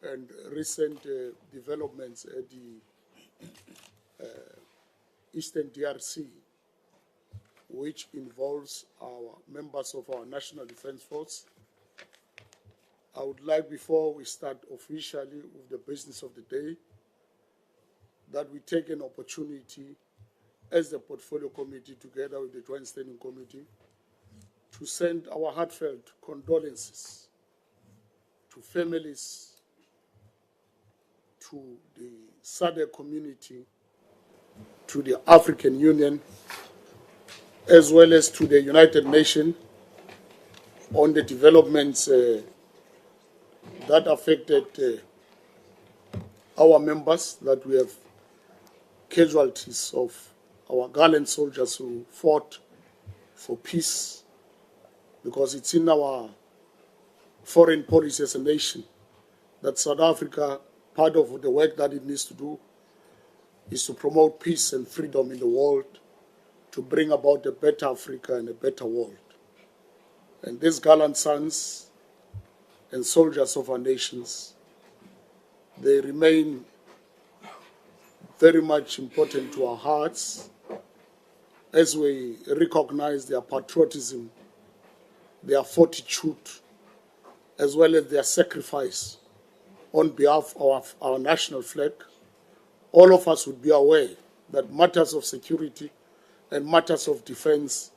and recent developments at the Eastern DRC, which involves our members of our National Defense Force. I would like, before we start officially with the business of the day, that we take an opportunity as the Portfolio Committee, together with the Joint Standing Committee, to send our heartfelt condolences to families, to the SADC community, to the African Union, as well as to the United Nations on the developments that affected our members, that we have casualties of our gallant soldiers who fought for peace, because it's in our foreign policy as a nation that South Africa, part of the work that it needs to do is to promote peace and freedom in the world, to bring about a better Africa and a better world. And these gallant sons and soldiers of our nations, they remain very much important to our hearts as we recognize their patriotism, their fortitude, as well as their sacrifice on behalf of our national flag. All of us would be aware that matters of security and matters of defense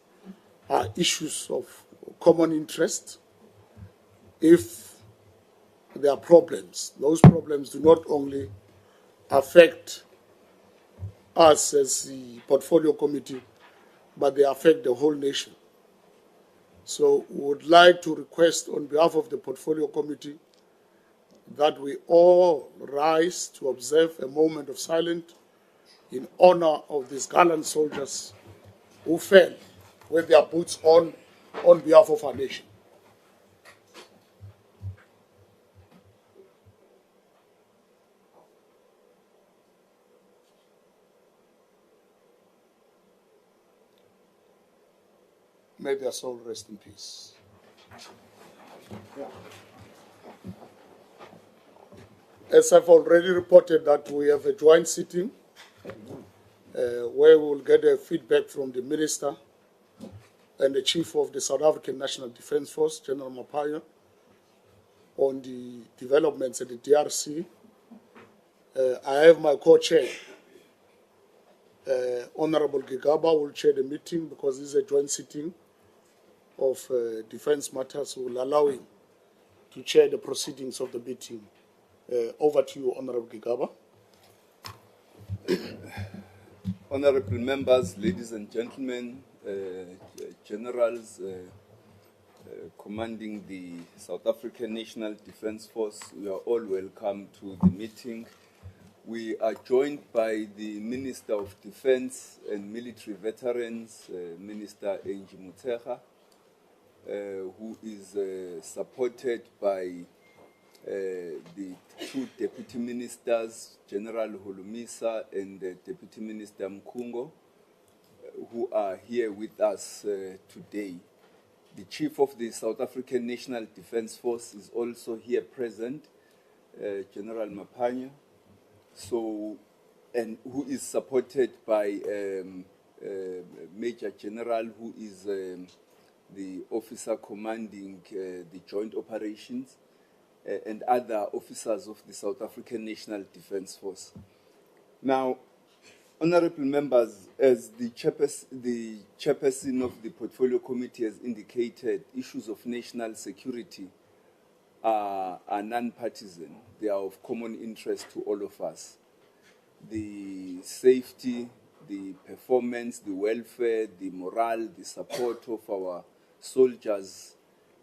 are issues of common interest. If there are problems, those problems do not only affect us as the Portfolio Committee, but they affect the whole nation. So we would like to request on behalf of the Portfolio Committee that we all rise to observe a moment of silence in honor of these gallant soldiers who fell with their boots on behalf of our nation. May their soul rest in peace. As I've already reported, that we have a joint sitting where we will get a feedback from the Minister and the Chief of the South African National Defense Force, General Motshekga, on the developments at the DRC. I have my co-chair, Honorable Gigaba, will chair the meeting because this is a joint sitting of defense matters, who will allow him to chair the proceedings of the meeting. Over to you, Honorable Gigaba. Honorable members, ladies and gentlemen, generals commanding the South African National Defense Force, we are all welcome to the meeting. We are joined by the Minister of Defense and Military Veterans, Minister Angie Motshekga, who is supported by the two Deputy Ministers, General Holomisa and Deputy Minister Mkungo, who are here with us today. The Chief of the South African National Defense Force is also here present, General Mapanya, and who is supported by Major General, who is the officer commanding the joint operations, and other officers of the South African National Defense Force. Now, honorable members, as the chairperson of the Portfolio Committee has indicated, issues of national security are non-partisan. They are of common interest to all of us. The safety, the performance, the welfare, the morale, the support of our soldiers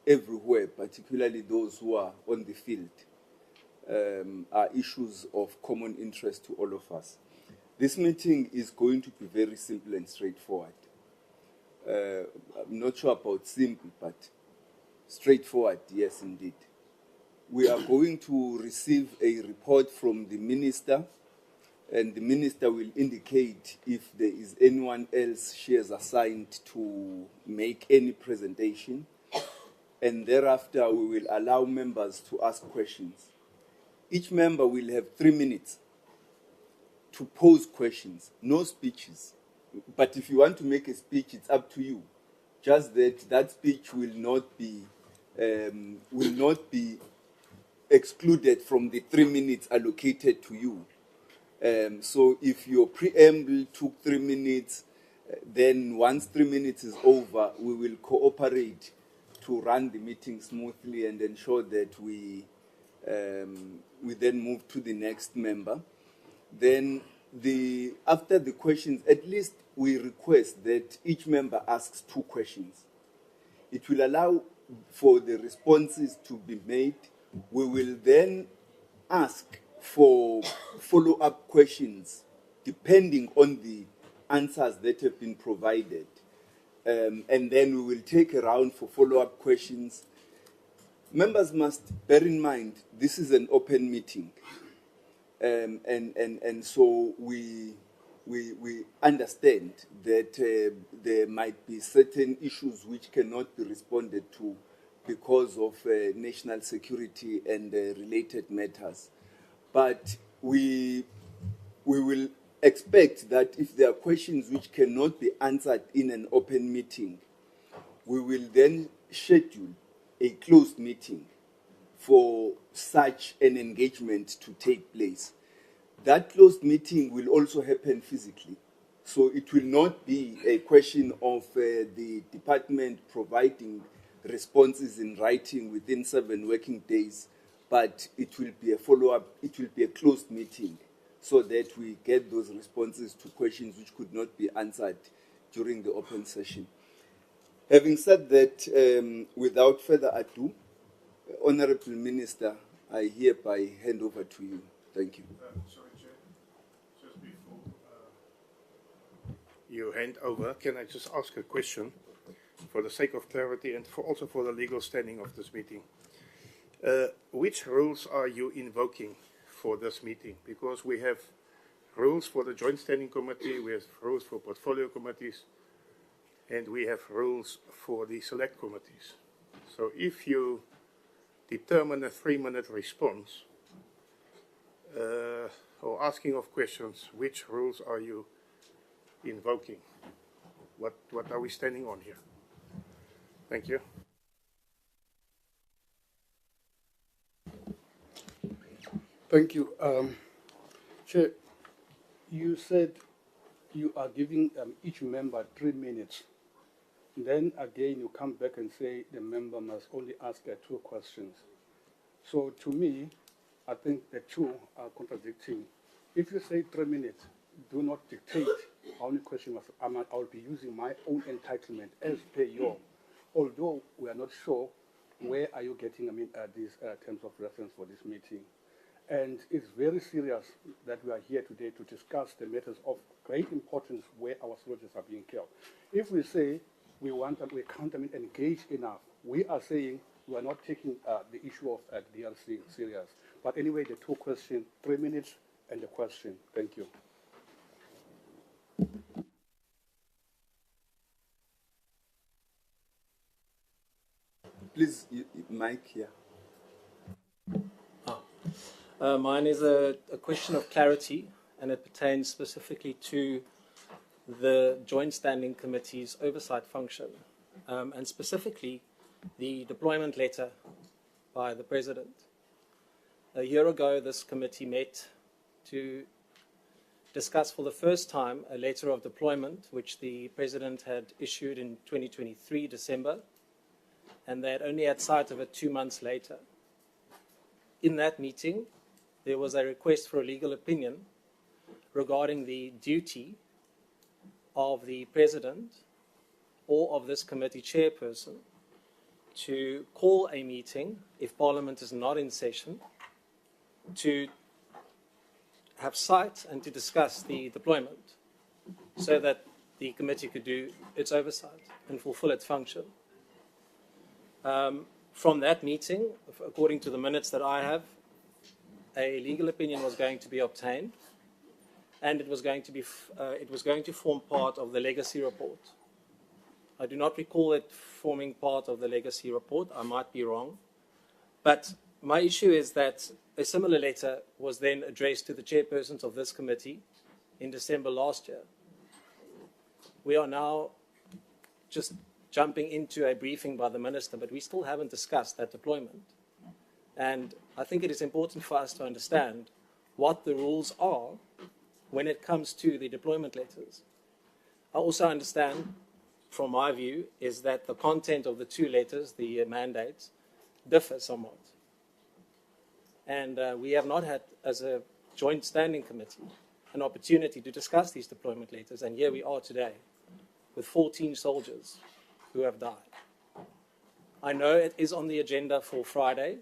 everywhere, particularly those who are on the field, are issues of common interest to all of us. This meeting is going to be very simple and straightforward. I'm not sure about simple, but straightforward, yes, indeed. We are going to receive a report from the Minister, and the Minister will indicate if there is anyone else she has assigned to make any presentation. And thereafter, we will allow members to ask questions. each member will have 3 minutes to pose questions, no speeches. But if you want to make a speech, it's up to you. Just that speech will not be excluded from the 3 minutes allocated to you. So if your preamble took 3 minutes, then once 3 minutes is over, we will cooperate to run the meeting smoothly and ensure that we then move to the next member. Then after the questions, at least we request that each member asks 2 questions. It will allow for the responses to be made. We will then ask for follow-up questions depending on the answers that have been provided. And then we will take a round for follow-up questions. Members must bear in mind, this is an open meeting. And so we understand that there might be certain issues which cannot be responded to because of national security and related matters. But we will expect that if there are questions which cannot be answered in an open meeting, we will then schedule a closed meeting for such an engagement to take place. That closed meeting will also happen physically. So it will not be a question of the department providing responses in writing within 7 working days, but it will be a follow-up, it will be a closed meeting so that we get those responses to questions which could not be answered during the open session. Having said that, without further ado, Honorable Minister, I hereby hand over to you. Thank you. Sorry, Chair. Just before you hand over, can I just ask a question for the sake of clarity and also for the legal standing of this meeting? Which rules are you invoking for this meeting? Because we have rules for the Joint Standing Committee, we have rules for portfolio committees, and we have rules for the select committees. So if you determine a 3-minute response or asking of questions, which rules are you invoking? What are we standing on here? Thank you. Thank you. Chair, you said you are giving each member 3 minutes. Then again, you come back and say the member must only ask 2 questions. So to me, I think the 2 are contradicting. If you say 3 minutes, do not dictate how many questions I'll be using my own entitlement as per your. Although we are not sure where are you getting these terms of reference for this meeting. And it's very serious that we are here today to discuss the matters of great importance where our soldiers are being killed. If we say we can't engage enough, we are saying we are not taking the issue of DRC serious. But anyway, the 2 questions, 3 minutes and the question. Thank you. Please, Mike here. Mine is a question of clarity, and it pertains specifically to the Joint Standing Committee's oversight function, and specifically the deployment letter by the President. A year ago, this committee met to discuss for the first time a letter of deployment which the President had issued in 2023, December, and they had only had sight of it 2 months later. In that meeting, there was a request for a legal opinion regarding the duty of the President or of this committee chairperson to call a meeting if Parliament is not in session to have sight and to discuss the deployment so that the committee could do its oversight and fulfill its function. From that meeting, according to the minutes that I have, a legal opinion was going to be obtained, and it was going to form part of the legacy report. I do not recall it forming part of the legacy report. I might be wrong, but my issue is that a similar letter was then addressed to the chairpersons of this committee in December last year. We are now just jumping into a briefing by the minister, but we still haven't discussed that deployment. And I think it is important for us to understand what the rules are when it comes to the deployment letters. I also understand, from my view, is that the content of the two letters, the mandates, differ somewhat. And we have not had, as a joint standing committee, an opportunity to discuss these deployment letters. And here we are today with 14 soldiers who have died. I know it is on the agenda for Friday.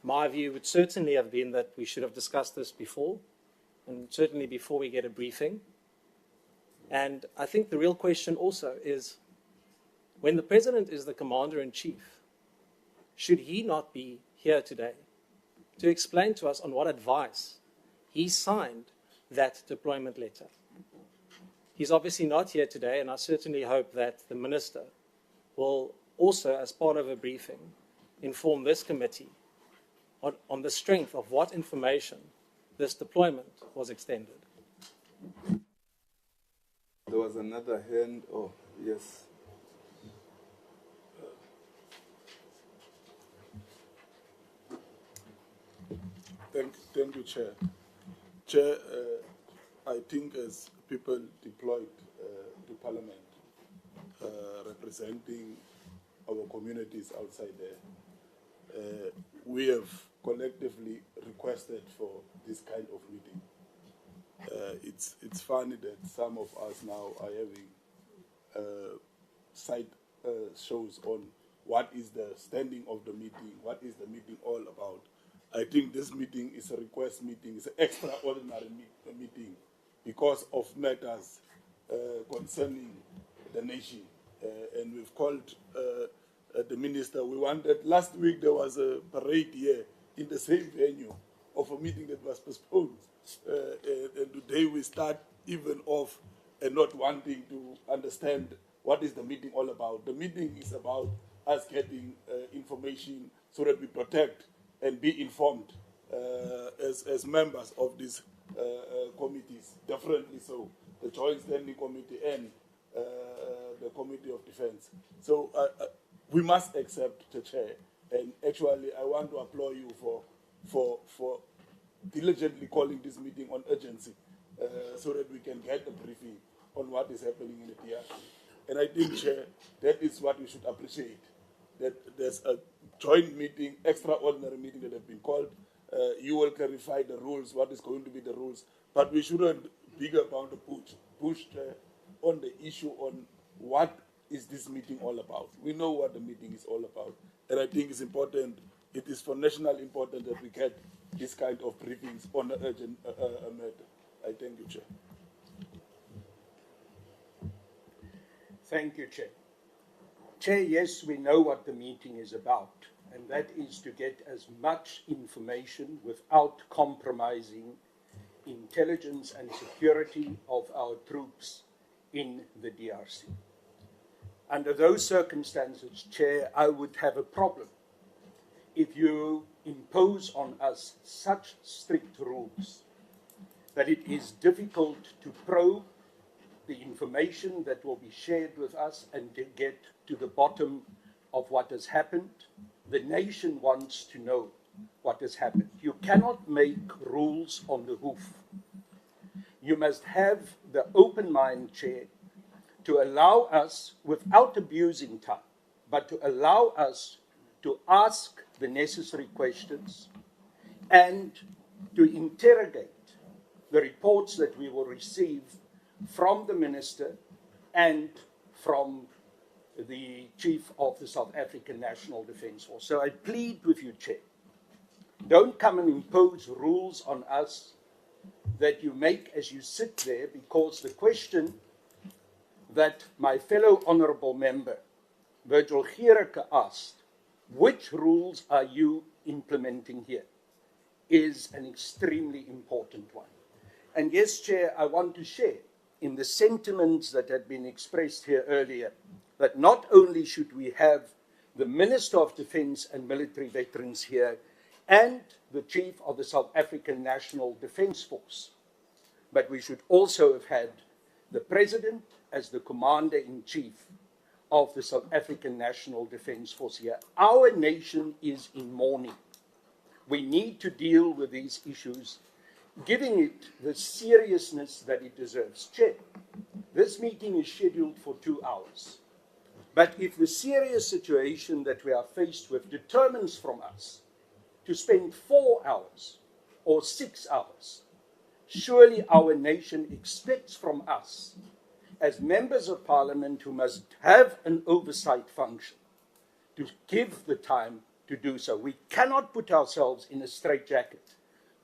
My view would certainly have been that we should have discussed this before, and certainly before we get a briefing. And I think the real question also is, when the President is the Commander-in-Chief, should he not be here today to explain to us on what advice he signed that deployment letter? He's obviously not here today, and I certainly hope that the Minister will also, as part of a briefing, inform this committee on the strength of what information this deployment was extended. There was another hand. Oh, yes. Thank you, Chair. Chair, I think as people deployed to Parliament, representing our communities outside there, we have collectively requested for this kind of meeting. It's funny that some of us now are having side shows on what is the standing of the meeting, what is the meeting all about. I think this meeting is a request meeting, it's an extraordinary meeting because of matters concerning the nation. And we've called the Minister. We wanted, last week there was a parade here in the same venue of a meeting that was postponed. And today we start even off and not wanting to understand what is the meeting all about. The meeting is about us getting information so that we protect and be informed as members of these committees, definitely so, the Joint Standing Committee and the Committee of Defense. So we must accept the chair, and actually I want to applaud you for diligently calling this meeting on urgency so that we can get a briefing on what is happening in the DRC. And I think, Chair, that is what we should appreciate, that there's a joint meeting, extraordinary meeting that have been called. You will clarify the rules, what is going to be the rules, but we shouldn't big about the push on the issue on what is this meeting all about. We know what the meeting is all about, and I think it's important, it is for national importance that we get this kind of briefings on an urgent matter. I thank you, Chair. Thank you, Chair. Chair, yes, we know what the meeting is about, and that is to get as much information without compromising intelligence and security of our troops in the DRC. Under those circumstances, Chair, I would have a problem if you impose on us such strict rules that it is difficult to probe the information that will be shared with us and to get to the bottom of what has happened. The nation wants to know what has happened. You cannot make rules on the hoof. You must have the open mind, Chair, to allow us, without abusing time, but to allow us to ask the necessary questions and to interrogate the reports that we will receive from the Minister and from the Chief of the South African National Defence Force. So I plead with you, Chair, don't come and impose rules on us that you make as you sit there, because the question that my fellow honourable member, Virgil Gericke, asked, which rules are you implementing here, is an extremely important one. And yes, Chair, I want to share in the sentiments that had been expressed here earlier, that not only should we have the Minister of Defence and Military Veterans here, and the Chief of the South African National Defence Force. But we should also have had the President as the Commander-in-Chief of the South African National Defence Force here. Our nation is in mourning. We need to deal with these issues, giving it the seriousness that it deserves. Chair, this meeting is scheduled for 2 hours. But if the serious situation that we are faced with determines from us to spend 4 hours or 6 hours, surely our nation expects from us, as members of parliament who must have an oversight function, to give the time to do so. We cannot put ourselves in a straitjacket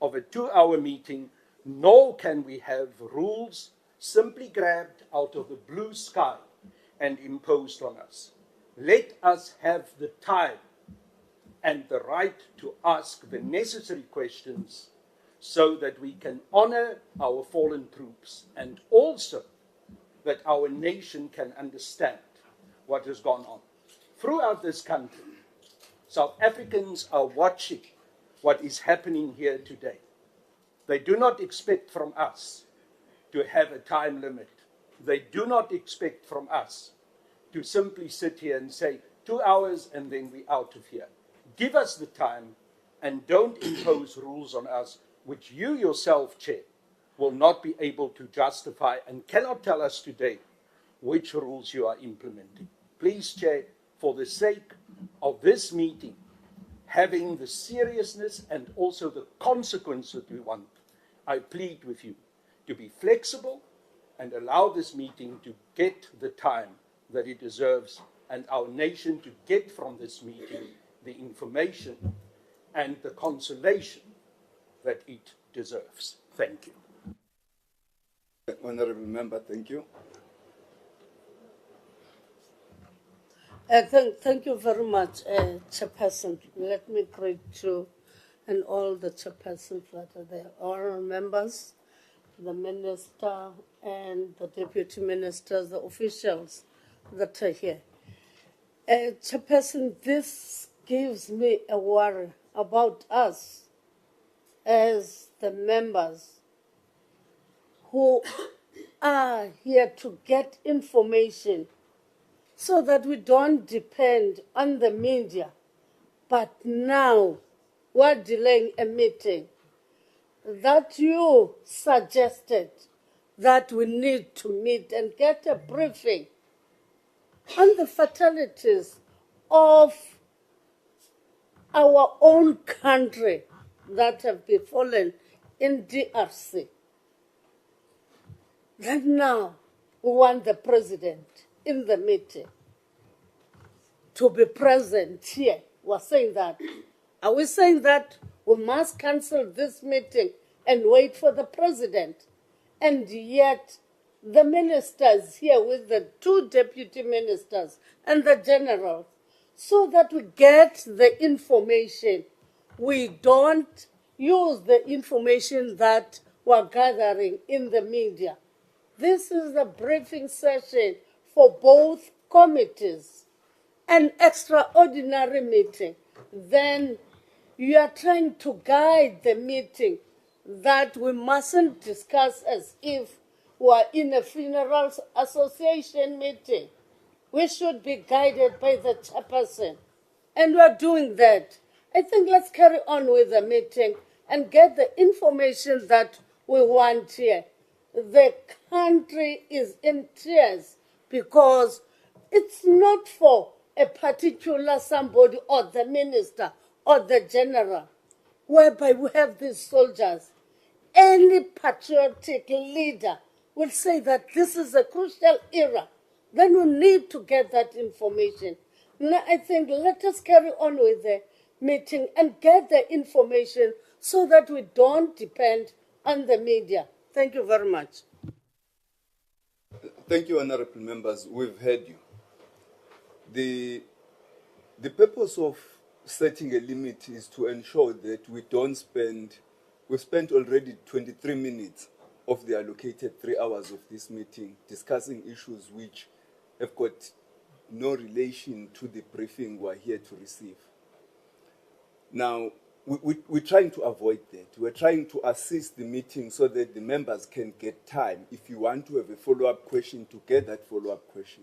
of a 2-hour meeting, nor can we have rules simply grabbed out of the blue sky and imposed on us. Let us have the time and the right to ask the necessary questions so that we can honor our fallen troops, and also that our nation can understand what has gone on. Throughout this country, South Africans are watching what is happening here today. They do not expect from us to have a time limit. They do not expect from us to simply sit here and say 2 hours and then we're out of here. Give us the time and don't impose rules on us which you yourself, Chair, will not be able to justify and cannot tell us today which rules you are implementing. Please, Chair, for the sake of this meeting, having the seriousness and also the consequence that we want, I plead with you to be flexible and allow this meeting to get the time that it deserves, and our nation to get from this meeting the information and the consolation that it deserves. Thank you. Honourable Member, thank you. Thank you very much, Chairperson. Let me greet you and all the chairpersons that are there, all members, the Minister and the Deputy Ministers, the officials that are here. Chairperson, this gives me a worry about us as the members who are here to get information so that we don't depend on the media. But now we're delaying a meeting that you suggested that we need to meet and get a briefing on the fatalities of our own country that have befallen in DRC. Then now we want the president in the meeting to be present here. We're saying that. Are we saying that we must cancel this meeting and wait for the president? And yet the ministers here with the 2 deputy ministers and the generals, so that we get the information. We don't use the information that we're gathering in the media. This is a briefing session for both committees, an extraordinary meeting. Then you are trying to guide the meeting that we mustn't discuss as if we're in a funeral association meeting. We should be guided by the chairperson. And we're doing that. I think let's carry on with the meeting and get the information that we want here. The country is in tears because it's not for a particular somebody or the minister or the general, whereby we have these soldiers. Any patriotic leader will say that this is a crucial era. Then we need to get that information. Now, I think let us carry on with the meeting and get the information so that we don't depend on the media. Thank you very much. Thank you, honourable members. We've heard you. The purpose of setting a limit is to ensure that we don't spend. We've spent already 23 minutes of the allocated 3 hours of this meeting discussing issues which have got no relation to the briefing we're here to receive. Now, we're trying to avoid that. We're trying to assist the meeting so that the members can get time. If you want to have a follow-up question, to get that follow-up question.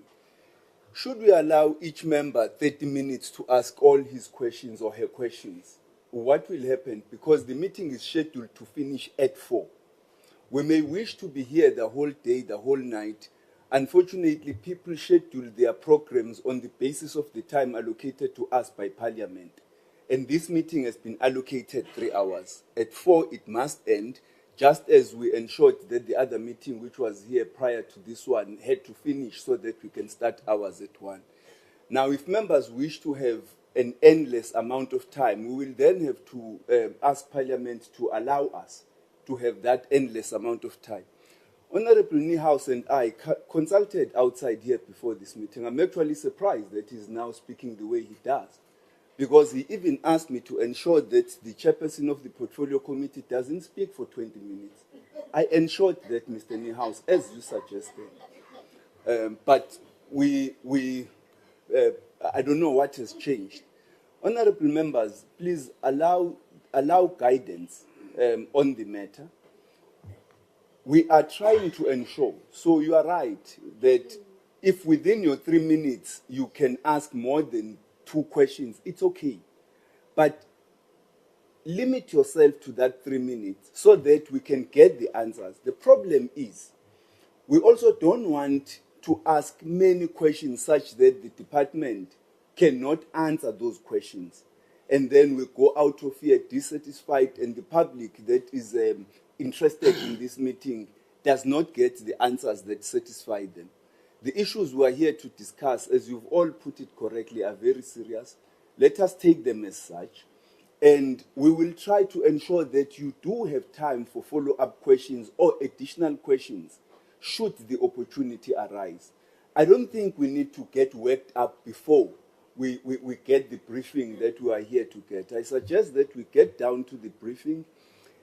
Should we allow each member 30 minutes to ask all his questions or her questions? What will happen? Because the meeting is scheduled to finish at 4. We may wish to be here the whole day, the whole night. Unfortunately, people schedule their programs on the basis of the time allocated to us by Parliament. And this meeting has been allocated 3 hours. At 4, it must end, just as we ensured that the other meeting, which was here prior to this one, had to finish so that we can start ours at 1. Now, if members wish to have an endless amount of time, we will then have to ask Parliament to allow us to have that endless amount of time. Honorable Niehaus and I consulted outside here before this meeting. I'm actually surprised that he's now speaking the way he does, because he even asked me to ensure that the chairperson of the Portfolio Committee doesn't speak for 20 minutes. I ensured that, Mr. Niehaus, as you suggested. But I don't know what has changed. Honorable members, please allow guidance on the matter. We are trying to ensure, so you are right, that if within your 3 minutes you can ask more than 2 questions, it's okay. But limit yourself to that 3 minutes so that we can get the answers. The problem is, we also don't want to ask many questions such that the department cannot answer those questions. And then we go out of here dissatisfied, and the public that is interested in this meeting does not get the answers that satisfy them. The issues we are here to discuss, as you've all put it correctly, are very serious. Let us take them as such. And we will try to ensure that you do have time for follow-up questions or additional questions should the opportunity arise. I don't think we need to get worked up before we get the briefing that we are here to get. I suggest that we get down to the briefing.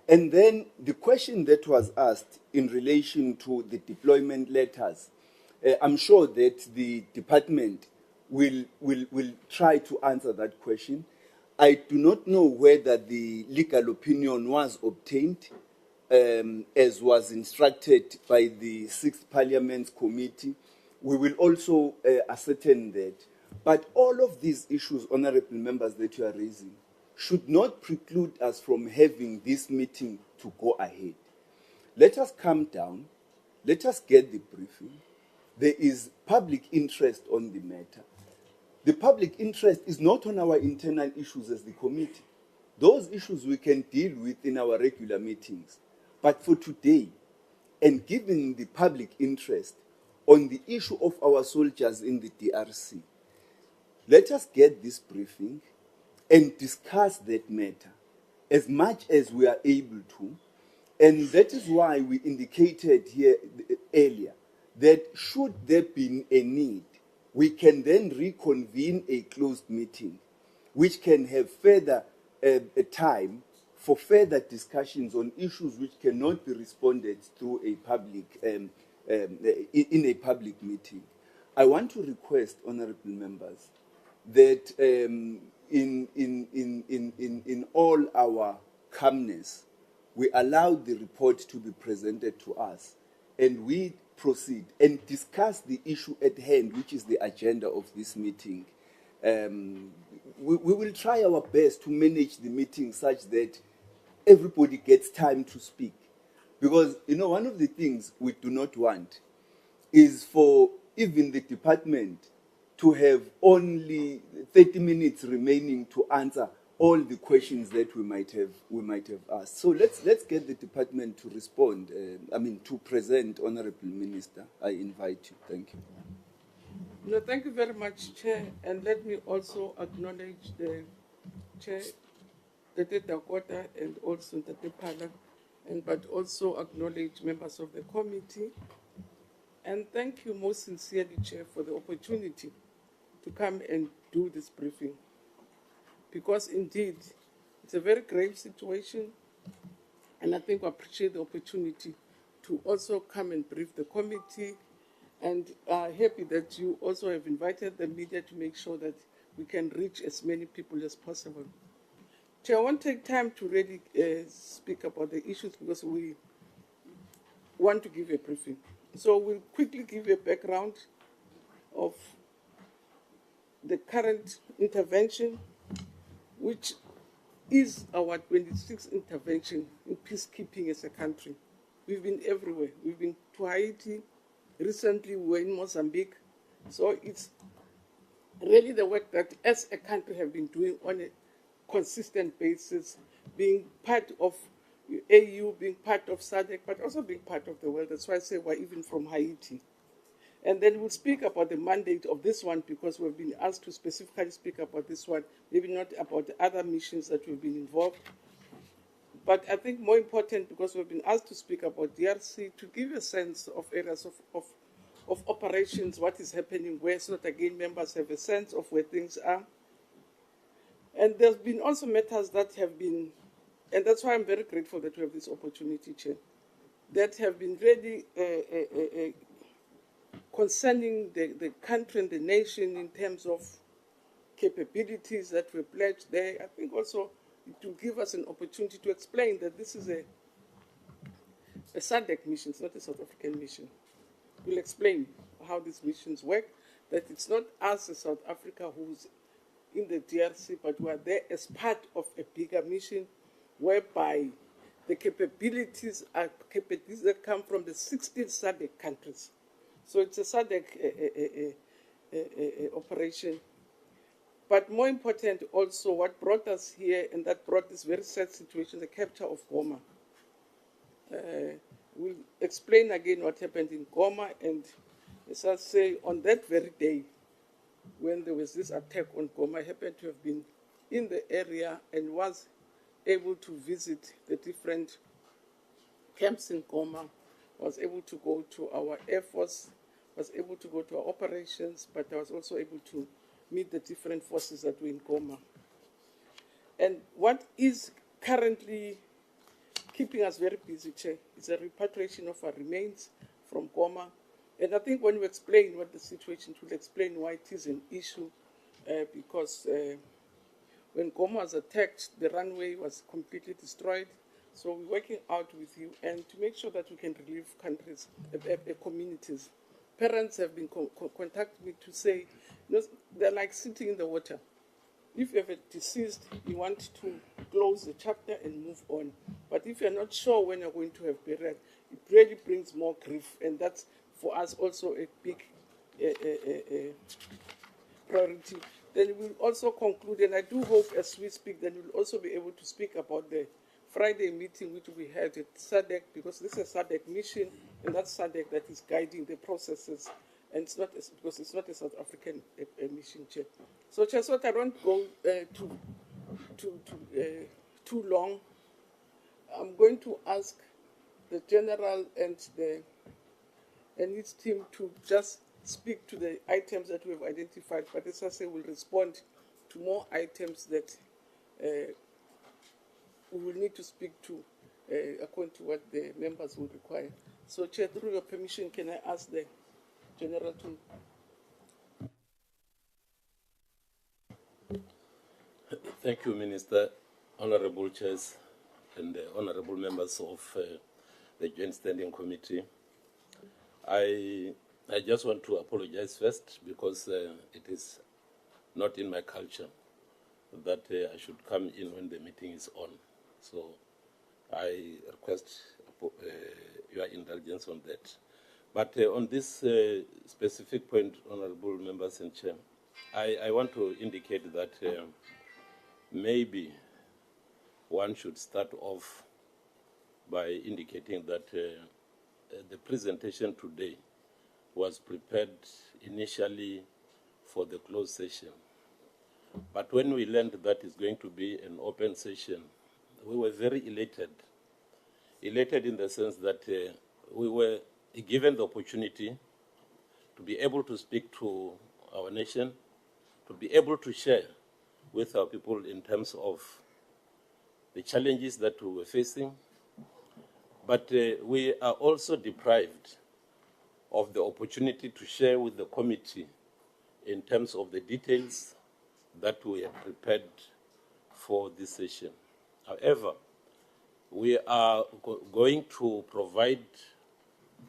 And then the question that was asked in relation to the deployment letters, I'm sure that the department will try to answer that question. I do not know whether the legal opinion was obtained, as was instructed by the 6th Parliament Committee. We will also ascertain that. But all of these issues, honorable members, that you are raising, should not preclude us from having this meeting to go ahead. Let us calm down. Let us get the briefing. There is public interest on the matter. The public interest is not on our internal issues as the committee. Those issues we can deal with in our regular meetings. But for today, and given the public interest on the issue of our soldiers in the DRC, let us get this briefing and discuss that matter as much as we are able to. And that is why we indicated here earlier that should there be a need, we can then reconvene a closed meeting, which can have further time for further discussions on issues which cannot be responded through a public, in a public meeting. I want to request, honorable members, that in all our calmness, we allow the report to be presented to us, and we proceed and discuss the issue at hand, which is the agenda of this meeting. We will try our best to manage the meeting such that everybody gets time to speak. Because, you know, one of the things we do not want is for even the department to have only 30 minutes remaining to answer all the questions that we might have asked. So let's get the department to respond. To present, Honorable Minister. I invite you. Thank you. No, thank you very much, Chair. And let me also acknowledge the Chair, Tate Dakota, and also Tate Pala, but also acknowledge members of the committee. And thank you most sincerely, Chair, for the opportunity to come and do this briefing. Because indeed, it's a very grave situation, and I think we appreciate the opportunity to also come and brief the committee and are happy that you also have invited the media to make sure that we can reach as many people as possible. Chair, I won't take time to really speak about the issues because we want to give a briefing. So we'll quickly give a background of the current intervention, which is our 26th intervention in peacekeeping as a country. We've been everywhere. We've been to Haiti. Recently, we were in Mozambique. So it's really the work that as a country have been doing on a consistent basis, being part of AU, being part of SADC, but also being part of the world. That's why I say we're even from Haiti. And then we'll speak about the mandate of this one because we've been asked to specifically speak about this one, maybe not about the other missions that we've been involved. But I think more important, because we've been asked to speak about DRC, to give a sense of areas of operations, what is happening where, so that again members have a sense of where things are. And there's been also matters that have been, and that's why I'm very grateful that we have this opportunity, Chair, that have been really concerning the country and the nation in terms of capabilities that were pledged there. I think also it will give us an opportunity to explain that this is a SADC mission, it's not a South African mission. We'll explain how these missions work, that it's not us as South Africa who's in the DRC, but we are there as part of a bigger mission whereby the capabilities are capabilities that come from the 16 SADC countries. So it's a SADC operation. But more important also, what brought us here and that brought this very sad situation, the capture of Goma. We'll explain again what happened in Goma, and as I say, on that very day, when there was this attack on Goma, I happened to have been in the area and was able to visit the different camps in Goma, was able to go to our Air Force, was able to go to our operations, but I was also able to meet the different forces that were in Goma. And what is currently keeping us very busy, Chair, is a repatriation of our remains from Goma. And I think when we explain what the situation is, we'll explain why it is an issue, because when Goma was attacked, the runway was completely destroyed. So we're working out with you and to make sure that we can relieve countries, communities. Parents have been contacting me to say, you know, they're like sitting in the water. If you have a deceased, you want to close the chapter and move on. But if you're not sure when you're going to have burial, it really brings more grief. And that's, for us, also a big priority. Then we'll also conclude, and I do hope as we speak, that we'll also be able to speak about the Friday meeting which we had at SADC, because this is a SADC mission, and that's SADC that is guiding the processes, and it's not because it's not a South African mission, Chair. So, Chair, so I don't go too long. I'm going to ask the General and his team to just speak to the items that we have identified, but as I say, we'll respond to more items that we will need to speak to according to what the members will require. So, Chair, through your permission, can I ask the General to... Thank you, Minister, Honorable Chairs, and Honorable members of the Joint Standing Committee. I just want to apologize first because it is not in my culture that I should come in when the meeting is on. So I request your indulgence on that. But on this specific point, Honorable Members and Chair, I want to indicate that maybe one should start off by indicating that the presentation today was prepared initially for the closed session. But when we learned that it's going to be an open session, we were very elated. Elated in the sense that we were given the opportunity to be able to speak to our nation, to be able to share with our people in terms of the challenges that we were facing. But we are also deprived of the opportunity to share with the committee in terms of the details that we have prepared for this session. However, we are going to provide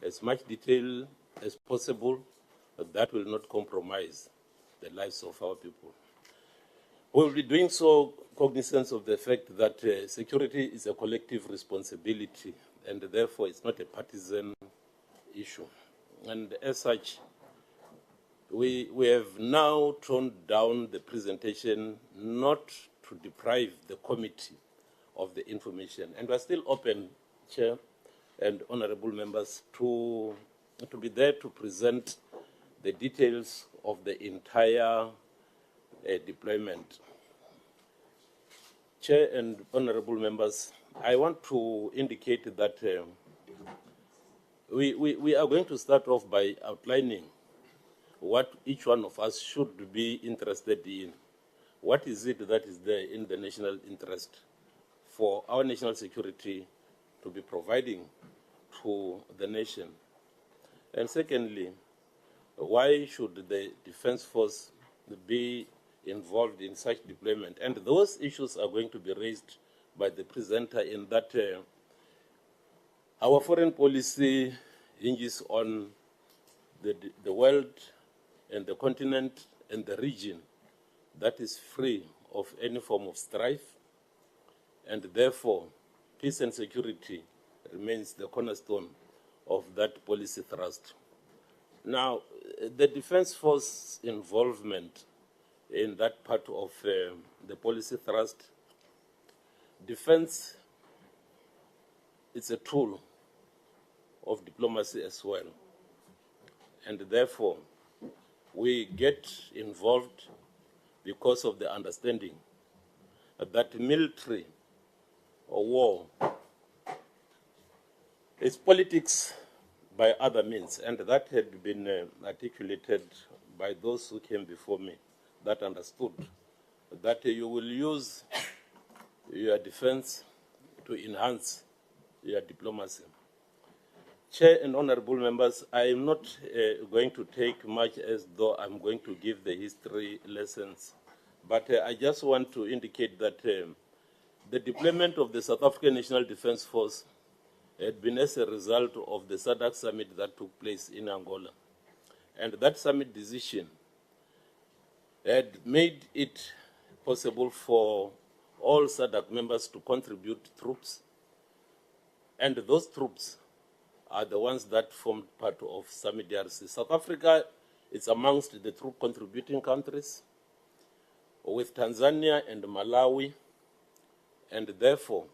as much detail as possible that will not compromise the lives of our people. We will be doing so cognizant of the fact that security is a collective responsibility, and therefore it's not a partisan issue. And as such, we have now toned down the presentation not to deprive the committee of the information. And we're still open, Chair and honorable members, to be there to present the details of the entire deployment. Chair and honorable members, I want to indicate that we are going to start off by outlining what each one of us should be interested in. What is it that is there in the national interest for our national security to be providing to the nation? And secondly, why should the Defense Force be involved in such deployment? And those issues are going to be raised by the presenter in that our foreign policy hinges on the world and the continent and the region that is free of any form of strife, and therefore peace and security remains the cornerstone of that policy thrust. Now, the Defense Force involvement in that part of the policy thrust, defense, it's a tool of diplomacy as well. And therefore, we get involved because of the understanding that military or war is politics by other means, and that had been articulated by those who came before me, that understood that you will use your defense to enhance your diplomacy. Chair and honorable members, I am not going to take much as though I'm going to give the history lessons, but I just want to indicate that the deployment of the South African National Defense Force had been as a result of the SADC summit that took place in Angola. And that summit decision had made it possible for all SADC members to contribute troops, and those troops are the ones that formed part of Summit DRC. South Africa is amongst the troop contributing countries, with Tanzania and Malawi, and therefore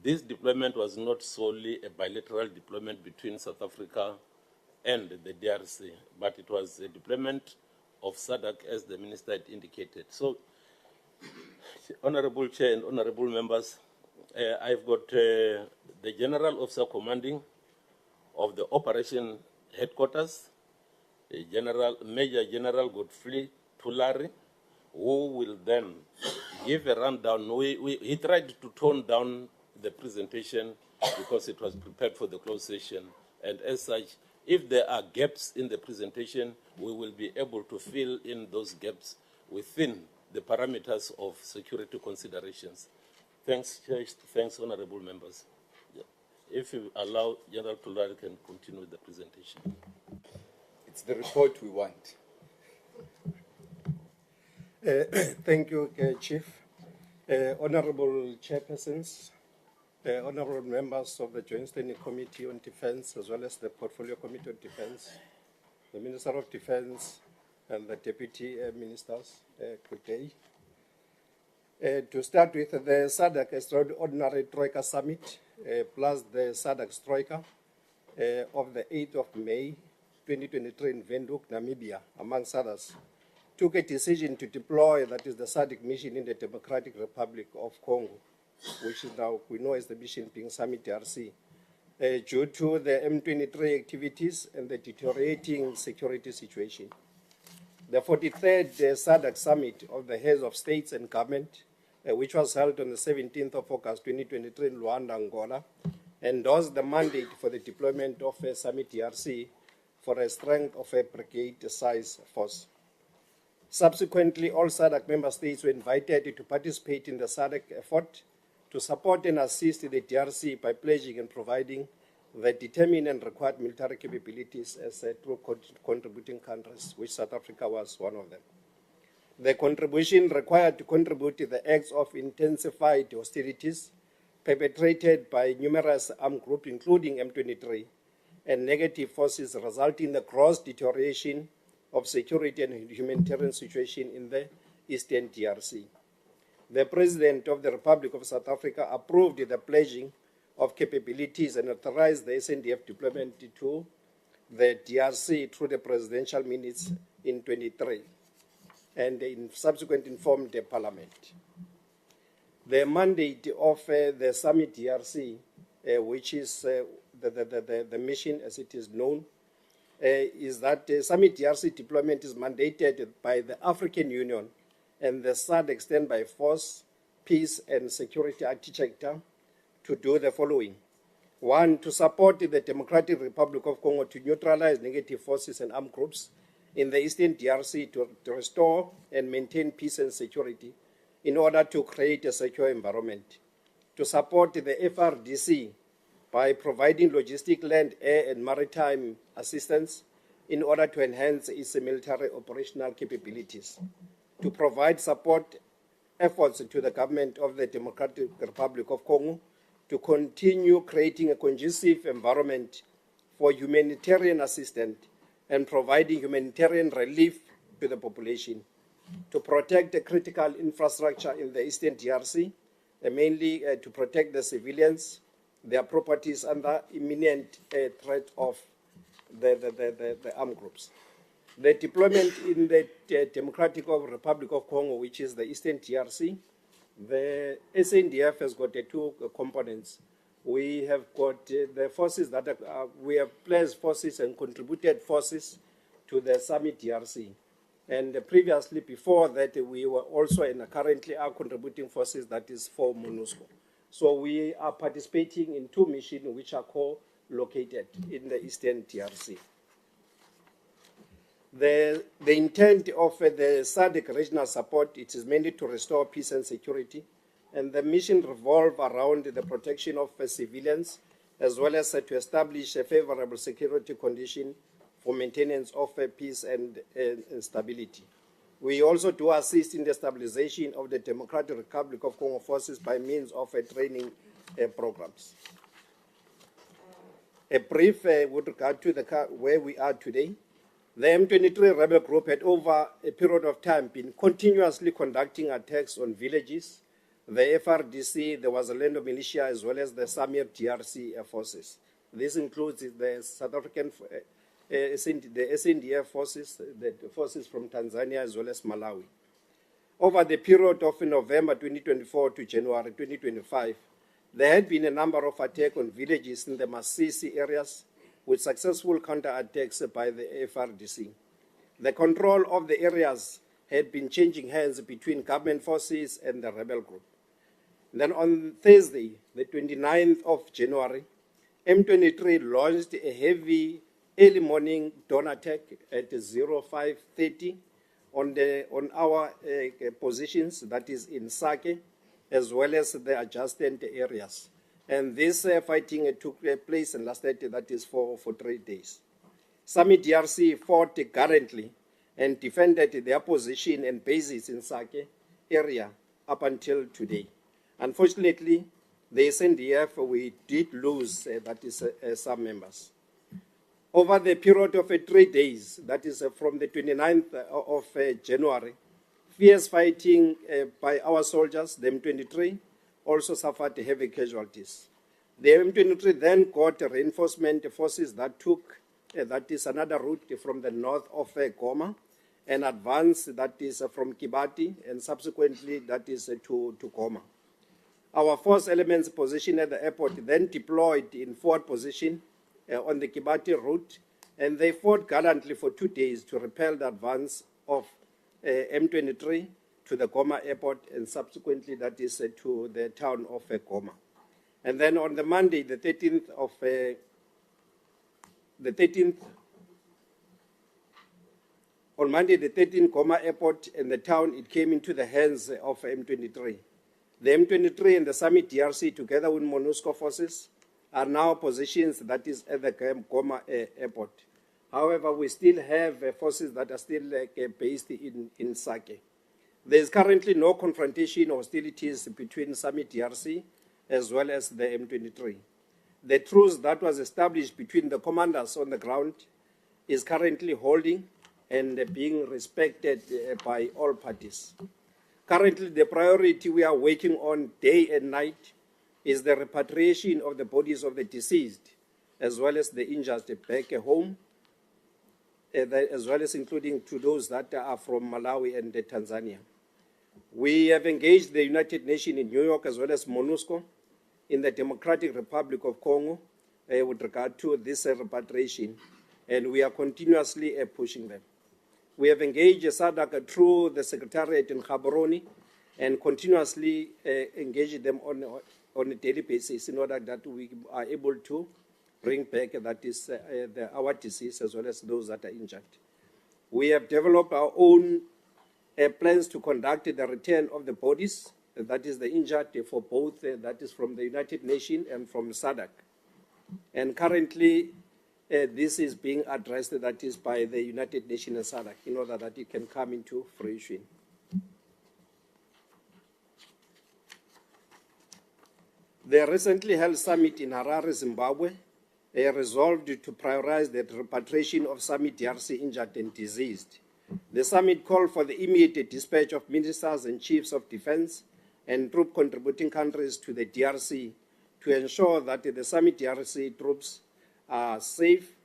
this deployment was not solely a bilateral deployment between South Africa and the DRC, but it was a deployment of SADC, as the minister had indicated. So, Honorable Chair and honorable members, I've got the General Officer Commanding of the Operation Headquarters, Major General Godfrey Tulari, who will then give a rundown. He tried to tone down the presentation because it was prepared for the closed session, and as such, if there are gaps in the presentation, we will be able to fill in those gaps within the parameters of security considerations. Thanks, Chair. Thanks, honorable members. Yeah. If you allow, General Tulari can continue with the presentation. It's the report we want. Thank you, Chief. Honorable chairpersons, honorable members of the Joint Standing Committee on Defense, as well as the Portfolio Committee on Defense, the Minister of Defense, and the Deputy Ministers, good day. To start with, the SADC Extraordinary Troika Summit, plus the SADC Troika of the 8th of May, 2023 in Windhoek, Namibia, amongst others, took a decision to deploy, that is the SADC mission in the Democratic Republic of Congo, which is now, we know as the mission being Summit DRC, due to the M23 activities and the deteriorating security situation. The 43rd SADC Summit of the Heads of States and Government, which was held on the 17th of August 2023 in Luanda, Angola, endorsed the mandate for the deployment of Summit DRC for a strength of a brigade-size force. Subsequently, all SADC member states were invited to participate in the SADC effort to support and assist the DRC by pledging and providing the determined and required military capabilities as two contributing countries, which South Africa was one of them. The contribution required to contribute to the acts of intensified hostilities perpetrated by numerous armed groups, including M23, and negative forces resulting in the gross deterioration of security and humanitarian situation in the Eastern DRC. The President of the Republic of South Africa approved the pledging of capabilities and authorized the SANDF deployment to the DRC through the presidential minutes in 23 and in subsequent informed the Parliament. The mandate of the Summit DRC, which is the mission as it is known, is that the Summit DRC deployment is mandated by the African Union and the SADC standby force, peace and security architecture to do the following. One, to support the Democratic Republic of Congo to neutralize negative forces and armed groups in the Eastern DRC to restore and maintain peace and security in order to create a secure environment. To support the FRDC by providing logistic, land, air, and maritime assistance in order to enhance its military operational capabilities. To provide support efforts to the government of the Democratic Republic of Congo to continue creating a conducive environment for humanitarian assistance and providing humanitarian relief to the population. To protect the critical infrastructure in the Eastern DRC, mainly to protect the civilians, their properties under imminent threat of the armed groups. The deployment in the Democratic Republic of Congo, which is the Eastern DRC, the SANDF has got two components. We have got the forces that we have pledged forces and contributed forces to the Summit DRC. And previously, before that, we were also and currently are contributing forces that is for MONUSCO. So we are participating in two missions which are co-located in the Eastern DRC. The intent of the SADC regional support, it is mainly to restore peace and security, and the mission revolves around the protection of civilians, as well as to establish a favorable security condition for maintenance of peace and stability. We also do assist in the stabilization of the Democratic Republic of Congo forces by means of training programs. A brief with regard to where we are today. The M23 rebel group had over a period of time been continuously conducting attacks on villages, the FRDC, the Wazalendo militia, as well as the Samir DRC forces. This includes the South African, the SANDF forces, the forces from Tanzania, as well as Malawi. Over the period of November 2024 to January 2025, there had been a number of attacks on villages in the Masisi areas, with successful counterattacks by the FRDC. The control of the areas had been changing hands between government forces and the rebel group. Then on Thursday, the 29th of January, M23 launched a heavy early morning dawn attack at 05:30 on our positions, that is in Sake, as well as the adjacent areas. And this fighting took place and lasted, that is, for 3 days. Summit DRC fought gallantly and defended their position and bases in Sake area up until today. Unfortunately, the SANDF, we did lose, that is, some members. Over the period of 3 days, that is from the 29th of January, fierce fighting by our soldiers, the M23, also suffered heavy casualties. The M23 then got reinforcement forces that took, that is another route from the north of Goma, and advanced, that is from Kibati, and subsequently that is to Goma. Our force elements positioned at the airport then deployed in forward position on the Kibati route, and they fought gallantly for 2 days to repel the advance of M23 to the Goma airport, and subsequently that is to the town of Goma. And then on the Monday, the 13th On Monday, the 13 Goma Airport and the town, it came into the hands of M23. The M23 and the Summit DRC, together with MONUSCO forces, are now positions that is at the Goma Airport. However, we still have forces that are still based in Sake. There is currently no confrontation or hostilities between Summit DRC as well as the M23. The truce that was established between the commanders on the ground is currently holding and being respected by all parties. Currently, the priority we are working on day and night is the repatriation of the bodies of the deceased, as well as the injured back home, as well as including to those that are from Malawi and Tanzania. We have engaged the United Nations in New York, as well as MONUSCO in the Democratic Republic of Congo with regard to this repatriation, and we are continuously pushing them. We have engaged SADC through the Secretariat in Gaborone and continuously engage them on a daily basis in order that we are able to bring back that is our deceased as well as those that are injured. We have developed our own plans to conduct the return of the bodies, that is the injured for both, that is from the United Nations and from SADC. And currently, this is being addressed, that is by the United Nations and SADC, in order that it can come into fruition. The recently held summit in Harare, Zimbabwe, resolved to prioritize the repatriation of Summit DRC injured and diseased. The summit called for the immediate dispatch of ministers and chiefs of defense and troop contributing countries to the DRC to ensure that the Summit DRC troops are safe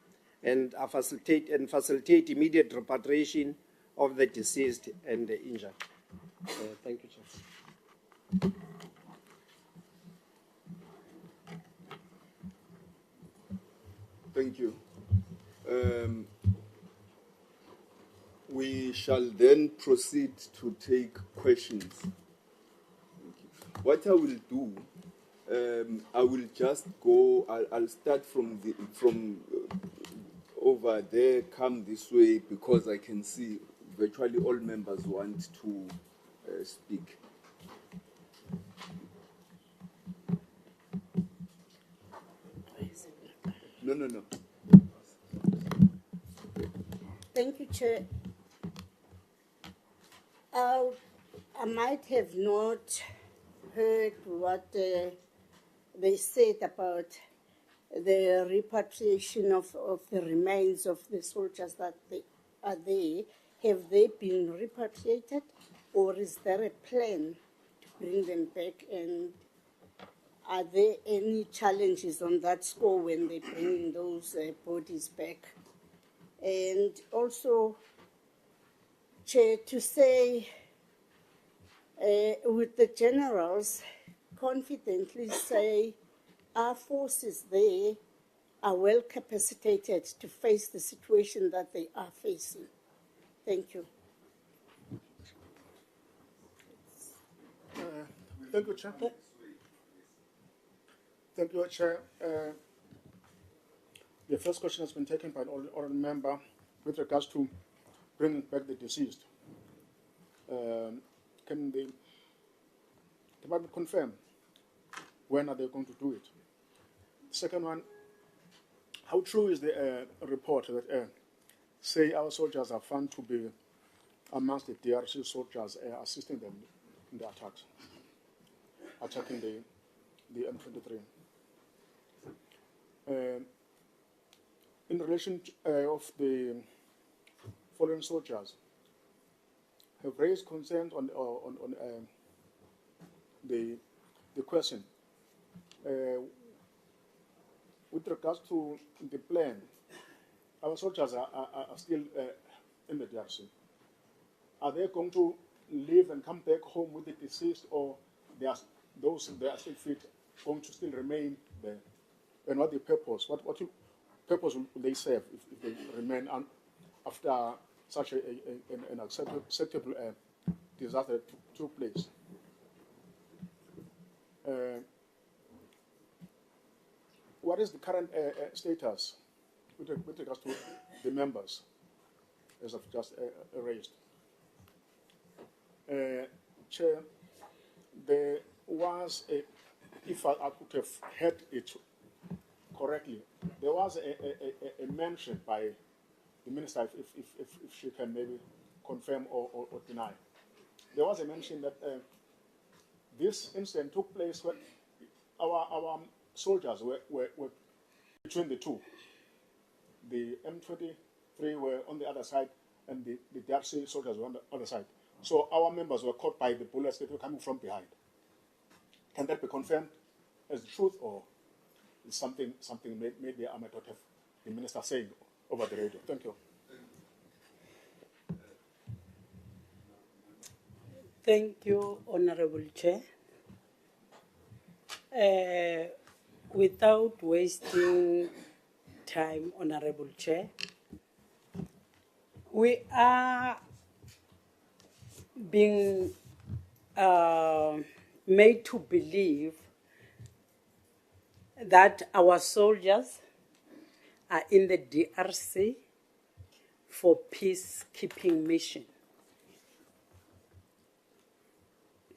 and facilitate immediate repatriation of the deceased and the injured. Thank you, Chair. Thank you. We shall then proceed to take questions. What I will do, I will just go. I'll start from over there, come this way, because I can see virtually all members want to speak. No. Thank you, Chair. I might have not heard what they said about the repatriation of the remains of the soldiers that they are there. Have they been repatriated, or is there a plan to bring them back? And are there any challenges on that score when they bring those bodies back? And also, Chair, to say with the generals confidently say our forces there are well capacitated to face the situation that they are facing. Thank you. Thank you, Chair. Thank you, Chair. The first question has been taken by an honourable member with regards to bringing back the deceased. Can the department confirm when are they going to do it? Second one, how true is the report that say our soldiers are found to be amongst the DRC soldiers assisting them in the attacks, attacking the M23? In relation to, of the fallen soldiers, have raised concerns on the question with regards to the plan. Our soldiers are still in the DRC. Are they going to leave and come back home with the deceased, or those they are still fit going to still remain there? And what the purpose? What purpose will they serve if they remain after such an acceptable disaster took place? What is the current status with regards to the members? as I've just raised. Chair, there was if I could have heard it correctly, there was a mention by the minister, if she can maybe confirm or deny. There was a mention that this incident took place when our soldiers were between the two. The M23 were on the other side, and the DRC soldiers were on the other side. So our members were caught by the bullets that were coming from behind. Can that be confirmed as the truth, or is something maybe I might not have the minister saying over the radio? Thank you. Thank you, Honorable Chair. Without wasting time, Honorable Chair, we are being made to believe that our soldiers are in the DRC for peacekeeping mission.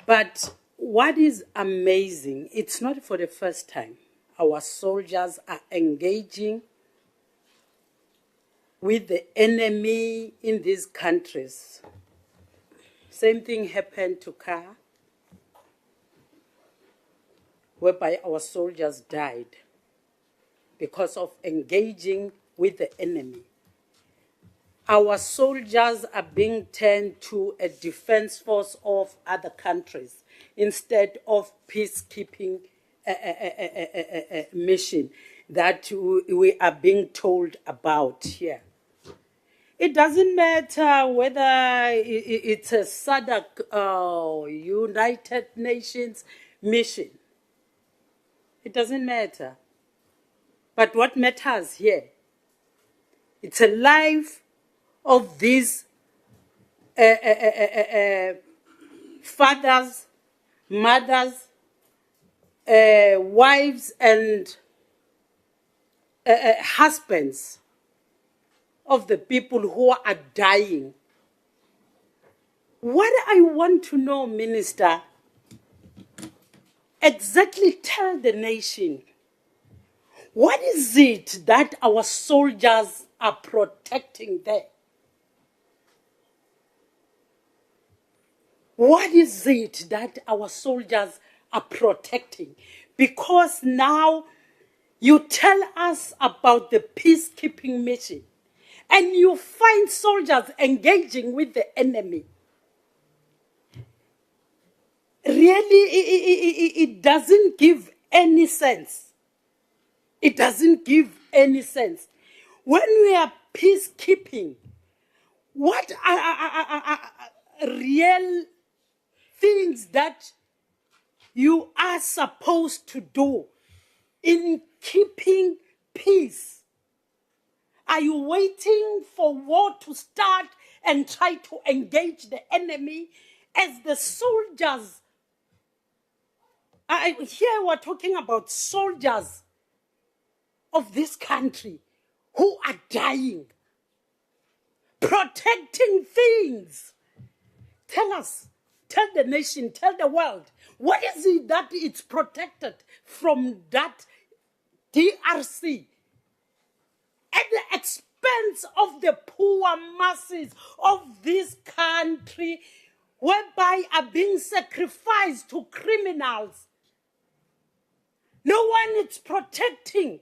But what is amazing, it's not for the first time our soldiers are engaging with the enemy in these countries. Same thing happened to Ka, whereby our soldiers died because of engaging with the enemy. Our soldiers are being turned to a defense force of other countries instead of peacekeeping mission that we are being told about here. It doesn't matter whether it's a SADC United Nations mission. It doesn't matter. But what matters here, it's a life of these fathers, mothers, wives, and husbands of the people who are dying. What I want to know, Minister, exactly tell the nation, what is it that our soldiers are protecting there? What is it that our soldiers are protecting? Because now you tell us about the peacekeeping mission and you find soldiers engaging with the enemy. Really, it doesn't give any sense. It doesn't give any sense. When we are peacekeeping, what are real things that you are supposed to do in keeping peace? Are you waiting for war to start and try to engage the enemy as the soldiers? Here we're talking about soldiers of this country who are dying, protecting things. Tell us, tell the nation, tell the world, what is it that it's protected from that DRC at the expense of the poor masses of this country, whereby are being sacrificed to criminals? No one is protecting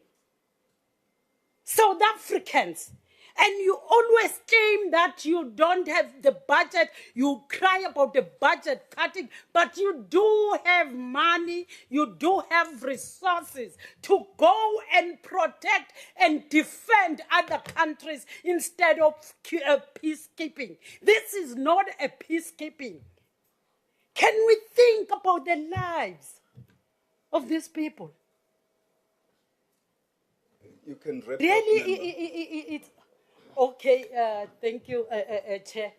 South Africans. And you always claim that you don't have the budget. You cry about the budget cutting, but you do have money. You do have resources to go and protect and defend other countries instead of peacekeeping. This is not a peacekeeping. Can we think about the lives of these people? You can wrap really, up, it's okay. Thank you, Chair.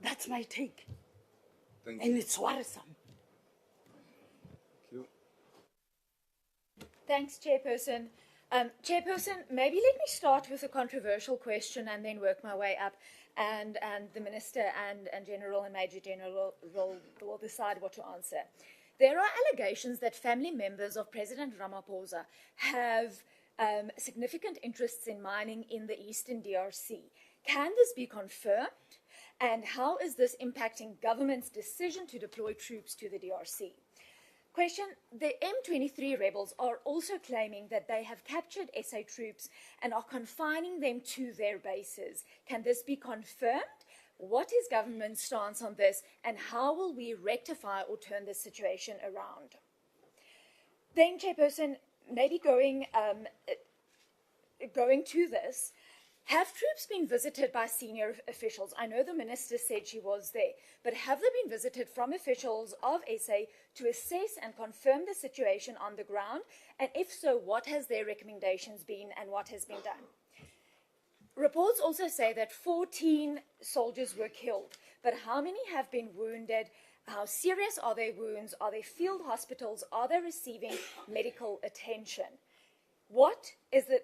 That's my take. Thank and you. It's worrisome. Thank you. Thanks, Chairperson. Chairperson, maybe let me start with a controversial question and then work my way up. and the Minister and General and Major General will decide what to answer. There are allegations that family members of President Ramaphosa have significant interests in mining in the eastern DRC. Can this be confirmed? And how is this impacting government's decision to deploy troops to the DRC? Question, the M23 rebels are also claiming that they have captured SA troops and are confining them to their bases. Can this be confirmed? What is government's stance on this, and how will we rectify or turn this situation around? Then, Chairperson, maybe going to this, have troops been visited by senior officials? I know the Minister said she was there, but have they been visited from officials of SA to assess and confirm the situation on the ground? And if so, what has their recommendations been and what has been done? Reports also say that 14 soldiers were killed, but how many have been wounded? How serious are their wounds? Are they field hospitals? Are they receiving medical attention? What is the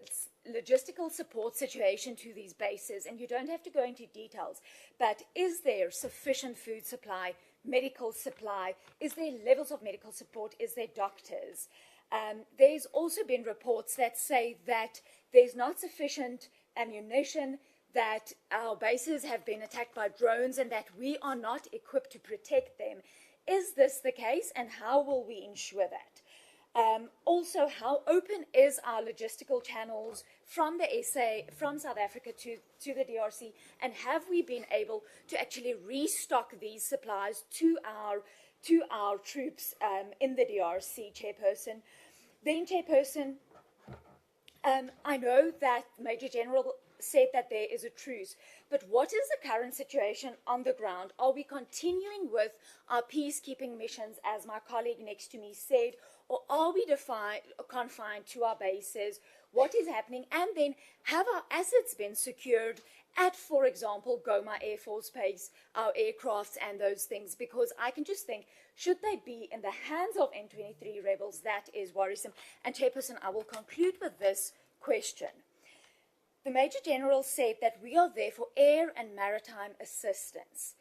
logistical support situation to these bases? And you don't have to go into details, but is there sufficient food supply, medical supply? Is there levels of medical support? Is there doctors? There's also been reports that say that there's not sufficient ammunition, that our bases have been attacked by drones, and that we are not equipped to protect them. Is this the case, and how will we ensure that? Also, how open is our logistical channels from the SA, from South Africa to the DRC, and have we been able to actually restock these supplies to our troops in the DRC, Chairperson? Then, Chairperson, I know that Major General said that there is a truce, but what is the current situation on the ground? Are we continuing with our peacekeeping missions, as my colleague next to me said, or are we confined to our bases? What is happening? And then, have our assets been secured at, for example, Goma Air Force Base, our aircrafts and those things? Because I can just think, should they be in the hands of M23 rebels? That is worrisome. And Chairperson, I will conclude with this question. The Major General said that we are there for air and maritime assistance.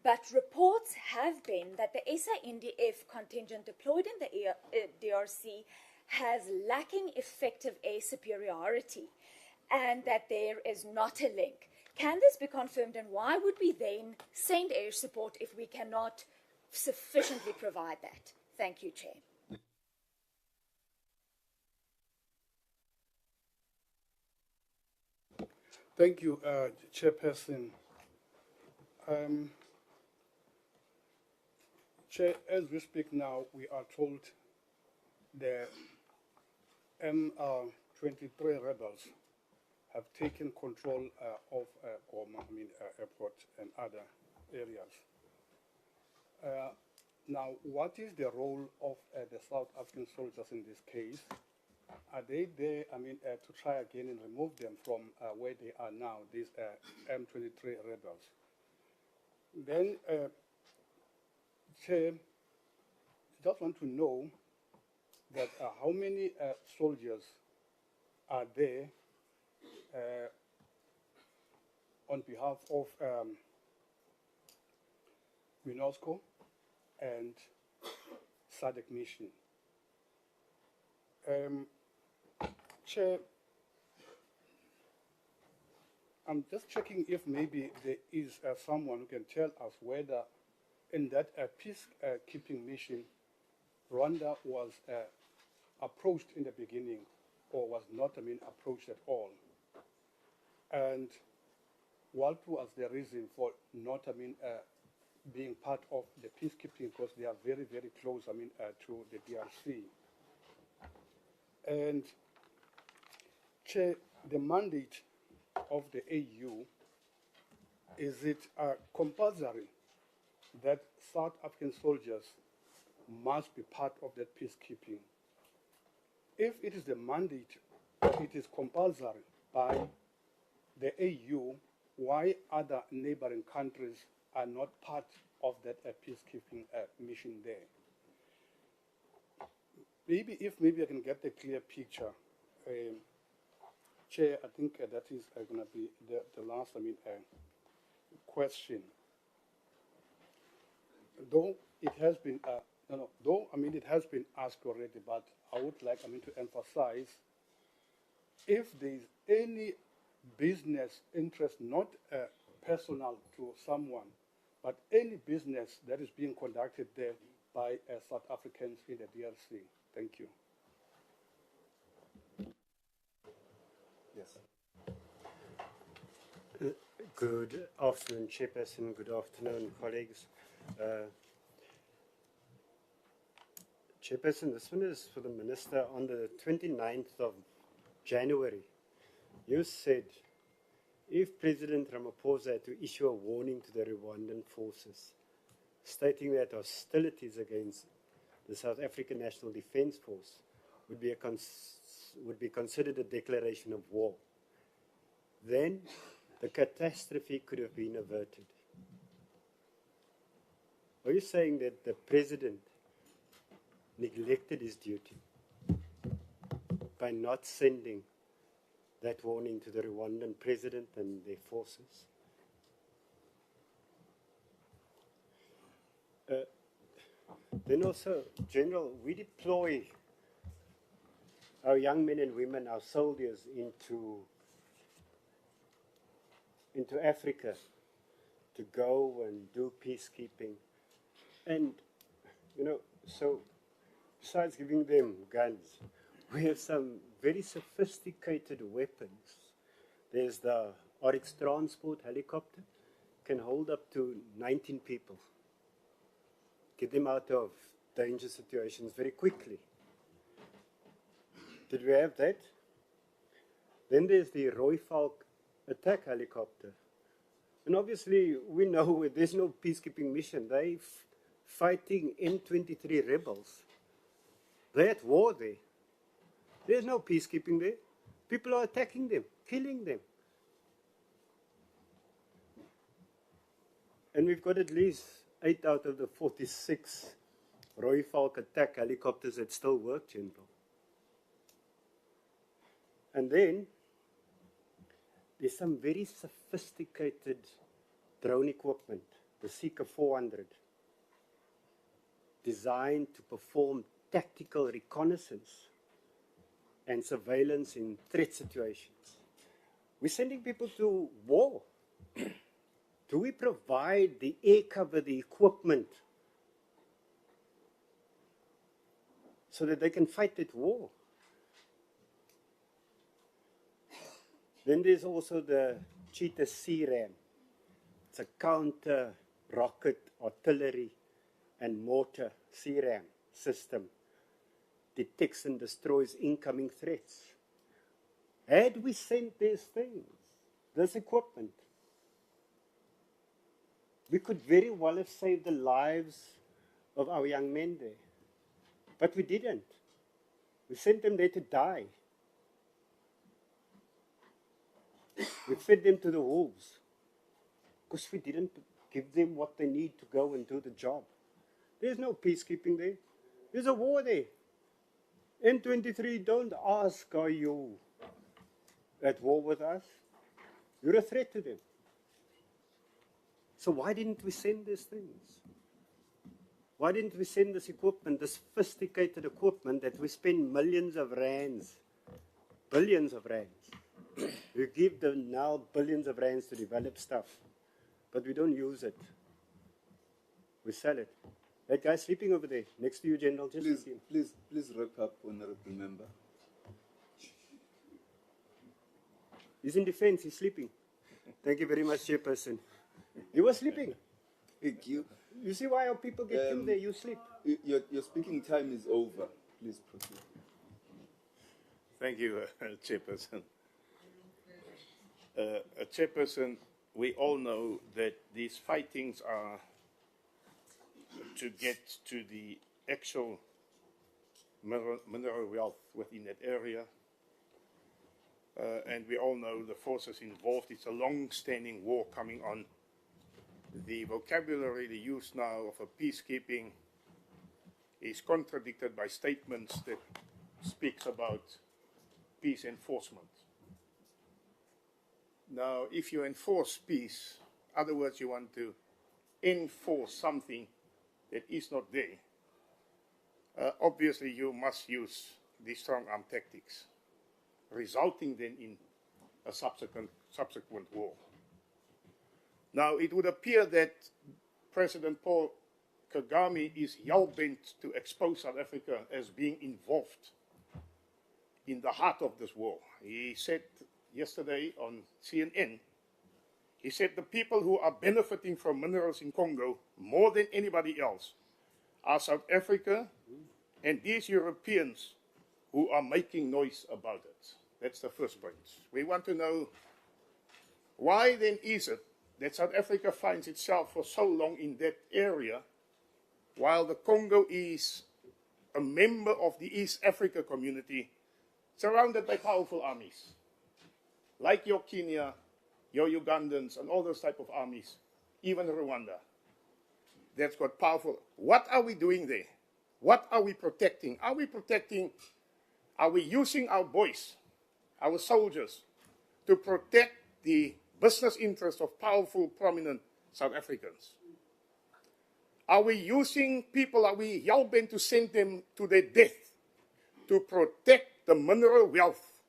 But reports have been that the SANDF contingent deployed in the DRC has lacking effective air superiority, and that there is not a link. Can this be confirmed, and why would we then send air support if we cannot sufficiently provide that? Thank you, Chair. Thank you, Chairperson. Chair, as we speak now, we are told the M23 rebels have taken control of Goma, airport and other areas. Now, what is the role of the South African soldiers in this case? Are they there, to try again and remove them from where they are now, these M23 rebels? Then, Chair, I just want to know that how many soldiers are there on behalf of MINUSCO and SADC mission. Chair, I'm just checking if maybe there is someone who can tell us whether in that peacekeeping mission, Rwanda was approached in the beginning or was not approached at all. And what was the reason for not being part of the peacekeeping, because they are very, very close to the DRC. And Chair, the mandate of the AU, is it compulsory that South African soldiers must be part of that peacekeeping? If it is the mandate, it is compulsory by the AU, why other neighboring countries are not part of that peacekeeping mission there? Maybe I can get a clear picture. Chair, I think that is going to be the last question. Though it has been, it has been asked already, but I would like, to emphasize, if there is any business interest, not personal to someone, but any business that is being conducted there by South Africans in the DRC. Thank you. Yes. Good afternoon, Chairperson. Good afternoon, colleagues. Chairperson, this one is for the Minister. On the 29th of January, you said if President Ramaphosa had to issue a warning to the Rwandan forces, stating that hostilities against the South African National Defence Force would be considered a declaration of war, then the catastrophe could have been averted. Are you saying that the President neglected his duty by not sending that warning to the Rwandan President and their forces? Then also, General, we deploy our young men and women, our soldiers, into Africa to go and do peacekeeping. And, so besides giving them guns, we have some very sophisticated weapons. There's the Oryx transport helicopter, can hold up to 19 people. Get them out of danger situations very quickly. Did we have that? Then there's the Roy Falk attack helicopter. And obviously, we know there's no peacekeeping mission. They're fighting M23 rebels. They're at war there. There's no peacekeeping there. People are attacking them, killing them. And we've got at least 8 out of the 46 Roy Falk attack helicopters that still work, General. And then there's some very sophisticated drone equipment, the Seeker 400, designed to perform tactical reconnaissance and surveillance in threat situations. We're sending people to war. Do we provide the air cover, the equipment, so that they can fight that war? Then there's also the Cheetah C-RAM. It's a counter-rocket artillery and mortar C-RAM system. Detects and destroys incoming threats. Had we sent these things, this equipment, we could very well have saved the lives of our young men there. But we didn't. We sent them there to die. We fed them to the wolves because we didn't give them what they need to go and do the job. There's no peacekeeping there. There's a war there. N23, don't ask, are you at war with us? You're a threat to them. So why didn't we send these things? Why didn't we send this equipment, this sophisticated equipment that we spend millions of rands, billions of rands? We give them now billions of rands to develop stuff, but we don't use it. We sell it. That guy sleeping over there, next to you, General. Just please wrap up, Honorable Member. He's in defense, he's sleeping. Thank you very much, Chairperson. You were sleeping. Thank you. You see why our people get killed there? You sleep. Your speaking time is over. Please proceed. Thank you, Chairperson. Chairperson, we all know that these fightings are to get to the actual mineral wealth within that area. And we all know the forces involved. It's a long-standing war coming on. The vocabulary they use now of a peacekeeping is contradicted by statements that speaks about peace enforcement. Now, if you enforce peace other words, you want to enforce something that is not there, obviously you must use these strong arm tactics, resulting then in a subsequent war. Now, it would appear that President Paul Kagame is hell-bent to expose South Africa as being involved in the heart of this war. He said yesterday on CNN, he said the people who are benefiting from minerals in Congo more than anybody else are South Africa and these Europeans who are making noise about it. That's the first point. We want to know, why then is it that South Africa finds itself for so long in that area, while the Congo is a member of the East Africa community, surrounded by powerful armies, like your Kenya, your Ugandans, and all those type of armies, even Rwanda, that's got powerful. What are we doing there? What are we protecting? Are we using our boys, our soldiers, to protect the business interests of powerful, prominent South Africans? Are we using people, are we hell-bent to send them to their death to protect the mineral wealth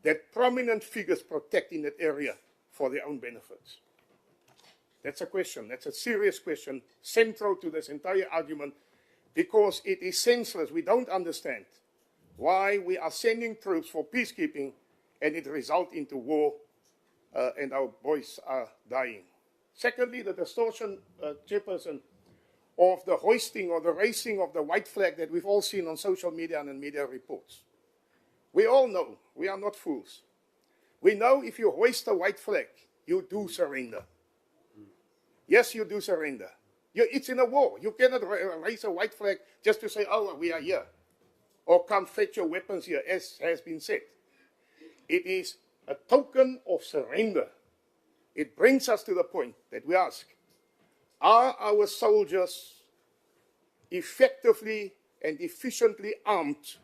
that prominent figures protect in that area for their own benefits? That's a question. That's a serious question, central to this entire argument, because it is senseless. We don't understand why we are sending troops for peacekeeping and it results into war and our boys are dying. Secondly, the distortion, Chairperson, of the hoisting or the raising of the white flag that we've all seen on social media and in media reports. We all know, we are not fools. We know if you hoist a white flag, you do surrender. Yes, you do surrender. It's in a war. You cannot raise a white flag just to say, oh, we are here. Or come fetch your weapons here, as has been said. It is a token of surrender. It brings us to the point that we ask, are our soldiers effectively and efficiently armed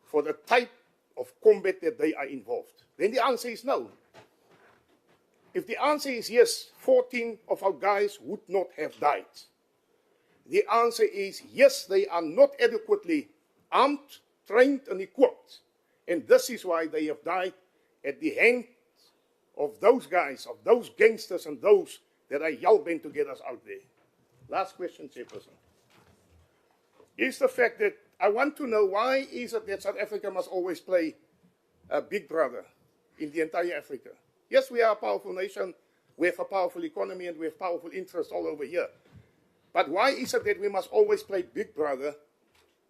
for the type of combat that they are involved? Then the answer is no. If the answer is yes, 14 of our guys would not have died. The answer is yes, they are not adequately armed, trained, and equipped. And this is why they have died at the hands of those guys, of those gangsters, and those that are hell-bent to get us out there. Last question, Chairperson. Is the fact that I want to know, why is it that South Africa must always play a big brother in the entire Africa? Yes, we are a powerful nation, we have a powerful economy, and we have powerful interests all over here. But why is it that we must always play big brother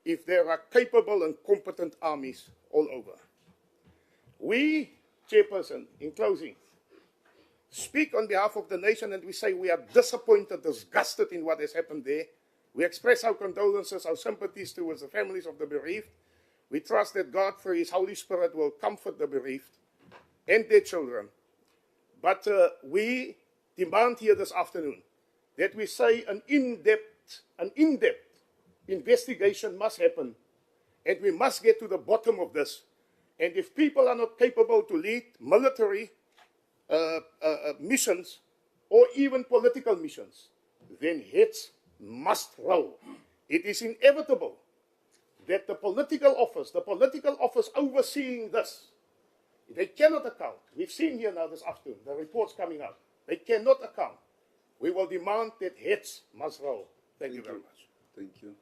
if there are capable and competent armies all over? We, Chairperson, in closing, speak on behalf of the nation and we say we are disappointed, disgusted in what has happened there. We express our condolences, our sympathies towards the families of the bereaved. We trust that God, through His Holy Spirit, will comfort the bereaved and their children. But we demand here this afternoon that we say an in-depth investigation must happen, and we must get to the bottom of this. And if people are not capable to lead military missions or even political missions, then heads must roll. It is inevitable that the political office overseeing this, they cannot account. We've seen here now this afternoon, the reports coming out. They cannot account. We will demand that heads must roll. Thank you very much. Thank you.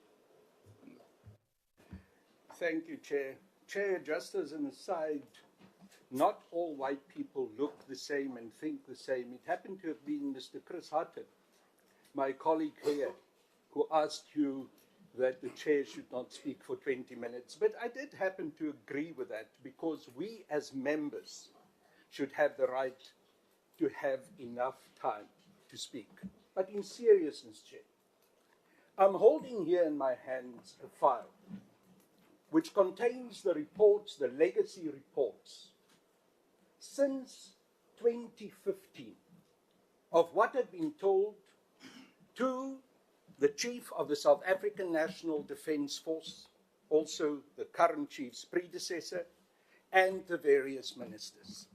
Thank you, Chair. Chair, just as an aside, not all white people look the same and think the same. It happened to have been Mr. Chris Hutton, my colleague here, who asked you that the chair should not speak for 20 minutes. But I did happen to agree with that, because we as members should have the right to have enough time to speak. But in seriousness, Chair, I'm holding here in my hands a file which contains the reports, the legacy reports, since 2015, of what had been told to the Chief of the South African National Defence Force, also the current Chief's predecessor, and the various ministers.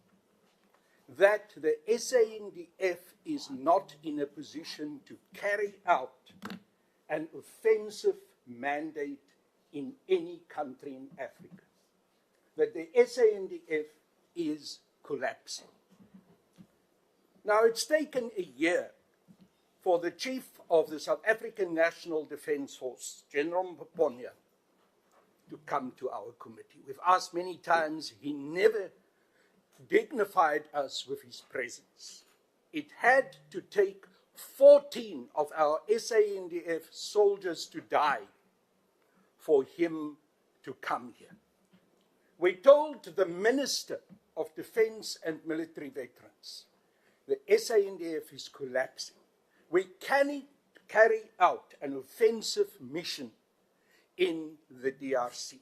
that the SANDF is not in a position to carry out an offensive mandate in any country in Africa, that the SANDF is collapsing. Now, it's taken a year for the Chief of the South African National Defence Force, General Mponya, to come to our committee. We've asked many times, he never dignified us with his presence. It had to take 14 of our SANDF soldiers to die for him to come here. We told the Minister of Defence and Military Veterans, the SANDF is collapsing. We cannot carry out an offensive mission in the DRC.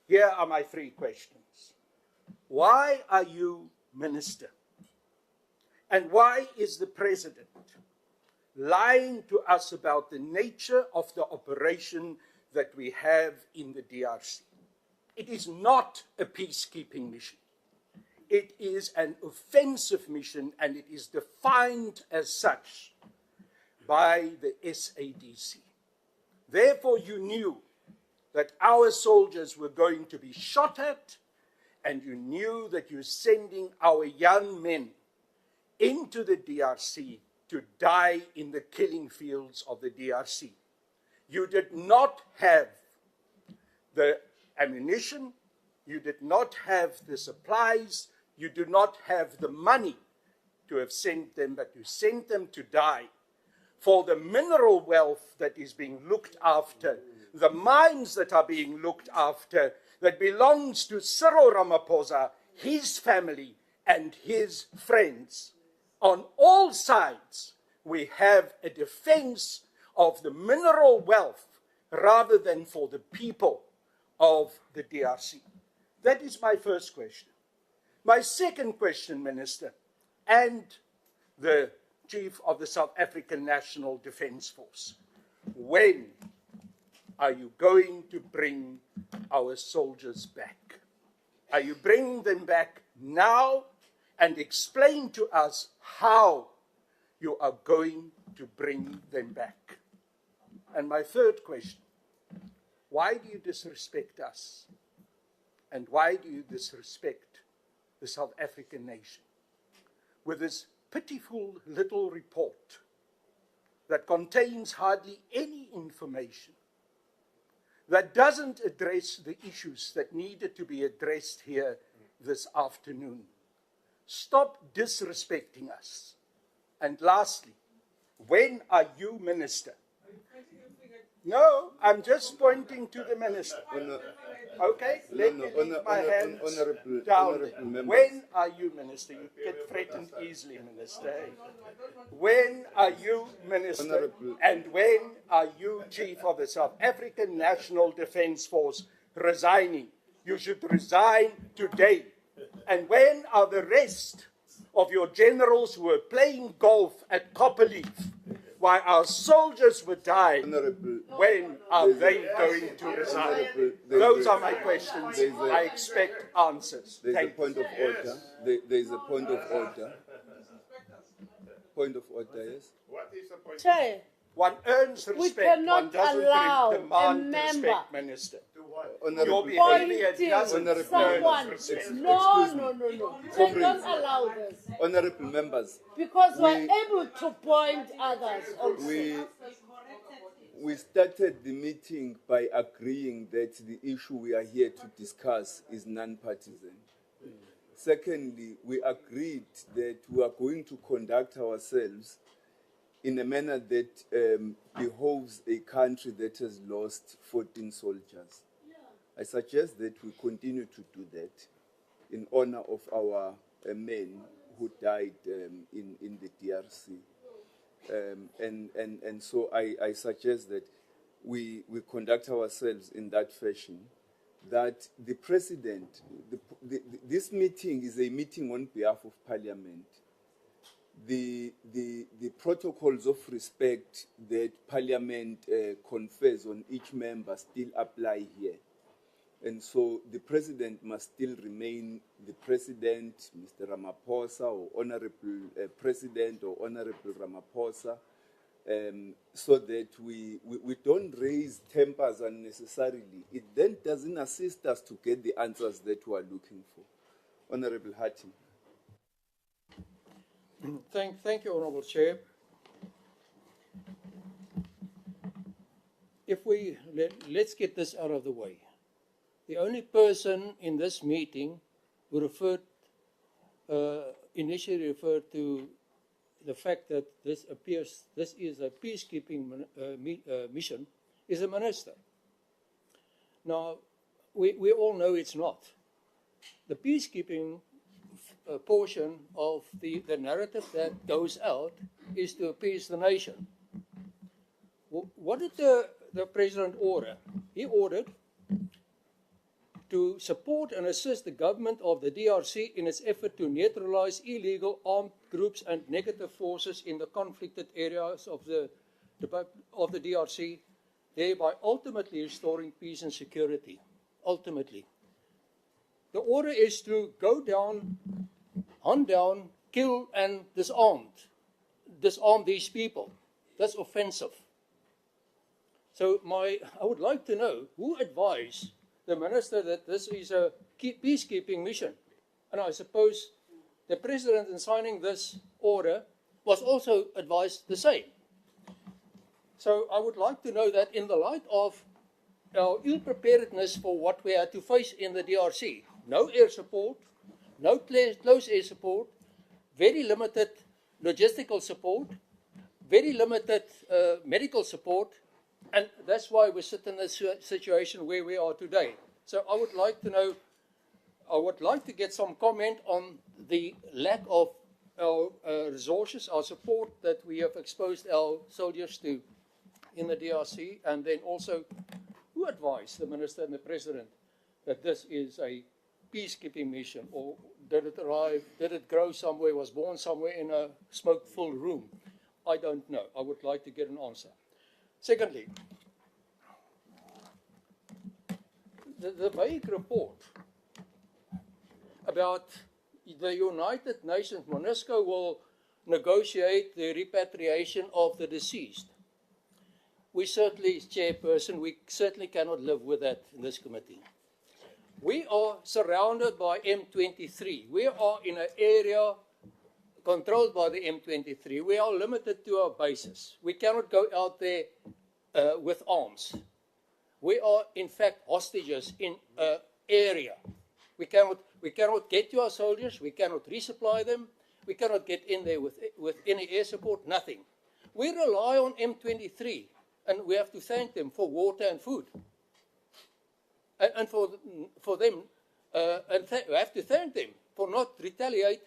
Here are my 3 questions. Why are you Minister? And why is the President lying to us about the nature of the operation that we have in the DRC? It is not a peacekeeping mission. It is an offensive mission, and it is defined as such by the SADC. Therefore, you knew that our soldiers were going to be shot at, and you knew that you're sending our young men into the DRC to die in the killing fields of the DRC. You did not have the ammunition, you did not have the supplies, you do not have the money to have sent them, but you sent them to die for the mineral wealth that is being looked after, the mines that are being looked after, that belongs to Cyril Ramaphosa, his family, and his friends. On all sides, we have a defense of the mineral wealth rather than for the people of the DRC. That is my first question. My second question, Minister, and the Chief of the South African National Defence Force. When are you going to bring our soldiers back? Are you bringing them back now? And explain to us how you are going to bring them back. And my third question, why do you disrespect us? And why do you disrespect the South African nation with this pitiful little report that contains hardly any information, that doesn't address the issues that needed to be addressed here this afternoon? Stop disrespecting us. And lastly, when are you Minister? No, I'm just pointing to the Minister. Okay, let me leave my hands down. When are you Minister? You get threatened easily, Minister. When are you Minister? And when are you Chief of the South African National Defence Force resigning? You should resign today. And when are the rest of your generals who were playing golf at Copperleaf while our soldiers were dying? When are they going to resign? Those are my questions. I expect answers. There's a point of order. There's a point of order. Point of order, yes? What is the point? Chair, one earns respect. we cannot allow a demand member respect, Minister. Honorable, behavior doesn't pointing someone. respect. No. They don't allow this. honorable members, Because we're able to point others also. we started the meeting by agreeing that the issue we are here to discuss is non-partisan. Secondly, we agreed that we are going to conduct ourselves in a manner that behoves a country that has lost 14 soldiers. I suggest that we continue to do that in honor of our men who died in the DRC. And so I suggest that we conduct ourselves in that fashion, that the President, this meeting is a meeting on behalf of Parliament. The protocols of respect that Parliament confers on each member still apply here. And so the president must still remain the president, Mr. Ramaphosa, or honorable president or honorable Ramaphosa, so that we don't raise tempers unnecessarily. It then doesn't assist us to get the answers that we are looking for. Honorable Hatti. Thank you, Honorable Chair. Let's get this out of the way. The only person in this meeting who initially referred to the fact that this is a peacekeeping mission is the minister. Now, we all know it's not. The peacekeeping portion of the narrative that goes out is to appease the nation. What did the president order? He ordered to support and assist the government of the DRC in its effort to neutralize illegal armed groups and negative forces in the conflicted areas of the DRC, thereby ultimately restoring peace and security. Ultimately. The order is to go down, hunt down, kill and disarm these people. That's offensive. So I would like to know who advised the minister that this is a peacekeeping mission. And I suppose the president in signing this order was also advised the same. So I would like to know that in the light of our ill-preparedness for what we had to face in the DRC, no air support, no close air support, very limited logistical support, very limited medical support, and that's why we sit in this situation where we are today. So I would like to know, I would like to get some comment on the lack of our resources, our support that we have exposed our soldiers to in the DRC, and then also who advised the minister and the president that this is a peacekeeping mission, or did it arrive, did it grow somewhere, was born somewhere in a smoke-filled room? I don't know. I would like to get an answer. Secondly, the vague report about the United Nations, MONUSCO will negotiate the repatriation of the deceased. We certainly, Chairperson, we certainly cannot live with that in this committee. We are surrounded by M23. We are in an area controlled by the M23. We are limited to our bases. We cannot go out there with arms. We are, in fact, hostages in an area. We cannot get to our soldiers. We cannot resupply them. We cannot get in there with any air support, nothing. We rely on M23, and we have to thank them for water and food. And for them, we have to thank them for not retaliate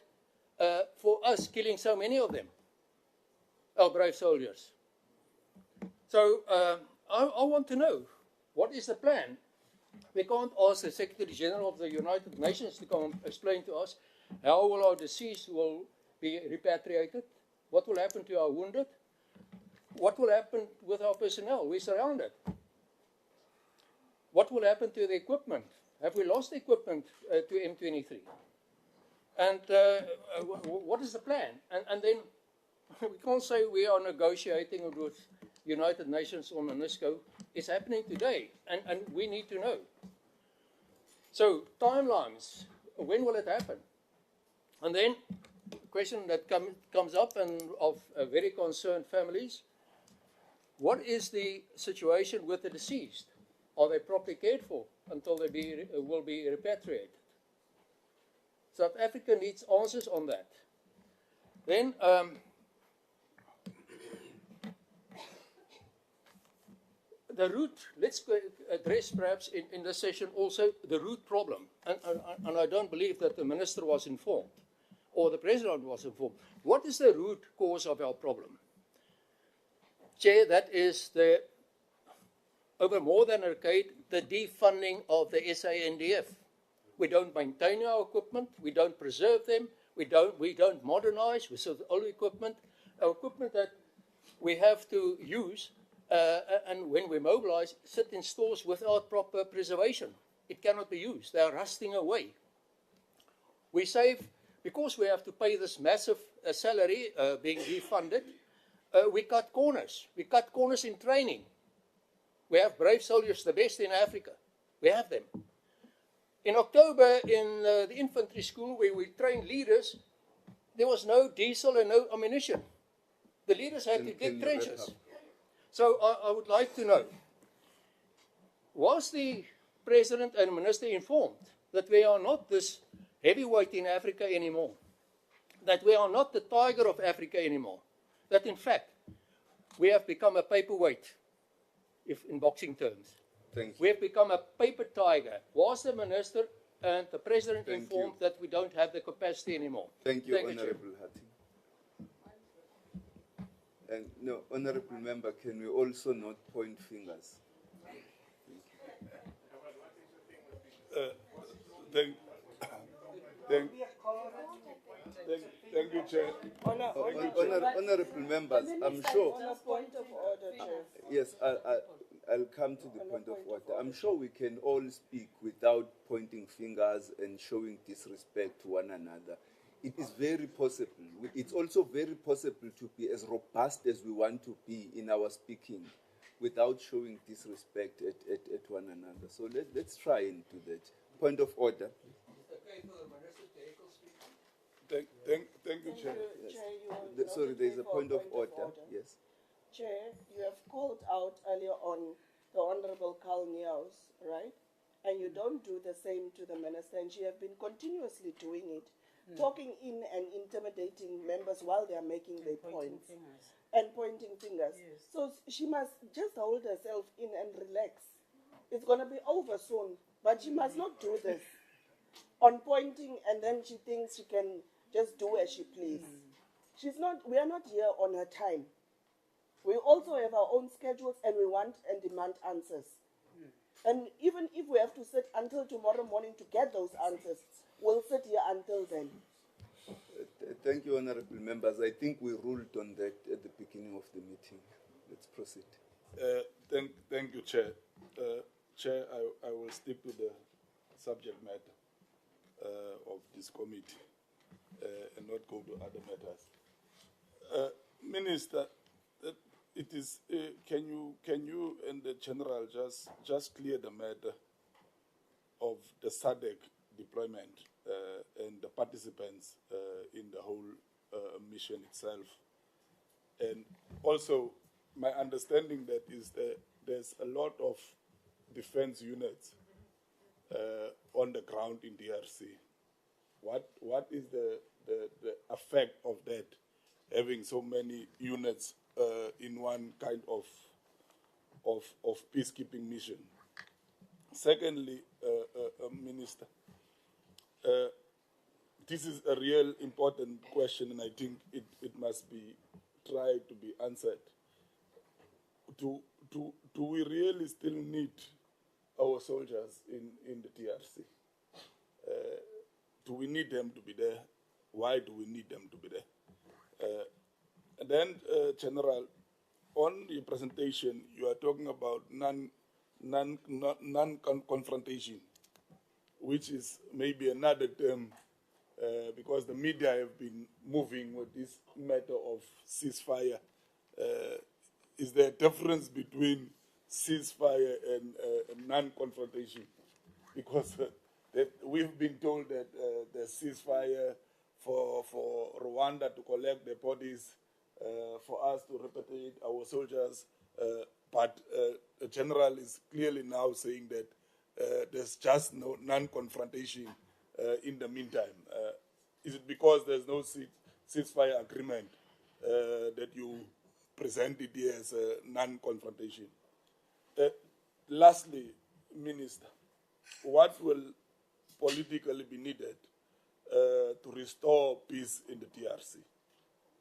for us killing so many of them, our brave soldiers. So I want to know, what is the plan? We can't ask the Secretary General of the United Nations to come and explain to us how will our deceased will be repatriated, what will happen to our wounded, what will happen with our personnel? We're surrounded. What will happen to the equipment? Have we lost the equipment to M23? And what is the plan? And then we can't say we are negotiating with United Nations or MONUSCO. It's happening today, and we need to know. So timelines, when will it happen? And then a question that comes up and of very concerned families, what is the situation with the deceased? Are they properly cared for until they will be repatriated? South Africa needs answers on that. Then the root, let's address perhaps in this session also the root problem. And I don't believe that the minister was informed or the president was informed. What is the root cause of our problem? Chair, that is over more than a decade, the defunding of the SANDF. We don't maintain our equipment, we don't preserve them, we don't modernize, we sell old equipment, our equipment that we have to use, and when we mobilize, sit in stores without proper preservation. it cannot be used. They are rusting away. We save, because we have to pay this massive salary being defunded, we cut corners. We cut corners in training. We have brave soldiers, the best in Africa. We have them. In October, in the infantry school where we trained leaders, there was no diesel and no ammunition. The leaders had to dig trenches. So I would like to know, was the President and Minister informed that we are not this heavyweight in Africa anymore? That we are not the tiger of Africa anymore? That in fact, we have become a paperweight, if in boxing terms. Thank you. We have become a paper tiger. Was the Minister and the President informed that we don't have the capacity anymore? Thank you, Chair. Honorable Hatti. And no, Honorable Member, can we also not point fingers? Thank you, Chair. Honorable members, I'm sure. On a point of order, Chair. Yes, I'll come to the point of order. I'm sure we can all speak without pointing fingers and showing disrespect to one another. It is very possible. It's also very possible to be as robust as we want to be in our speaking without showing disrespect at one another. So let's try and do that. Point of order. Thank you, Chair. Yes. Sorry, there is a point of order. Yes. Chair, you have called out earlier on the Honorable Carl Niels, right? And you don't do the same to the Minister, and she has been continuously doing it, talking in and intimidating members while they are making their points. And pointing fingers. Yes. So she must just hold herself in and relax. It's going to be over soon, but she must not do this on pointing, and then she thinks she can just do as she please. She's not. We are not here on her time. We also have our own schedules, and we want and demand answers. And even if we have to sit until tomorrow morning to get those answers, we'll sit here until then. Thank you, honorable members. I think we ruled on that at the beginning of the meeting. Let's proceed. Thank you, Chair. Chair, I will stick to the subject matter of this committee and not go to other matters. Minister, it is. Can you and the General just clear the matter of the SADC deployment and the participants in the whole mission itself? And also, my understanding that is that there's a lot of defense units on the ground in DRC. What is the effect of that, having so many units in one kind of peacekeeping mission? Secondly, Minister, this is a real important question, and I think it must be tried to be answered. Do we really still need our soldiers in the DRC? Do we need them to be there? Why do we need them to be there? And then, General, on your presentation, you are talking about non-confrontation, which is maybe another term, because the media have been moving with this matter of ceasefire. Is there a difference between ceasefire and non-confrontation? Because we've been told that the ceasefire for Rwanda to collect the bodies, for us to repatriate our soldiers, but the General is clearly now saying that there's just no non-confrontation in the meantime. Is it because there's no ceasefire agreement that you presented here as a non-confrontation? Lastly, Minister, what will politically be needed to restore peace in the DRC?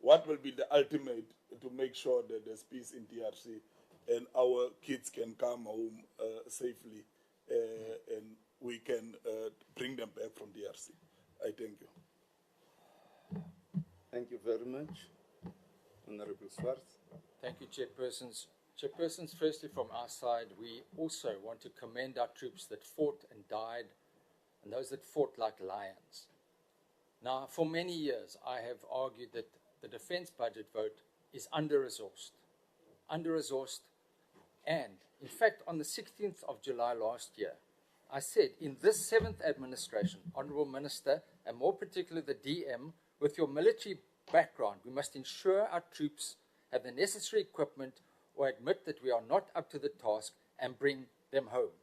What will be the ultimate to make sure that there's peace in DRC and our kids can come home safely and we can bring them back from DRC? I thank you. Thank you very much. Honorable Swartz. Thank you, Chairpersons. Chairpersons, firstly from our side, we also want to commend our troops that fought and died, and those that fought like lions. Now, for many years, I have argued that the defence budget vote is under-resourced, and in fact, on the 16th of July last year, I said, in this 7th administration, Honourable Minister, and more particularly the DM, with your military background, we must ensure our troops have the necessary equipment or admit that we are not up to the task and bring them home.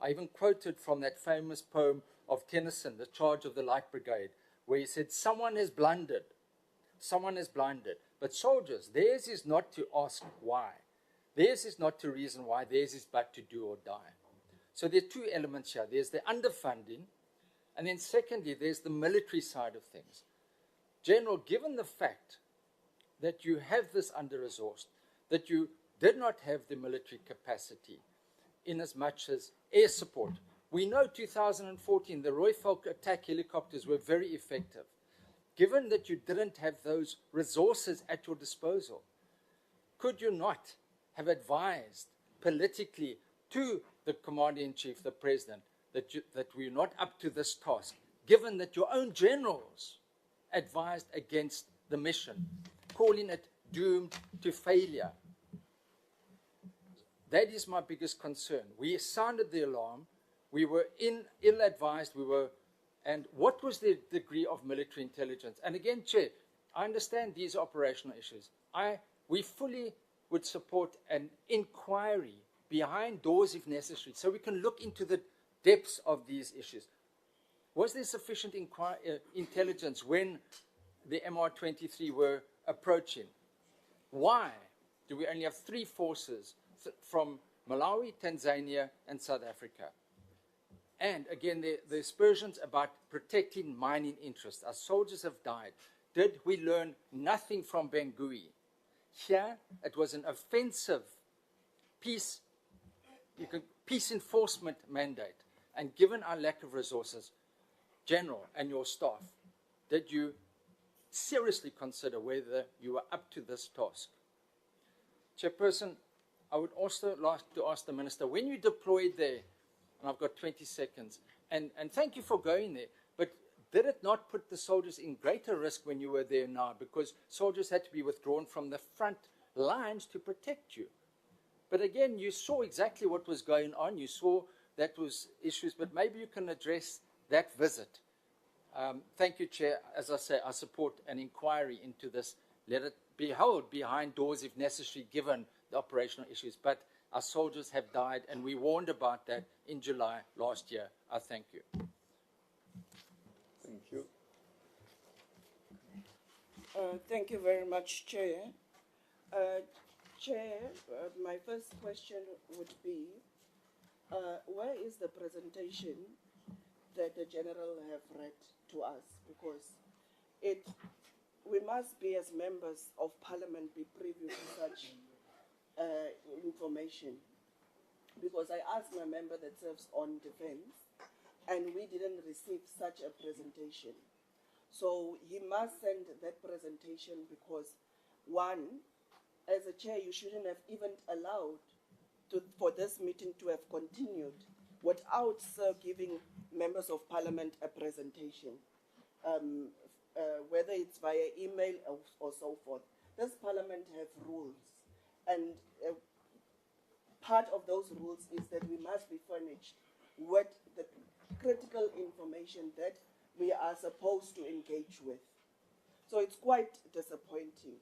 I even quoted from that famous poem of Tennyson, The Charge of the Light Brigade, where he said, someone has blundered, but soldiers, theirs is not to ask why. Theirs is not to reason why, theirs is but to do or die. So there are two elements here. There's the underfunding, and then secondly, there's the military side of things. General, given the fact that you have this under-resourced, that you did not have the military capacity in as much as air support, we know 2014, the Royvalk attack helicopters were very effective. Given that you didn't have those resources at your disposal, could you not have advised politically to the Commander-in-Chief, the President, that we're not up to this task, given that your own generals advised against the mission, calling it doomed to failure? That is my biggest concern. We sounded the alarm. We were ill-advised. And what was the degree of military intelligence? And again, Chair, I understand these are operational issues. We fully would support an inquiry behind doors if necessary, so we can look into the depths of these issues. Was there sufficient intelligence when the MR-23 were approaching? Why do we only have 3 forces from Malawi, Tanzania, and South Africa? And again, the aspersions about protecting mining interests. Our soldiers have died. Did we learn nothing from Bangui? Here, it was an offensive peace enforcement mandate. And given our lack of resources, General and your staff, did you seriously consider whether you were up to this task? Chairperson, I would also like to ask the Minister, when you deployed there, and I've got 20 seconds, and thank you for going there, but did it not put the soldiers in greater risk when you were there now? Because soldiers had to be withdrawn from the front lines to protect you. But again, you saw exactly what was going on. You saw that was issues, but maybe you can address that visit. Thank you, Chair. As I say, I support an inquiry into this. Let it be held behind doors if necessary, given the operational issues. But our soldiers have died, and we warned about that in July last year. I thank you. Thank you. Thank you very much, Chair. Chair, my first question would be, where is the presentation that the General have read to us? Because we must be, as members of Parliament, be privy to such information. Because I asked my member that serves on defense, and we didn't receive such a presentation. So he must send that presentation because, one, as a chair, you shouldn't have even allowed for this meeting to have continued without giving members of Parliament a presentation, whether it's via email or so forth. This Parliament have rules, and part of those rules is that we must be furnished with the critical information that we are supposed to engage with. So it's quite disappointing.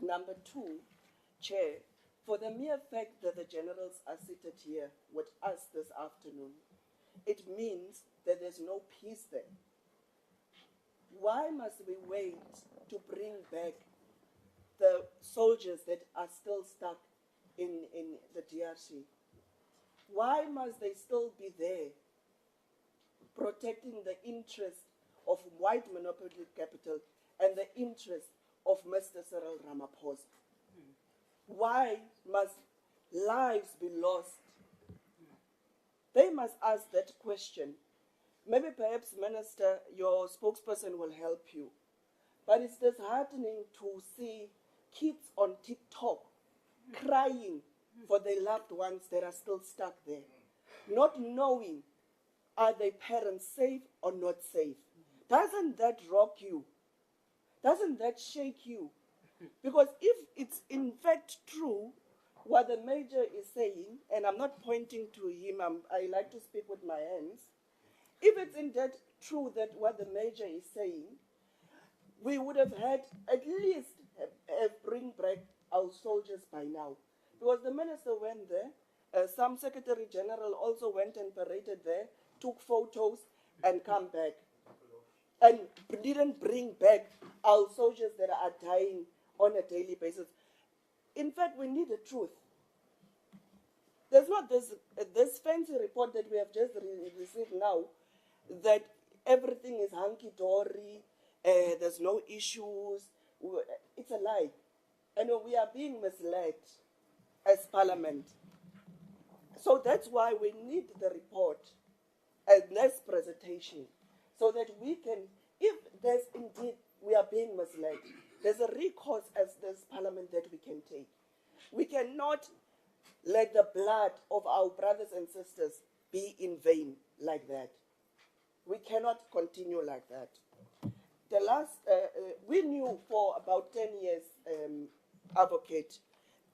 Number 2, Chair, for the mere fact that the generals are seated here with us this afternoon, it means that there's no peace there. Why must we wait to bring back the soldiers that are still stuck in the DRC? Why must they still be there protecting the interest of white monopoly capital and the interest of Mr. Cyril Ramaphosa? Why must lives be lost? They must ask that question. Maybe perhaps, Minister, your spokesperson will help you. But it's disheartening to see kids on TikTok crying for their loved ones that are still stuck there, not knowing are their parents safe or not safe. Doesn't that rock you? Doesn't that shake you? Because if it's in fact true what the major is saying, and I'm not pointing to him, I like to speak with my hands. If it's indeed true that what the major is saying, we would have had at least bring back our soldiers by now. Because the minister went there, some Secretary General also went and paraded there, took photos and come back. And didn't bring back our soldiers that are dying on a daily basis. In fact, we need the truth. There's not this fancy report that we have just received now that everything is hunky-dory, there's no issues. It's a lie. And we are being misled as Parliament. So that's why we need the report and this presentation, so that we can, if there's indeed we are being misled, there's a recourse as this Parliament that we can take. We cannot let the blood of our brothers and sisters be in vain like that. We cannot continue like that. The last, we knew for about 10 years, Advocate,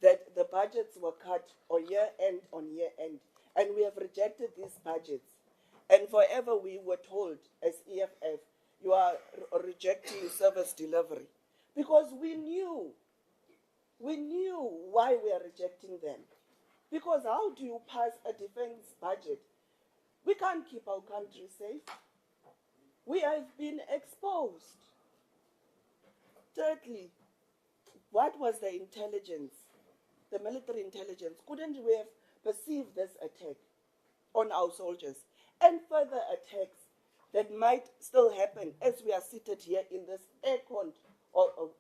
that the budgets were cut on year end, and we have rejected these budgets. And forever we were told as EFF, you are rejecting service delivery. Because we knew why we are rejecting them. Because how do you pass a defense budget? We can't keep our country safe. We have been exposed. Thirdly, what was the intelligence, the military intelligence? Couldn't we have perceived this attack on our soldiers and further attacks that might still happen as we are seated here in this air-con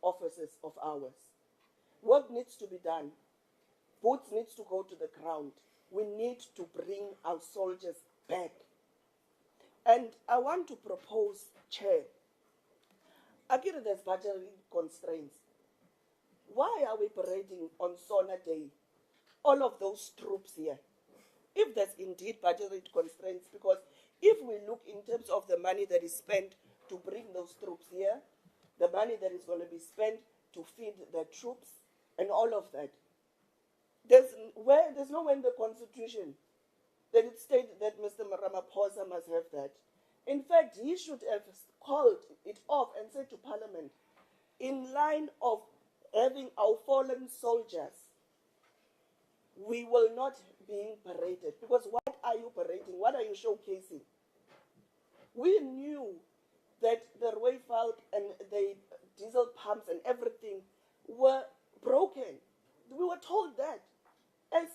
offices of ours? Work needs to be done. Boots needs to go to the ground. We need to bring our soldiers back. And I want to propose, Chair, again, there's budgetary constraints. Why are we parading on Sona Day all of those troops here? If there's indeed budgetary constraints, because if we look in terms of the money that is spent to bring those troops here, the money that is going to be spent to feed the troops, and all of that, there's nowhere in the Constitution that it states that Mr. Ramaphosa must have that. In fact, he should have called it off and said to Parliament, in line of having our fallen soldiers, we will not be paraded. Because what are you parading? What are you showcasing? We knew that the Royval and the diesel pumps and everything were broken. We were told that as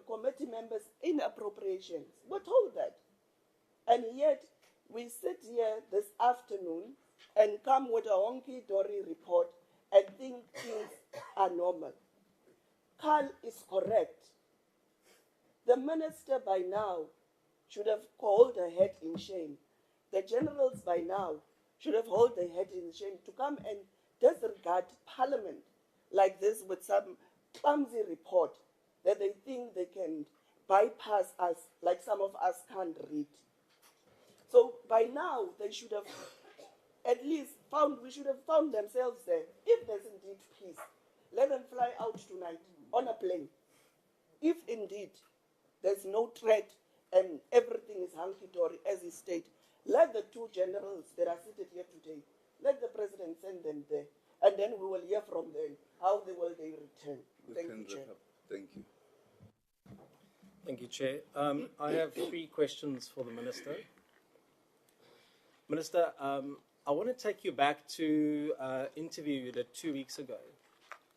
committee members in appropriations. We're told that. And yet, we sit here this afternoon and come with a honky-dory report and think things are normal. Carl is correct. The minister by now should have held her head in shame. The generals by now should have held their head in shame to come and disregard Parliament like this with some clumsy report that they think they can bypass us like some of us can't read. So by now they should have at least we should have found themselves there. If there's indeed peace, let them fly out tonight on a plane. If indeed there's no threat and everything is hunky-dory as he stated, let the two generals that are seated here today, let the president send them there, and then we will hear from them how they return. Thank you, Chair. Thank you. Thank you, Chair. I have 3 questions for the Minister. Minister, I want to take you back to an interview you did 2 weeks ago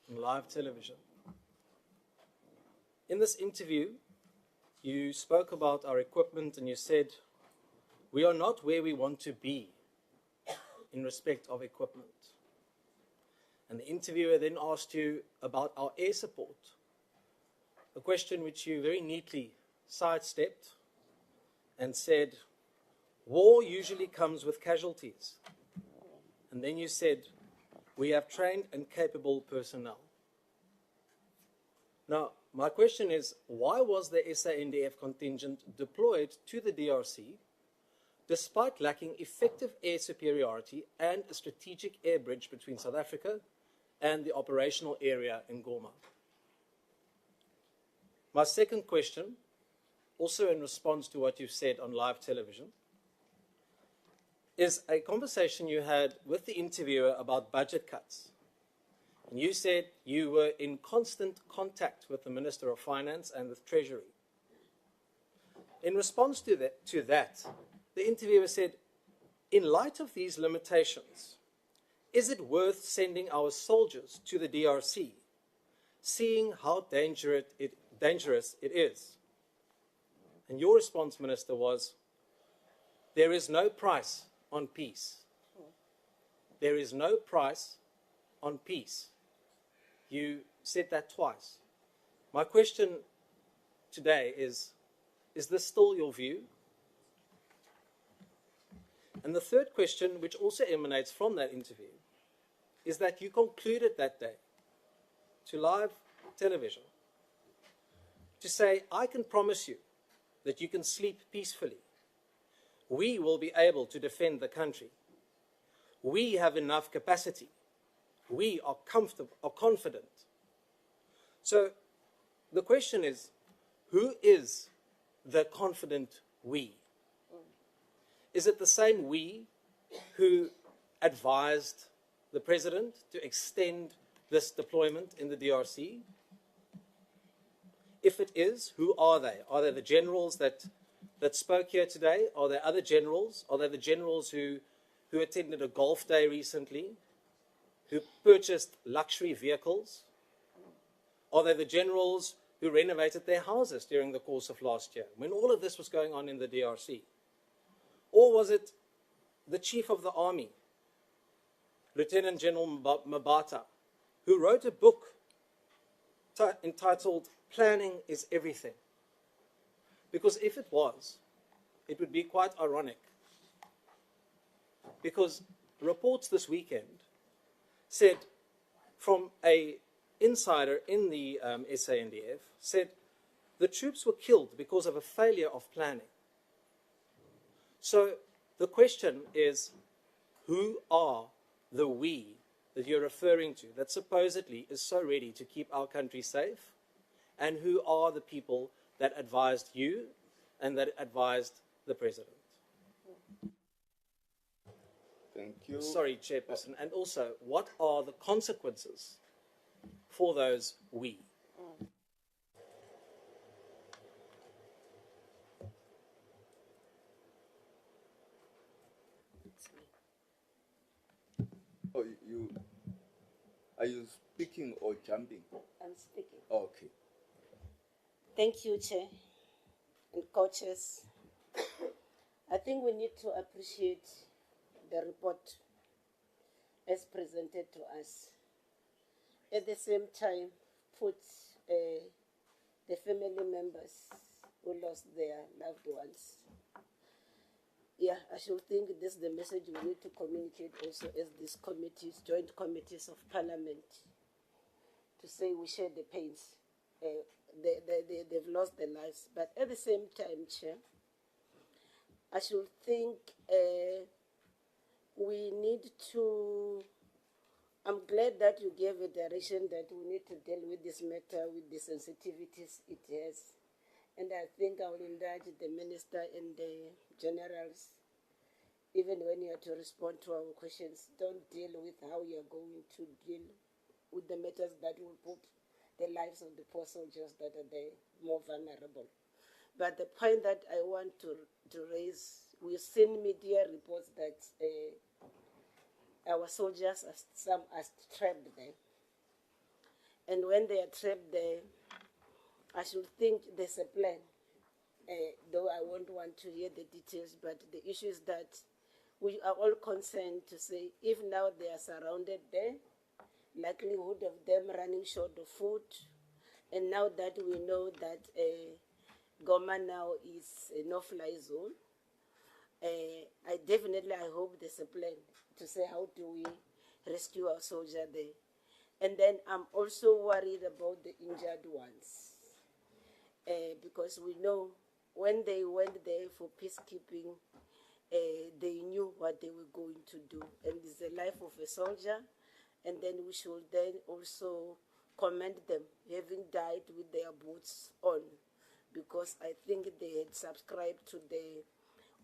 on live television. In this interview, you spoke about our equipment and you said, we are not where we want to be in respect of equipment. And the interviewer then asked you about our air support, a question which you very neatly sidestepped and said, war usually comes with casualties. And then you said, we have trained and capable personnel. Now, my question is, why was the SANDF contingent deployed to the DRC despite lacking effective air superiority and a strategic air bridge between South Africa and the operational area in Goma? My second question, also in response to what you've said on live television, is a conversation you had with the interviewer about budget cuts. And you said you were in constant contact with the Minister of Finance and with Treasury. In response to that, the interviewer said, in light of these limitations, is it worth sending our soldiers to the DRC, seeing how dangerous it is? And your response, Minister, was, there is no price on peace. There is no price on peace. You said that twice. My question today is this still your view? And the third question, which also emanates from that interview, is that you concluded that day to live television to say, I can promise you that you can sleep peacefully. We will be able to defend the country. We have enough capacity. We are confident. So the question is, who is the confident we? Is it the same we who advised the President to extend this deployment in the DRC? If it is, who are they? Are they the generals that spoke here today? Are there other generals? Are they the generals who attended a golf day recently, who purchased luxury vehicles? Are they the generals who renovated their houses during the course of last year, when all of this was going on in the DRC? Or was it the Chief of the Army, Lieutenant General Mabata, who wrote a book entitled Planning is Everything? Because if it was, it would be quite ironic. Because reports this weekend said, from an insider in the SANDF, said the troops were killed because of a failure of planning. So the question is, who are the we that you're referring to that supposedly is so ready to keep our country safe? And who are the people that advised you and that advised the President? Thank you. Sorry, Chairperson. And also, what are the consequences for those we? Oh, are you speaking or jumping? I'm speaking. Oh, okay. Thank you, Chair and coaches. I think we need to appreciate the report as presented to us. At the same time, put the family members who lost their loved ones. Yeah, I should think this is the message we need to communicate also as these committees, joint committees of Parliament, to say we share the pains. They've lost their lives. But at the same time, Chair, I should think we need to, I'm glad that you gave a direction that we need to deal with this matter with the sensitivities it has. And I think I will indulge the Minister and the generals, even when you are to respond to our questions, don't deal with how you are going to deal with the matters that will put the lives of the poor soldiers that are the more vulnerable. But the point that I want to raise, we've seen media reports that our soldiers, some are trapped there. And when they are trapped there, I should think there's a plan, though I won't want to hear the details, but the issue is that we are all concerned to say, if now they are surrounded there, likelihood of them running short of food, and now that we know that Goma now is a no-fly zone, I hope there's a plan to say how do we rescue our soldier there. And then I'm also worried about the injured ones. Because we know when they went there for peacekeeping, they knew what they were going to do. And it's the life of a soldier. And then we should then also commend them, having died with their boots on, because I think they had subscribed to the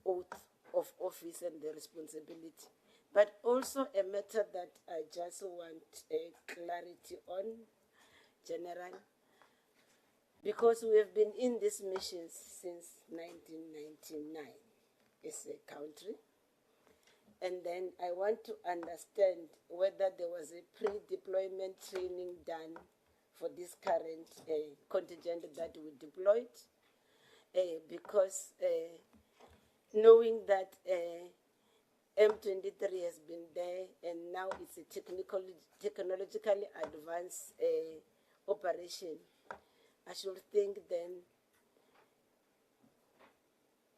oath of office and the responsibility. But also a matter that I just want clarity on, General, because we have been in these missions since 1999 as a country. And then I want to understand whether there was a pre-deployment training done for this current contingent that we deployed, because knowing that M23 has been there and now it's a technologically advanced operation, I should think then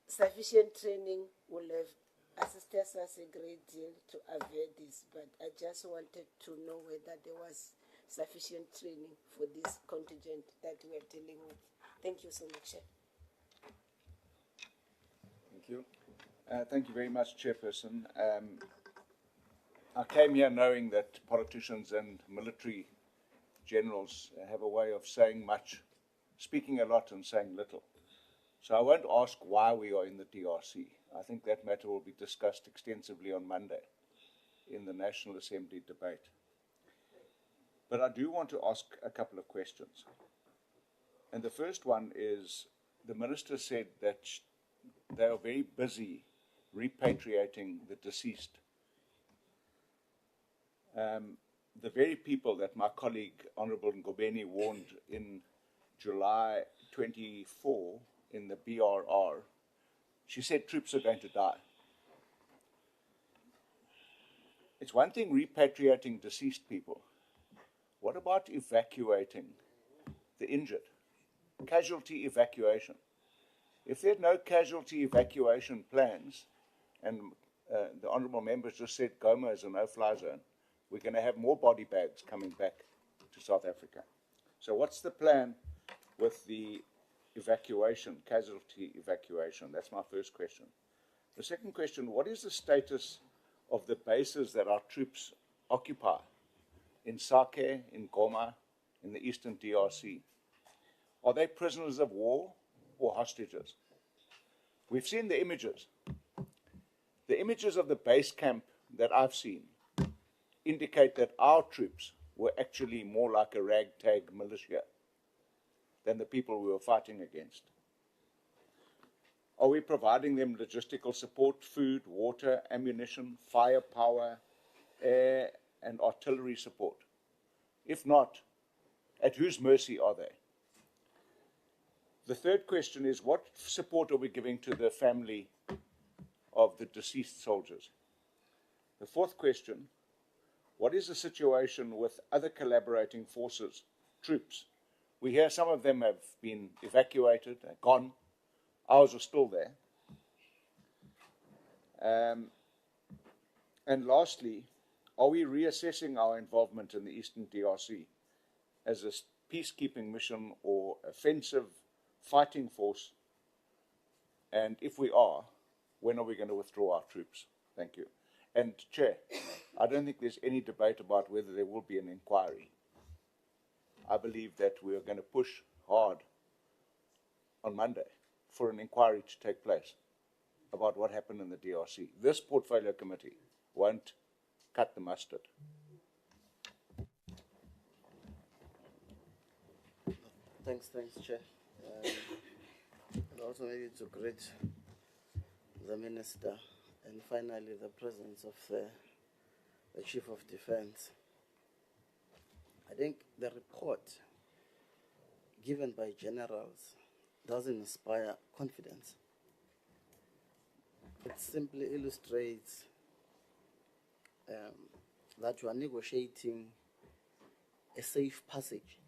sufficient training will have assisted us a great deal to avoid this, but I just wanted to know whether there was sufficient training for this contingent that we are dealing with. Thank you so much, Chair. Thank you. Thank you very much, Chairperson. I came here knowing that politicians and military generals have a way of saying much, speaking a lot and saying little. So I won't ask why we are in the DRC. I think that matter will be discussed extensively on Monday in the National Assembly debate. But I do want to ask a couple of questions. And the first one is, the Minister said that they are very busy repatriating the deceased. The very people that my colleague, Honourable Ngobeni, warned in July 24 in the BRR, she said troops are going to die. It's one thing repatriating deceased people. What about evacuating the injured? Casualty evacuation. If there are no casualty evacuation plans, and the Honourable Members just said Goma is a no-fly zone, we're going to have more body bags coming back to South Africa. So what's the plan with the evacuation, casualty evacuation? That's my first question. The second question, what is the status of the bases that our troops occupy in Sake, in Goma, in the eastern DRC? Are they prisoners of war or hostages? We've seen the images. The images of the base camp that I've seen indicate that our troops were actually more like a ragtag militia than the people we were fighting against. Are we providing them logistical support, food, water, ammunition, firepower, air, and artillery support? If not, at whose mercy are they? The third question is, what support are we giving to the family of the deceased soldiers? The fourth question, what is the situation with other collaborating forces, troops? We hear some of them have been evacuated, gone. Ours are still there. And lastly, are we reassessing our involvement in the Eastern DRC as a peacekeeping mission or offensive fighting force? And if we are, when are we going to withdraw our troops? Thank you. And Chair, I don't think there's any debate about whether there will be an inquiry. I believe that we are going to push hard on Monday for an inquiry to take place about what happened in the DRC. This portfolio committee won't cut the mustard. Thanks, Chair. And also maybe to greet the Minister and finally the presence of the Chief of Defence. I think the report given by generals doesn't inspire confidence. It simply illustrates that you are negotiating a safe passage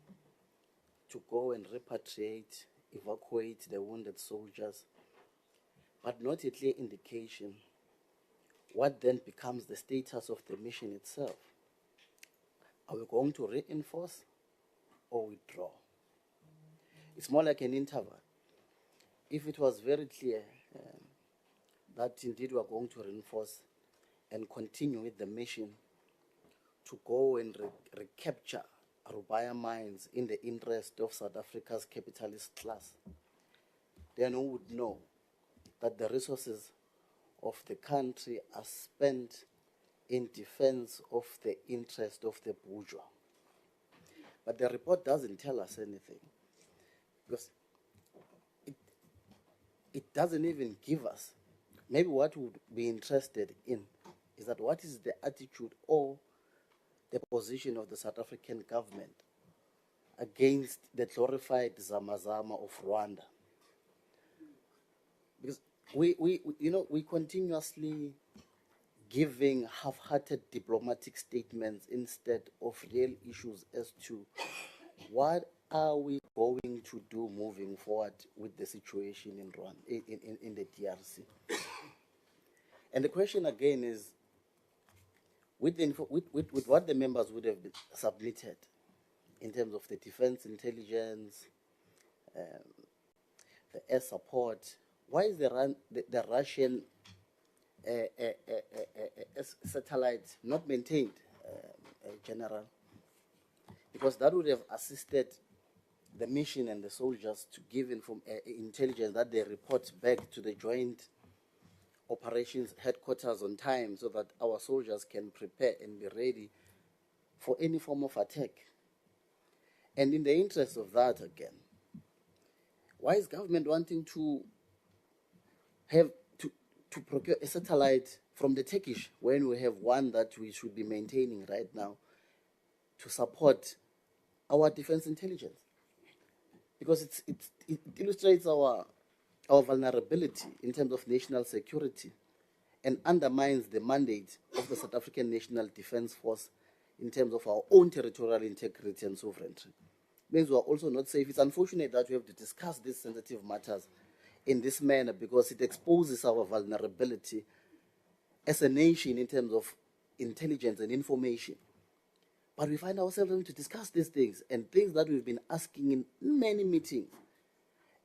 to go and repatriate, evacuate the wounded soldiers, but not a clear indication what then becomes the status of the mission itself. Are we going to reinforce or withdraw? It's more like an interval. If it was very clear that indeed we are going to reinforce and continue with the mission to go and recapture Rubaya mines in the interest of South Africa's capitalist class, then we would know that the resources of the country are spent in defense of the interest of the bourgeois. But the report doesn't tell us anything, because it doesn't even give us. Maybe what we would be interested in is that what is the attitude or the position of the South African government against the glorified Zamazama of Rwanda. Because we continuously giving half-hearted diplomatic statements instead of real issues as to what are we going to do moving forward with the situation in Rwanda, in the DRC. And the question again is, with what the members would have submitted in terms of the defense intelligence, the air support, why is the Russian satellite not maintained, General? Because that would have assisted the mission and the soldiers to give intelligence that they report back to the joint operations headquarters on time, so that our soldiers can prepare and be ready for any form of attack. And in the interest of that, again, why is government wanting to have to procure a satellite from the Turkish when we have one that we should be maintaining right now to support our defense intelligence? Because it illustrates our vulnerability in terms of national security and undermines the mandate of the South African National Defence Force in terms of our own territorial integrity and sovereignty. It means we are also not safe. It's unfortunate that we have to discuss these sensitive matters in this manner, because it exposes our vulnerability as a nation in terms of intelligence and information. But we find ourselves having to discuss these things, and things that we've been asking in many meetings.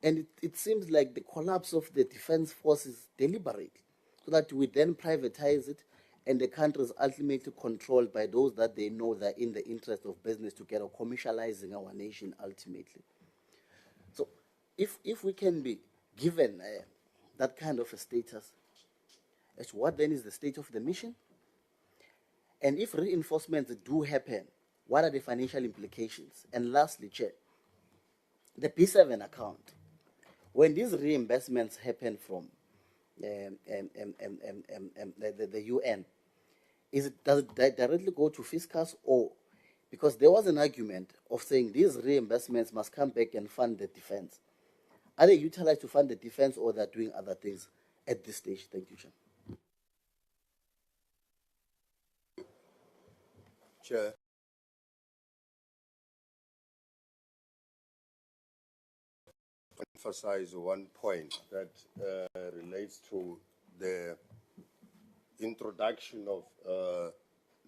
And it seems like the collapse of the defense force is deliberate, so that we then privatize it, and the country is ultimately controlled by those that they know that are in the interest of business together, commercializing our nation ultimately. So if we can be given that kind of a status, as to what then is the state of the mission, and if reinforcements do happen, what are the financial implications? And lastly, Chair, the P7 account, when these reimbursements happen from the UN, does it directly go to fiscus, or because there was an argument of saying these reimbursements must come back and fund the defense? Are they utilized to fund the defense, or they're doing other things at this stage? Thank you, Chair. Chair. Emphasize one point that relates to the introduction of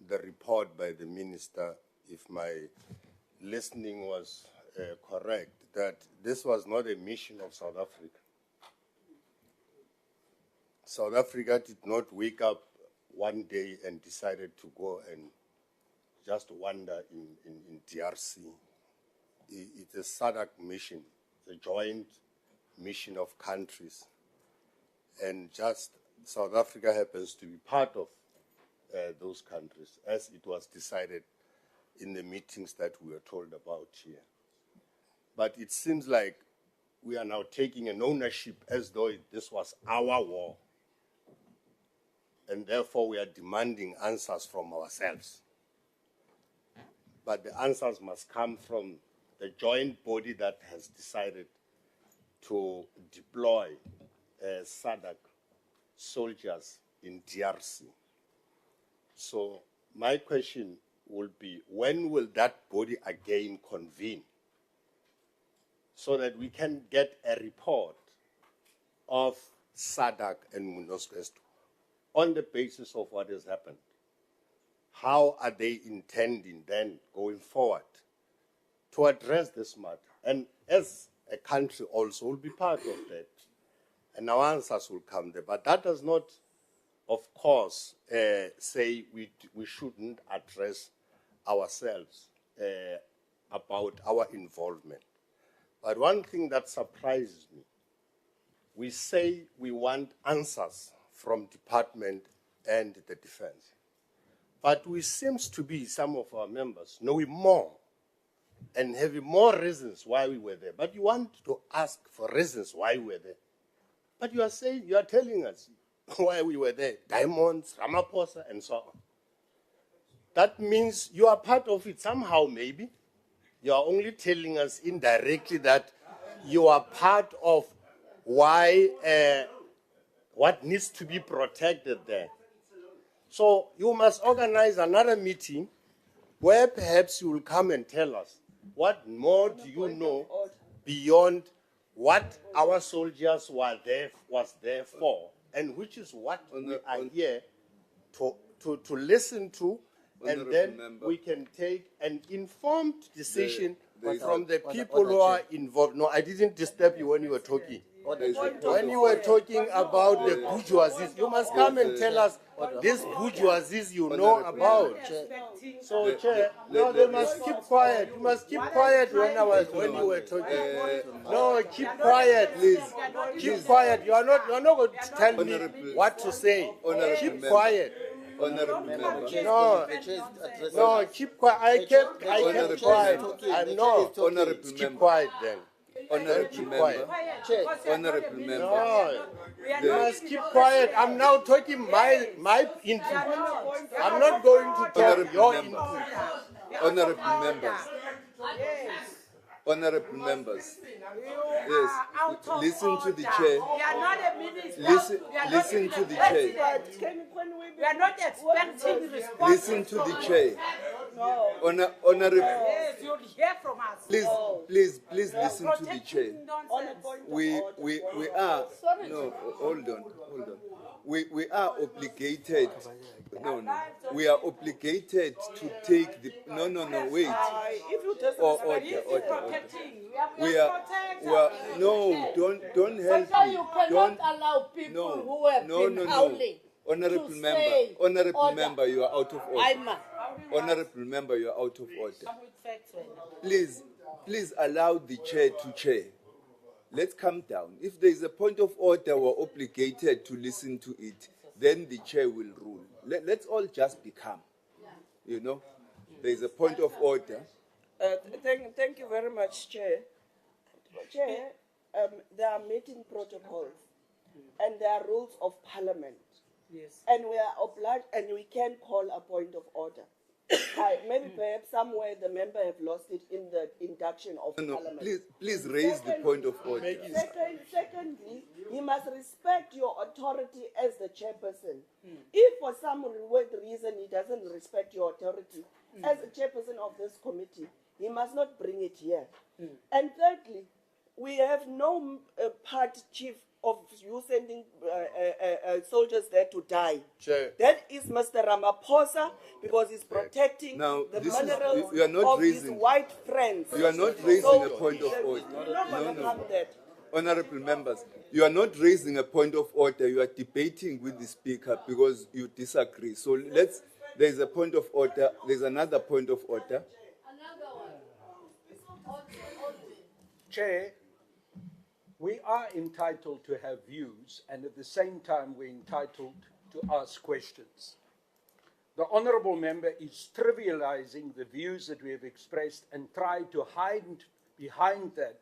the report by the minister, if my listening was correct, that this was not a mission of South Africa. South Africa did not wake up one day and decided to go and just wander in DRC. It's a SADC mission, it's a joint mission of countries. And just South Africa happens to be part of those countries, as it was decided in the meetings that we were told about here. But it seems like we are now taking an ownership as though this was our war. And therefore we are demanding answers from ourselves. But the answers must come from the joint body that has decided to deploy SADC soldiers in DRC. So my question will be, when will that body again convene, so that we can get a report of SADC and MONUSCO on the basis of what has happened? how are they intending then going forward to address this matter? And as a country also will be part of that. And our answers will come there. But that does not, of course, say we shouldn't address ourselves about our involvement. But one thing that surprises me, we say we want answers from department and the defense. But we seems to be, some of our members, knowing more and having more reasons why we were there. But you want to ask for reasons why we were there. But you are saying, you are telling us why we were there. Diamonds, Ramaphosa, and so on. That means you are part of it somehow, maybe. You are only telling us indirectly that you are part of why, what needs to be protected there. So you must organize another meeting where perhaps you will come and tell us what more do you know beyond what our soldiers was there for, and which is what we are here to listen to, and then we can take an informed decision from the people who are involved. No, I didn't disturb you when you were talking. When you were talking about the bourgeoisie, you must come and tell us this bourgeoisie you know about. So, Chair, no, they must keep quiet. You must keep quiet when you were talking. No, keep quiet, please. Keep quiet. You are not going to tell me what to say. Keep quiet. No, keep quiet. I kept quiet. No, keep quiet then. Honorable member. Honorable member. No, you must keep quiet. I'm now talking my input. I'm not going to talk your input. Honorable members. Honorable members. Yes. Listen to the chair. Listen to the chair. We are not expecting response. Listen to the chair. Honorable. Yes, you'll hear from us. Please listen to the chair. We are no, hold on. We are obligated. No. We are obligated to take the wait. Order. We are no, don't help But me. you cannot allow people who have been howling. Honorable member, you are out of order. Honorable member, you are out of order. Please allow the chair to chair. Let's calm down. If there is a point of order, we're obligated to listen to it. Then the chair will rule. Let's all just be calm. You know, there is a point of order. Thank you very much, Chair. Chair, there are meeting protocols and there are rules of parliament. Yes. And we are obliged, and we can call a point of order. Maybe perhaps somewhere the member have lost it in the induction of parliament. Please raise the point of order. Secondly, he must respect your authority as the chairperson. If for some reason he doesn't respect your authority as the chairperson of this committee, he must not bring it here. And thirdly, we have no part, Chief, of you sending soldiers there to die. Sure. That is Mr. Ramaphosa, because he's protecting the minerals of his white friends. You are not raising a point of order. No. Honorable members, you are not raising a point of order. You are debating with the speaker because you disagree. So there is a point of order. There's another point of order. Chair, we are entitled to have views, and at the same time we're entitled to ask questions. The honourable member is trivialising the views that we have expressed and try to hide behind that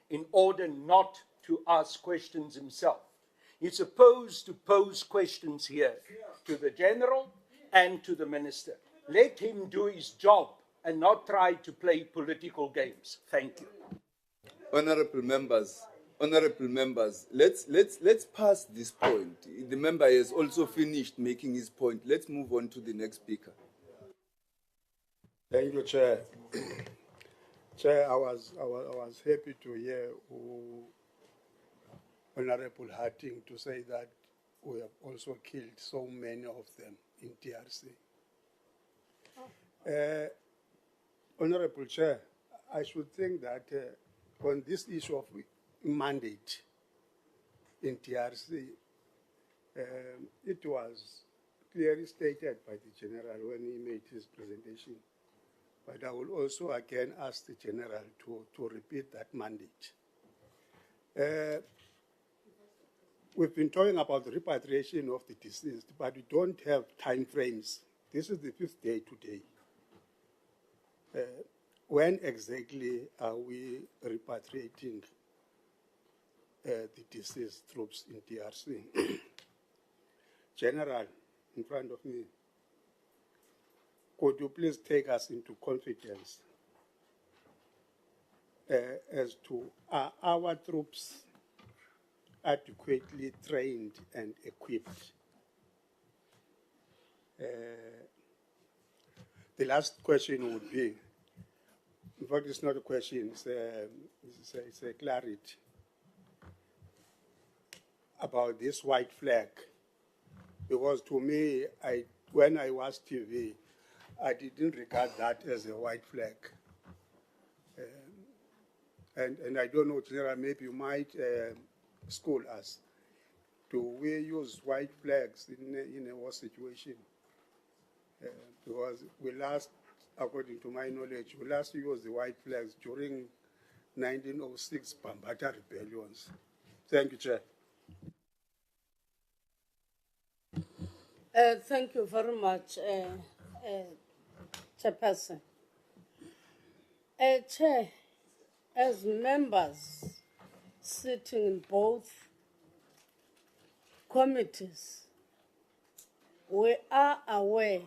in order not to ask questions himself. He's supposed to pose questions here to the General and to the Minister. Let him do his job and not try to play political games. Thank you. Honourable members, let's pass this point. The member has also finished making his point. Let's move on to the next speaker. Thank you, Chair. Chair, I was happy to hear Honorable Harting to say that we have also killed so many of them in DRC. Honorable Chair, I should think that on this issue of mandate in DRC, it was clearly stated by the General when he made his presentation. But I will also again ask the General to repeat that mandate. We've been talking about the repatriation of the deceased, but we don't have time frames. This is the 5th day today. When exactly are we repatriating the deceased troops in DRC? General, in front of me, could you please take us into confidence as to are our troops adequately trained and equipped? The last question would be, in fact, it's not a question, it's a clarity about this white flag. Because to me, when I watched TV, I didn't regard that as a white flag. And I don't know, General, maybe you might school us. Do we use white flags in a war situation? Because we last, according to my knowledge, we last used the white flags during 1906 Bambata rebellions. Thank you, Chair. Thank you very much, Chairperson. Chair, as members sitting in both committees, we are aware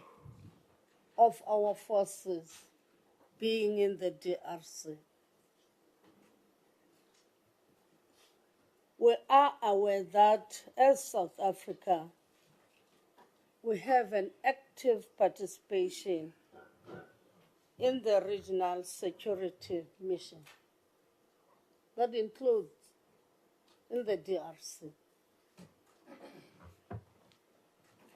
of our forces being in the DRC. We are aware that as South Africa, we have an active participation in the regional security mission. That includes in the DRC.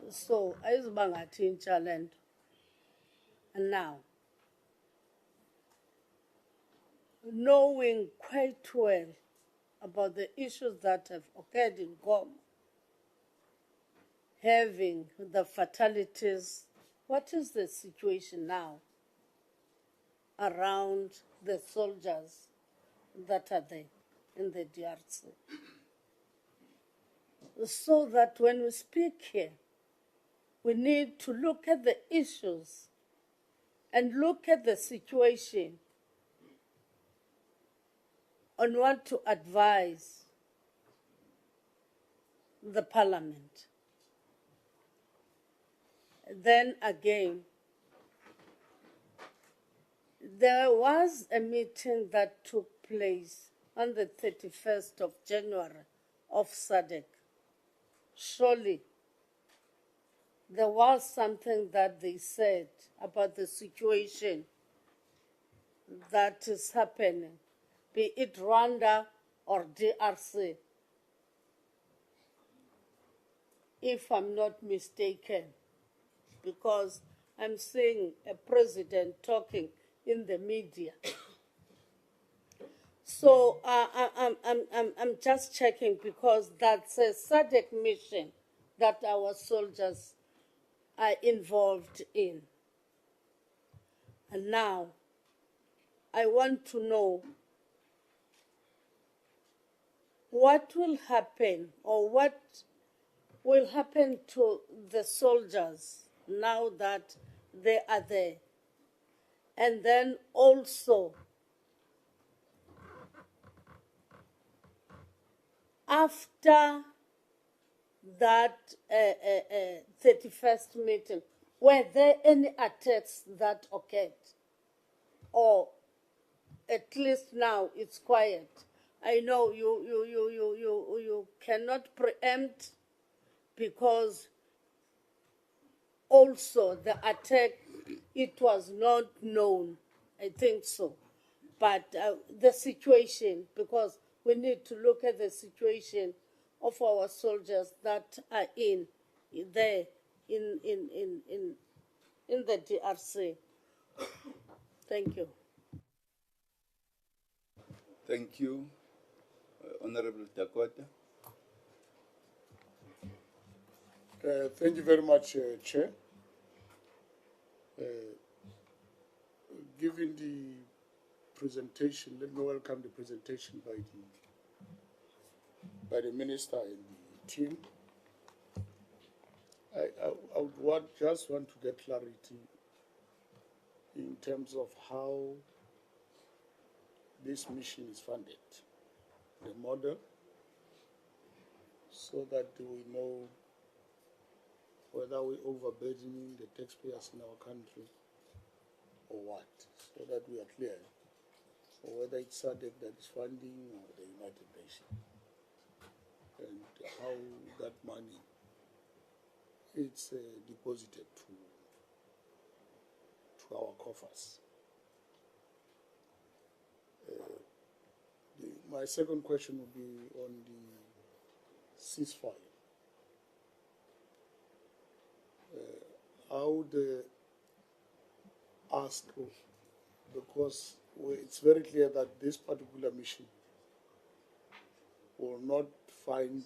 So, as Bangatin challenge, and now, knowing quite well about the issues that have occurred in Goma, having the fatalities, what is the situation now around the soldiers that are there in the DRC? So that when we speak here, we need to look at the issues and look at the situation on what to advise the Parliament. Then again, there was a meeting that took place on the 31st of January of SADC. Surely, there was something that they said about the situation that is happening, be it Rwanda or DRC, if I'm not mistaken, because I'm seeing a president talking in the media. So I'm just checking because that's a SADC mission that our soldiers are involved in. And now, I want to know what will happen or what will happen to the soldiers now that they are there. And then also, after that 31st meeting, were there any attacks that occurred? Or at least now it's quiet. I know you cannot preempt because also the attack, it was not known, I think so. But the situation, because we need to look at the situation of our soldiers that are there in in the DRC. Thank you. Thank you, Honorable Dakota. Thank you very much, Chair. Given the presentation, let me welcome the presentation by the Minister and the team. I would just want to get clarity in terms of how this mission is funded, the model, so that we know whether we're overburdening the taxpayers in our country or what, so that we are clear, or whether it's SANDF that is funding or the United Nations, and how that money is deposited to our coffers. My second question would be on the ceasefire. I would ask, because it's very clear that this particular mission will not find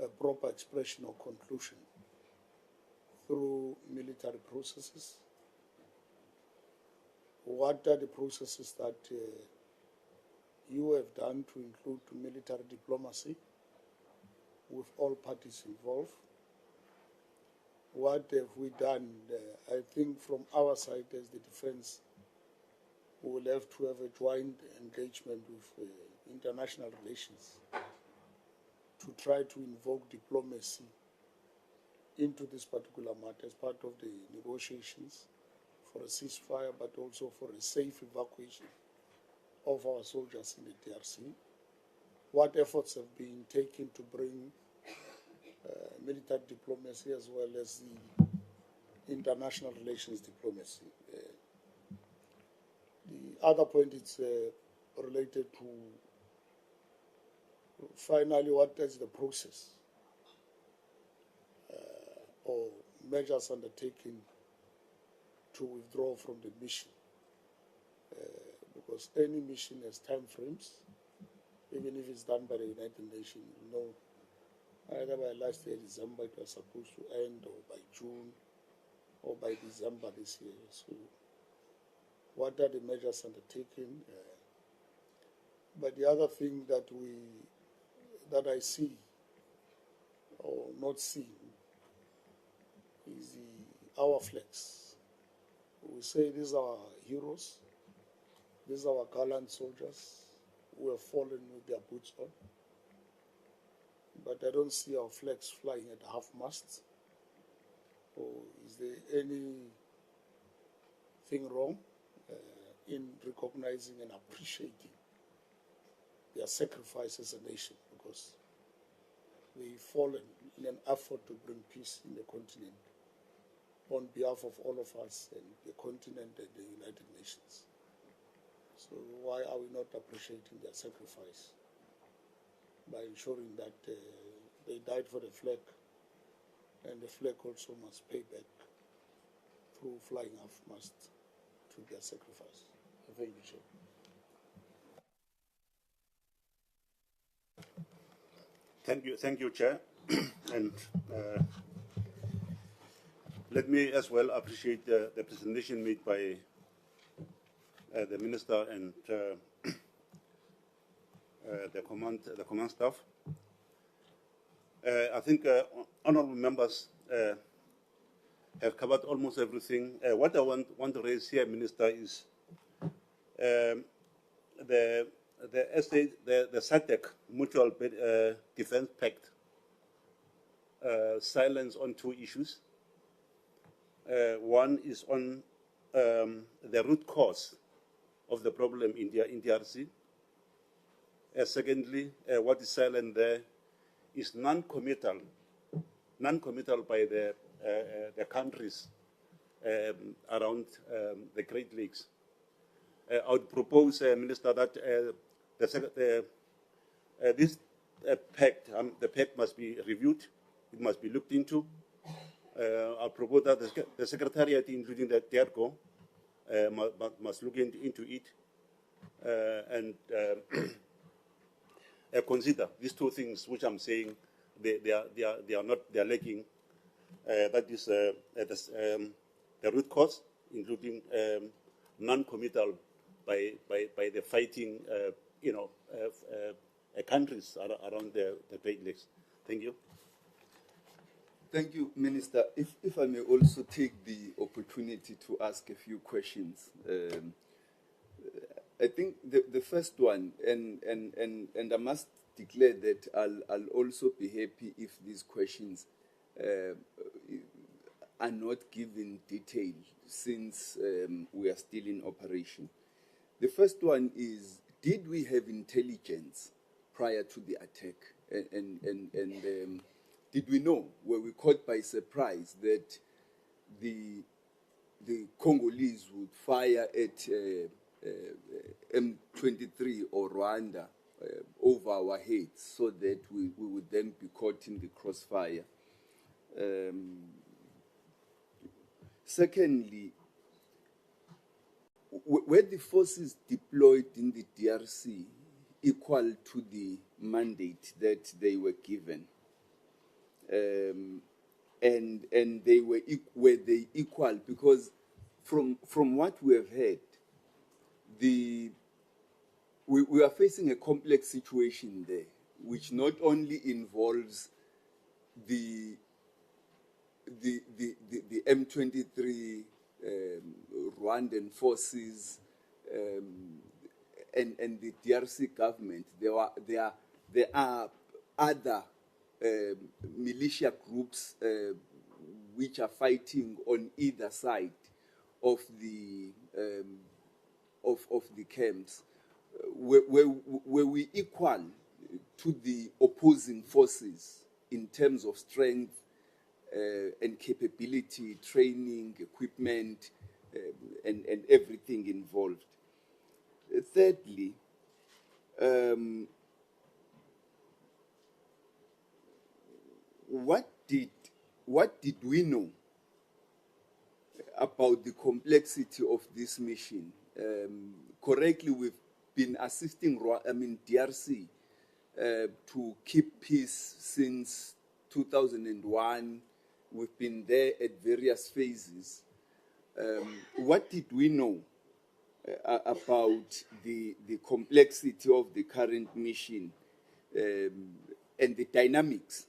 a proper expression or conclusion through military processes. What are the processes that you have done to include military diplomacy with all parties involved? What have we done? I think from our side as the defense, we will have to have a joint engagement with international relations to try to invoke diplomacy into this particular matter as part of the negotiations for a ceasefire, but also for a safe evacuation of our soldiers in the DRC. What efforts have been taken to bring military diplomacy as well as the international relations diplomacy? The other point is related to, finally, what is the process or measures undertaken to withdraw from the mission? Because any mission has time frames, even if it's done by the United Nations. You know, either by last year, December, it was supposed to end, or by June, or by December this year. So, what are the measures undertaken? But the other thing that I see or not see is our flags. We say these are our heroes, these are our gallant soldiers who have fallen with their boots on. But I don't see our flags flying at half-mast. Or is there anything wrong in recognizing and appreciating their sacrifice as a nation? Because they've fallen in an effort to bring peace in the continent on behalf of all of us and the continent and the United Nations. So why are we not appreciating their sacrifice by ensuring that they died for the flag, and the flag also must pay back through flying half-mast to their sacrifice? Thank you, Chair. Thank you, Chair. And let me as well appreciate the presentation made by the Minister and the command staff. I think honourable members have covered almost everything. What I want to raise here, Minister, is the SADC Mutual Defence Pact silence on two issues. One is on the root cause of the problem in DRC. Secondly, what is silent there is non-committal by the countries around the Great Lakes. I would propose, Minister, that this pact, the pact must be reviewed, it must be looked into, I propose that the Secretariat, including the DRCO, must look into it and consider these two things which I'm saying they are lacking. That is the root cause, including non-committal by the fighting countries around the Great Lakes. Thank you. Thank you, Minister. If I may also take the opportunity to ask a few questions. I think the first one, and I must declare that I'll also be happy if these questions are not given detail, since we are still in operation. The first one is, did we have intelligence prior to the attack? And did we know, were we caught by surprise that the Congolese would fire at M23 or Rwanda over our heads, so that we would then be caught in the crossfire? Secondly, were the forces deployed in the DRC equal to the mandate that they were given? And were they equal? Because from what we have heard, we are facing a complex situation there, which not only involves the M23 Rwandan forces and the DRC government. There are other militia groups which are fighting on either side of the camps. Were we equal to the opposing forces in terms of strength and capability, training, equipment, and everything involved? Thirdly, what did we know about the complexity of this mission? Correctly, we've been assisting DRC to keep peace since 2001. We've been there at various phases. What did we know about the complexity of the current mission and the dynamics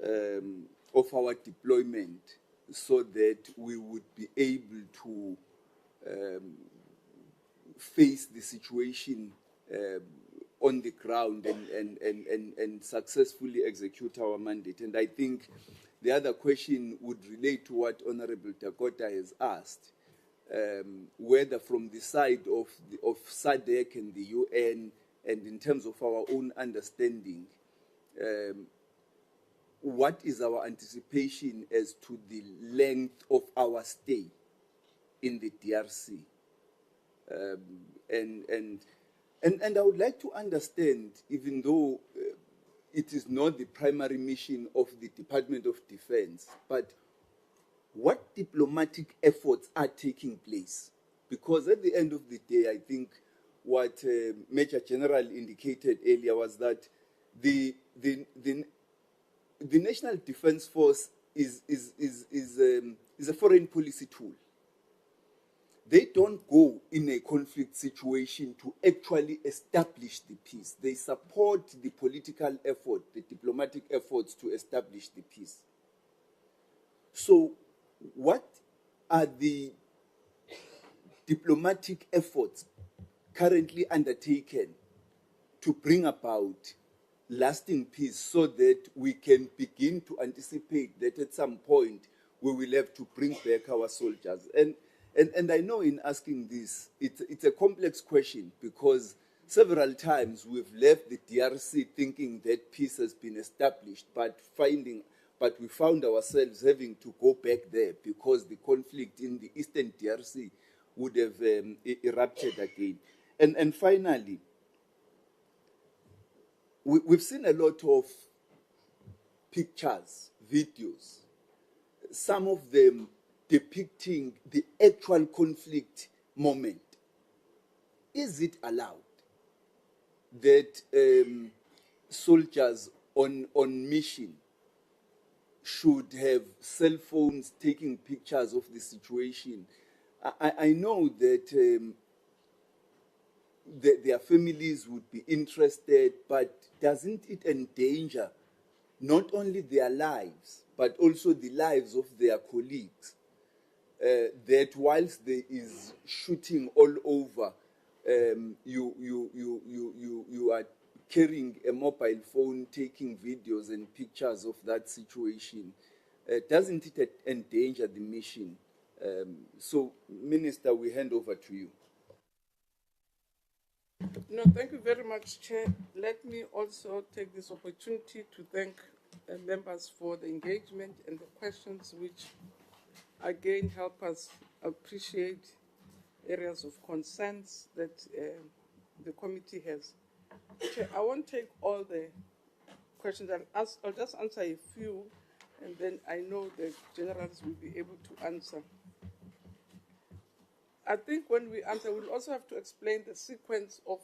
of our deployment, so that we would be able to face the situation on the ground and successfully execute our mandate? And I think the other question would relate to what Honorable Dakota has asked, whether from the side of SADC and the UN, and in terms of our own understanding, what is our anticipation as to the length of our stay in the DRC? And I would like to understand, even though it is not the primary mission of the Department of Defense, but what diplomatic efforts are taking place? Because at the end of the day, I think what Major General indicated earlier was that the National Defense Force is a foreign policy tool. They don't go in a conflict situation to actually establish the peace. They support the political effort, the diplomatic efforts to establish the peace. So, what are the diplomatic efforts currently undertaken to bring about lasting peace, so that we can begin to anticipate that at some point we will have to bring back our soldiers? And I know in asking this, it's a complex question, because several times we've left the DRC thinking that peace has been established, but we found ourselves having to go back there because the conflict in the eastern DRC would have erupted again. And finally, we've seen a lot of pictures, videos, some of them depicting the actual conflict moment. Is it allowed that soldiers on mission should have cell phones taking pictures of the situation? I know that their families would be interested, but doesn't it endanger not only their lives, but also the lives of their colleagues? That whilst there is shooting all over, you are carrying a mobile phone, taking videos and pictures of that situation. Doesn't it endanger the mission? So, Minister, we hand over to you. No, thank you very much, Chair. Let me also take this opportunity to thank members for the engagement and the questions which, again, help us appreciate areas of concerns that the committee has. Chair, I won't take all the questions. I'll just answer a few, and then I know the generals will be able to answer. I think when we answer, we'll also have to explain the sequence of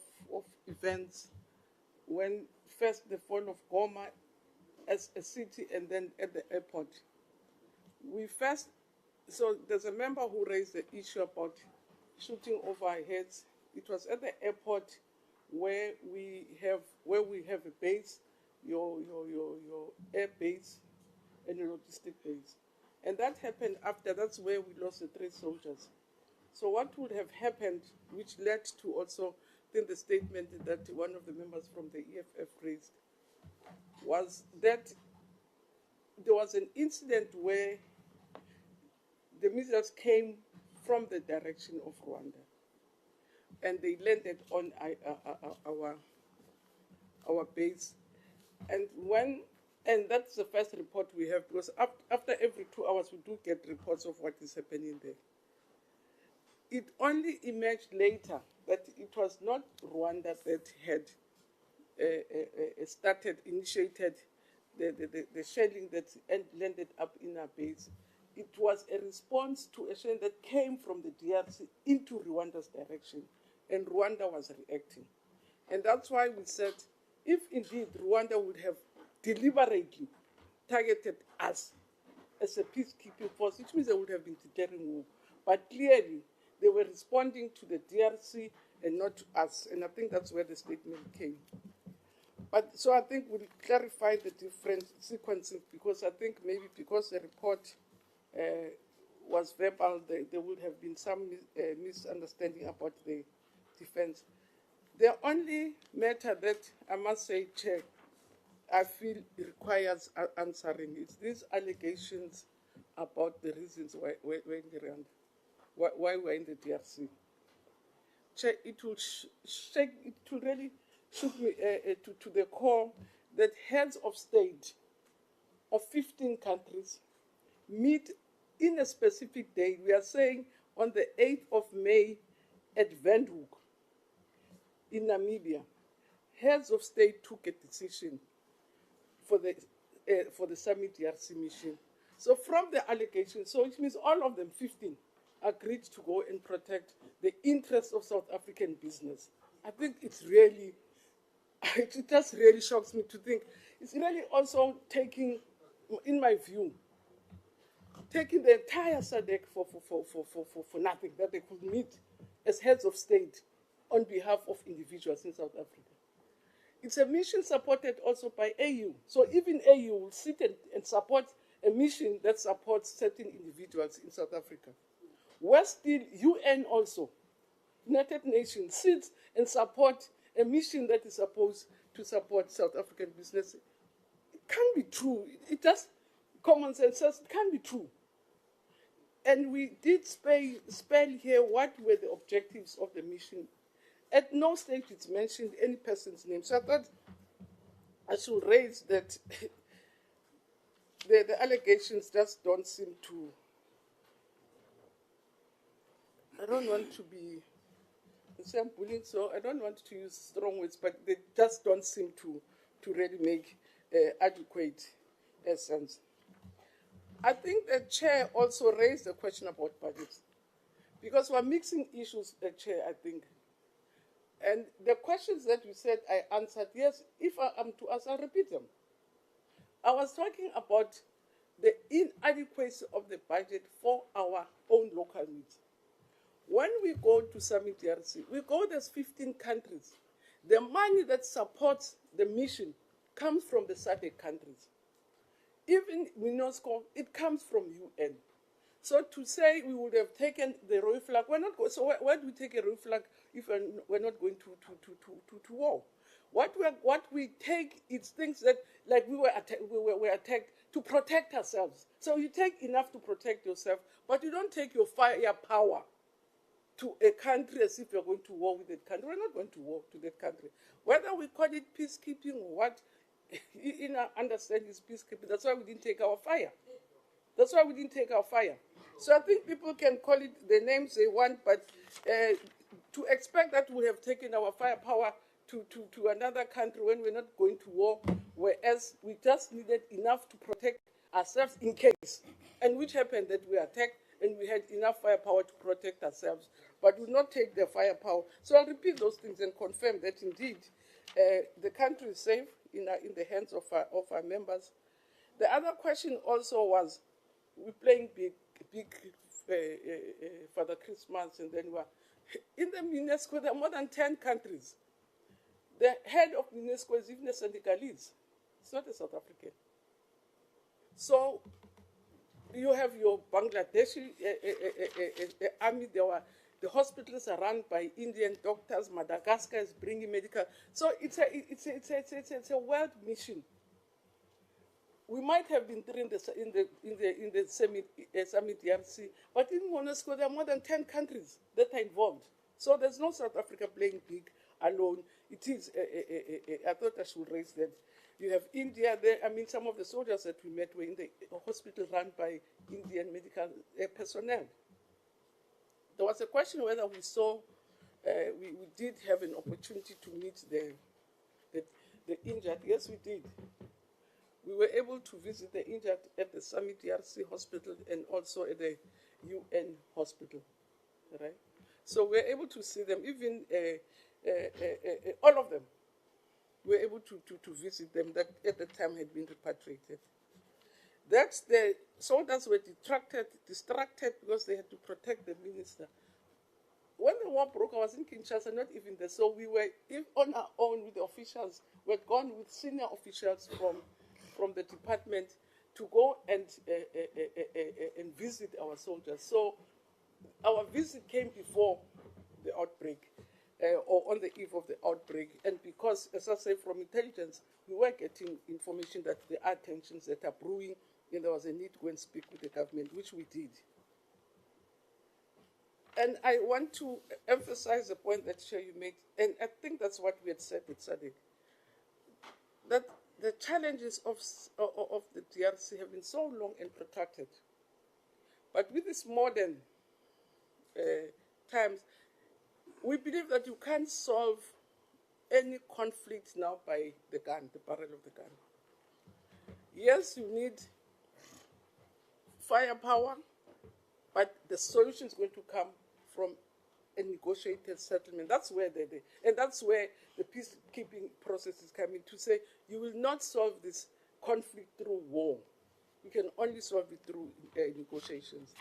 events when first the fall of Goma as a city and then at the airport. So there's a member who raised the issue about shooting over our heads. It was at the airport where we have a base, your air base and your logistic base. And that happened that's where we lost the 3 soldiers. So what would have happened, which led to also, I think the statement that one of the members from the EFF raised, was that there was an incident where the missiles came from the direction of Rwanda, and they landed on our base. And that's the first report we have, because after every 2 hours we do get reports of what is happening there. It only emerged later that it was not Rwanda that had initiated the shelling that landed up in our base. It was a response to a shelling that came from the DRC into Rwanda's direction, and Rwanda was reacting. And that's why we said, if indeed Rwanda would have deliberately targeted us as a peacekeeping force, which means they would have been declaring war. But clearly, they were responding to the DRC and not to us. And I think that's where the statement came. So I think we'll clarify the different sequences, because I think maybe because the report was verbal, there would have been some misunderstanding about the defense. The only matter that I must say, Chair, I feel requires answering is these allegations about the reasons why we're in Rwanda. Why we're in the DRC. Chair, it will really shook me to the core that heads of state of 15 countries meet in a specific day. We are saying on the 8th of May at Windhoek in Namibia. Heads of state took a decision for the Summit DRC mission. So from the allegations, so it means all of them, 15, agreed to go and protect the interests of South African business. I think it's really, it just really shocks me to think, it's really also taking, in my view, taking the entire SADC for nothing, that they could meet as heads of state on behalf of individuals in South Africa. It's a mission supported also by AU. So even AU will sit and support a mission that supports certain individuals in South Africa. Where still UN also, United Nations, sits and support a mission that is supposed to support South African business. It can't be true. It just, common sense says it can't be true. And we did spell here what were the objectives of the mission. At no stage it's mentioned any person's name. So I thought I should raise that the allegations just don't seem to, I don't want to be, I'm bullying, so I don't want to use strong words, but they just don't seem to really make adequate sense. I think the chair also raised a question about budgets, because we're mixing issues, Chair, I think. And the questions that you said I answered, yes, if I am to answer, I'll repeat them. I was talking about the inadequacy of the budget for our own local needs. When we go to Summit DRC, we go, there's 15 countries. The money that supports the mission comes from the SADC countries. Even MINUSCO, it comes from UN. So to say we would have taken the royal flag, we're not going, so why do we take a royal flag if we're not going to war? What we take is things that, like we were attacked to protect ourselves. So you take enough to protect yourself, but you don't take your firepower to a country as if you're going to war with that country. We're not going to war to that country. Whether we call it peacekeeping or what, in our understanding is peacekeeping. That's why we didn't take our fire. That's why we didn't take our fire. So I think people can call it the names they want, but to expect that we have taken our firepower to another country when we're not going to war, whereas we just needed enough to protect ourselves in case, and which happened that we attacked and we had enough firepower to protect ourselves, but would not take the firepower. So I'll repeat those things and confirm that indeed the country is safe in the hands of our members. The other question also was, we're playing big Father Christmas, and then we're in the UNESCO, there are more than 10 countries. The head of UNESCO is even a Senegalese. It's not a South African. So you have your Bangladeshi army. The hospitals are run by Indian doctors. Madagascar is bringing medical. So it's a world mission. We might have been three in the Summit DRC, but in UNESCO there are more than 10 countries that are involved. So there's no South Africa playing big alone. It is. I thought I should raise that. You have India there. I mean, some of the soldiers that we met were in the hospital run by Indian medical personnel. There was a question whether we saw, we did have an opportunity to meet the injured. Yes, we did. We were able to visit the injured at the Summit DRC hospital and also at the UN hospital, right? So we're able to see them, even all of them. We were able to visit them that at the time had been repatriated. That's the soldiers were distracted because they had to protect the minister. When the war broke, I was in Kinshasa, not even there. So we were on our own with the officials. We had gone with senior officials from the department to go and visit our soldiers. So our visit came before the outbreak, or on the eve of the outbreak. And because, as I say, from intelligence, we were getting information that there are tensions that are brewing, and there was a need to go and speak with the government, which we did. And I want to emphasize the point that you made, and I think that's what we had said with SADC, that the challenges of the DRC have been so long and protracted. But with this modern times, we believe that you can't solve any conflict now by the gun, the barrel of the gun. Yes, you need firepower, but the solution is going to come from a negotiated settlement. That's where and that's where the peacekeeping process is coming to say you will not solve this conflict through war. You can only solve it through negotiations.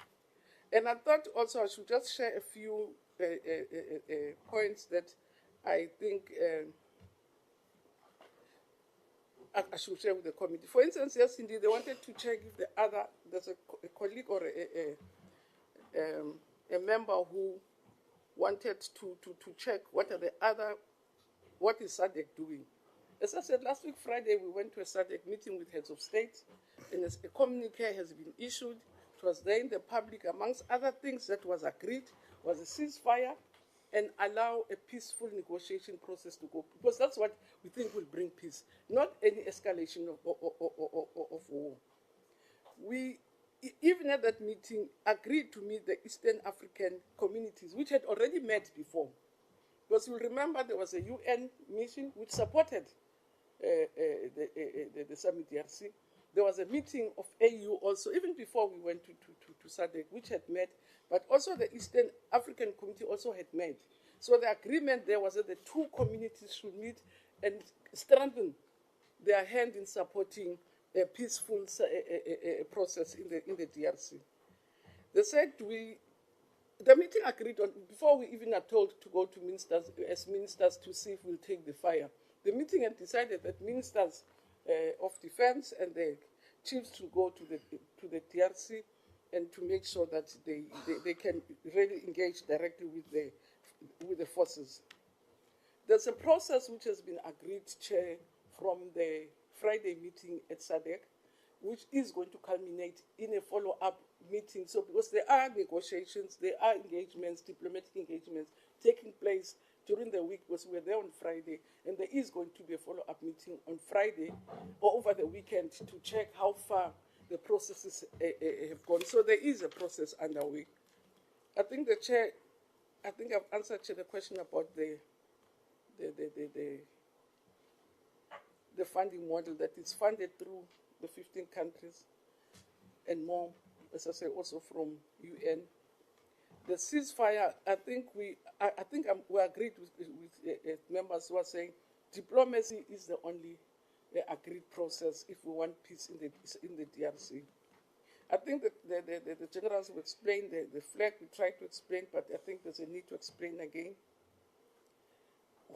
And I thought also I should just share a few points that I think I should share with the committee. For instance, yes, indeed, they wanted to check if there's a colleague or a member who wanted to check what is SADC doing. As I said, last week, Friday, we went to a SADC meeting with heads of state, and a communique has been issued. It was there in the public, amongst other things that was agreed, was a ceasefire and allow a peaceful negotiation process to go, because that's what we think will bring peace, not any escalation of war. We, even at that meeting, agreed to meet the Eastern African communities, which had already met before. Because you'll remember there was a UN mission which supported the Summit DRC. there was a meeting of AU also, even before we went to SADC, which had met, but also the Eastern African Community also had met. So the agreement there was that the two communities should meet and strengthen their hand in supporting a peaceful process in the DRC. They said the meeting agreed on, before we even are told to go to ministers, as ministers, to see if we'll take the fire. The meeting had decided that ministers of defense and the chiefs will go to the DRC and to make sure that they can really engage directly with the forces. There's a process which has been agreed, Chair, from the Friday meeting at SADC, which is going to culminate in a follow-up meeting. So because there are negotiations, there are engagements, diplomatic engagements taking place during the week, because we're there on Friday, and there is going to be a follow-up meeting on Friday or over the weekend to check how far the processes have gone. So there is a process underway. I think the Chair, I think I've answered the question about the funding model that is funded through the 15 countries and more, as I say, also from UN. The ceasefire, I think we agreed with members who are saying diplomacy is the only agreed process if we want peace in the DRC. I think that the generals have explained the flag. We tried to explain, but I think there's a need to explain again.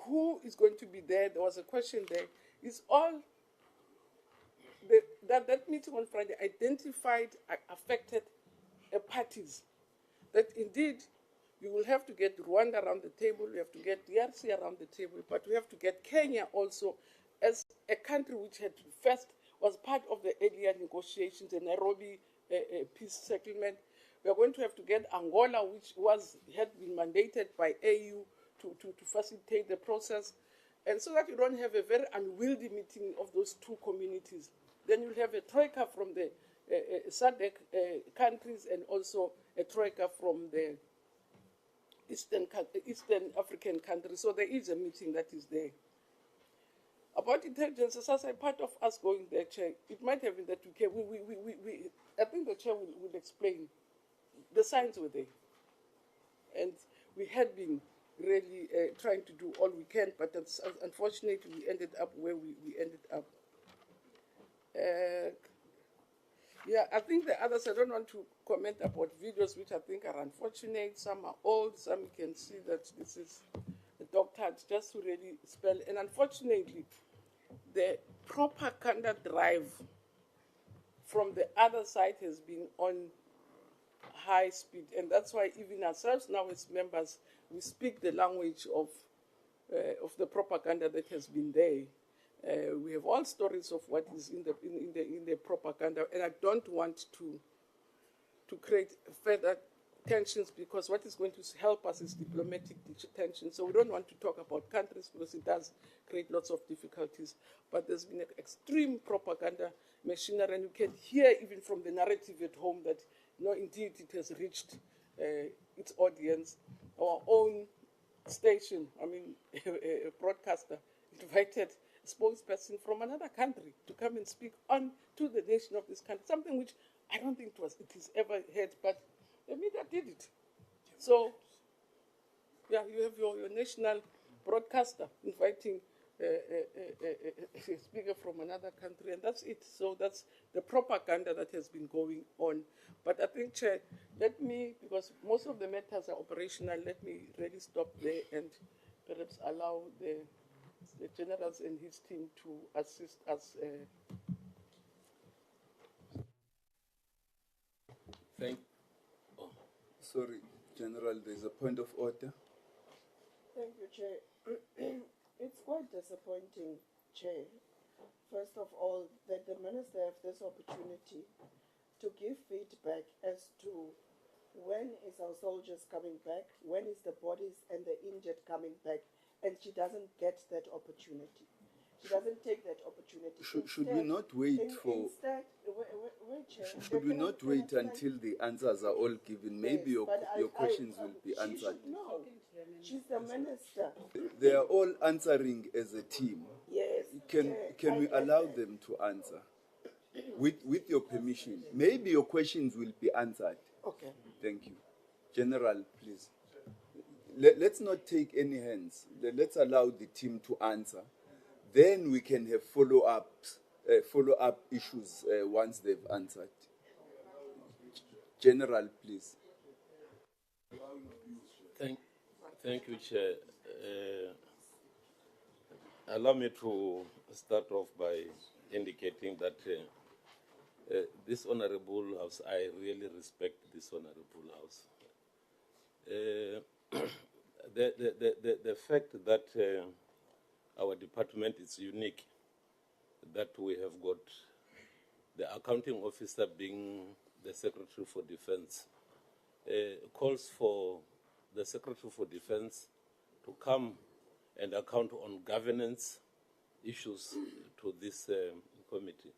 Who is going to be there? There was a question there. Is all that meeting on Friday identified affected parties? That indeed you will have to get Rwanda around the table, we have to get DRC around the table, but we have to get Kenya also as a country which had first was part of the earlier negotiations, the Nairobi peace settlement. We are going to have to get Angola, which had been mandated by AU to facilitate the process. And so that you don't have a very unwieldy meeting of those two communities. Then you'll have a troika from the SADC countries and also a troika from the Eastern African countries. So there is a meeting that is there. About intelligence, as a part of us going there, Chair, it might have been that we came, I think the Chair will explain. The signs were there. And we had been really trying to do all we can, but unfortunately we ended up where we ended up. Yeah, I think the others, I don't want to comment about videos which I think are unfortunate. Some are old, some you can see that this is a dog touch, just to really spell. And unfortunately, the propaganda drive from the other side has been on high speed. And that's why even ourselves now as members, we speak the language of the propaganda that has been there. We have all stories of what is in the propaganda, and I don't want to create further tensions, because what is going to help us is diplomatic tension. So we don't want to talk about countries because it does create lots of difficulties. But there's been an extreme propaganda machinery, and you can hear even from the narrative at home that, no, indeed, it has reached its audience. Our own station, a broadcaster, invited a spokesperson from another country to come and speak on to the nation of this country, something which I don't think it is ever heard, but the media did it. So, yeah, you have your national broadcaster inviting a speaker from another country, and that's it. So that's the propaganda that has been going on. But I think, Chair, let me, because most of the matters are operational, let me really stop there and perhaps allow the generals and his team to assist us. Sorry, General, there's a point of order. Thank you, Chair. It's quite disappointing, Chair, first of all, that the Minister have this opportunity to give feedback as to when is our soldiers coming back, when is the bodies and the injured coming back, and she doesn't get that opportunity. She doesn't take that opportunity. Should we not wait for... Should we not wait until the answers are all given? Maybe your questions will be answered. No, she's the Minister. They are all answering as a team. Yes. Can we allow them to answer? with your permission, maybe your questions will be answered. Okay. Thank you. General, please. Let's not take any hands. Let's allow the team to answer. Then we can have follow-up issues once they've answered. General, please. Thank you, Chair. Allow me to start off by indicating that this Honorable House, I really respect this Honorable House. The fact that our department is unique, that we have got the accounting officer being the Secretary for Defense, calls for the Secretary for Defense to come and account on governance issues to this committee.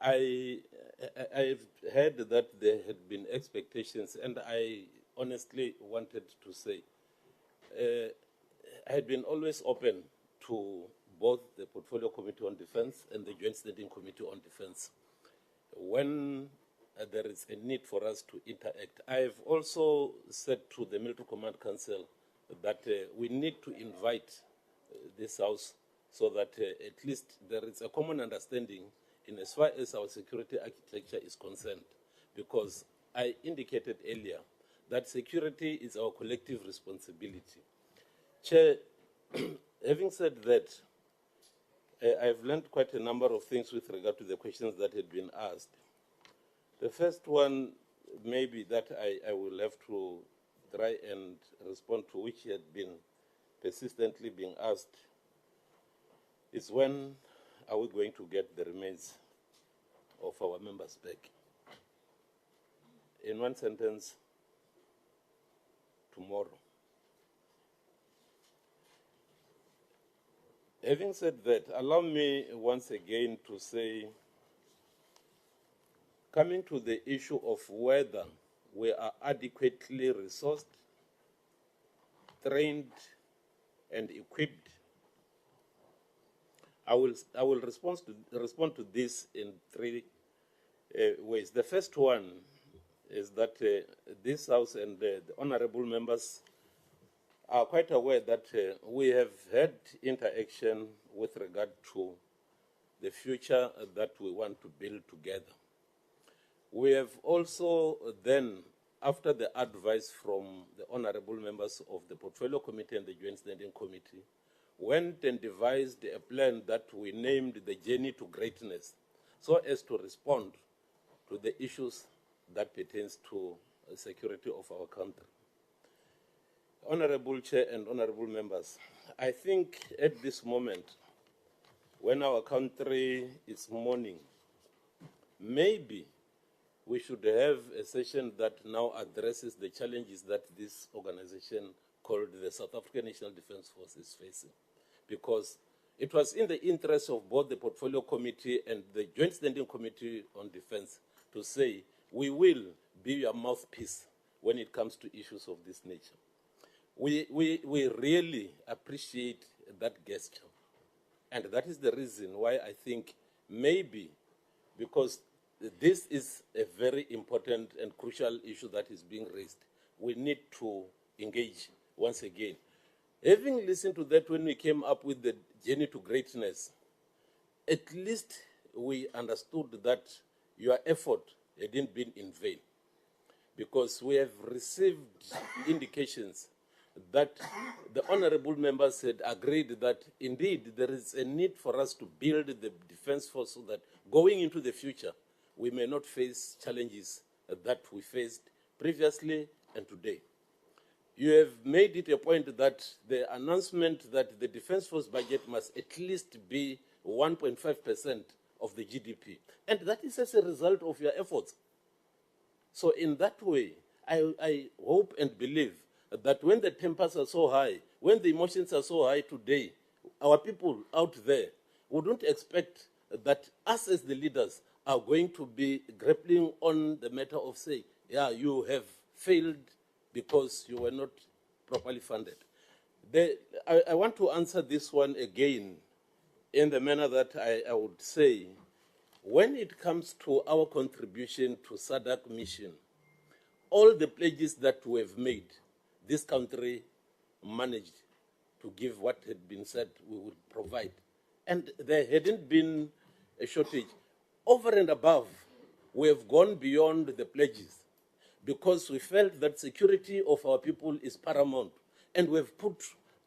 I've heard that there had been expectations, and I honestly wanted to say I had been always open to both the Portfolio Committee on Defense and the Joint Standing Committee on Defense when there is a need for us to interact. I've also said to the Military Command Council that we need to invite this House so that at least there is a common understanding in as far as our security architecture is concerned, because I indicated earlier that security is our collective responsibility. Chair, having said that, I've learned quite a number of things with regard to the questions that had been asked. The first one, maybe that I will have to try and respond to, which had been persistently being asked, is when are we going to get the remains of our members back? In one sentence, tomorrow. Having said that, allow me once again to say, coming to the issue of whether we are adequately resourced, trained, and equipped, I will respond to this in three ways. The first one is that this House and the honorable members are quite aware that we have had interaction with regard to the future that we want to build together. We have also then, after the advice from the honorable members of the Portfolio Committee and the Joint Standing Committee, went and devised a plan that we named the Journey to Greatness, so as to respond to the issues that pertains to the security of our country. Honorable Chair and honorable members, I think at this moment, when our country is mourning, maybe we should have a session that now addresses the challenges that this organization called the South African National Defence Force is facing. Because it was in the interest of both the Portfolio Committee and the Joint Standing Committee on Defence to say, we will be your mouthpiece when it comes to issues of this nature. We really appreciate that gesture. And that is the reason why I think maybe, because this is a very important and crucial issue that is being raised, we need to engage once again. Having listened to that when we came up with the Journey to Greatness, at least we understood that your effort hadn't been in vain, because we have received indications that the honorable members had agreed that indeed there is a need for us to build the defense force so that going into the future, we may not face challenges that we faced previously and today. You have made it a point that the announcement that the defense force budget must at least be 1.5% of the GDP. And that is as a result of your efforts. So in that way, I hope and believe that when the tempers are so high, when the emotions are so high today, our people out there wouldn't expect that us as the leaders are going to be grappling on the matter of saying, yeah, you have failed because you were not properly funded. I want to answer this one again in the manner that I would say, When it comes to our contribution to SADC mission, all the pledges that we have made, this country managed to give what had been said we would provide. And there hadn't been a shortage. Over and above, we have gone beyond the pledges because we felt that security of our people is paramount, and we have put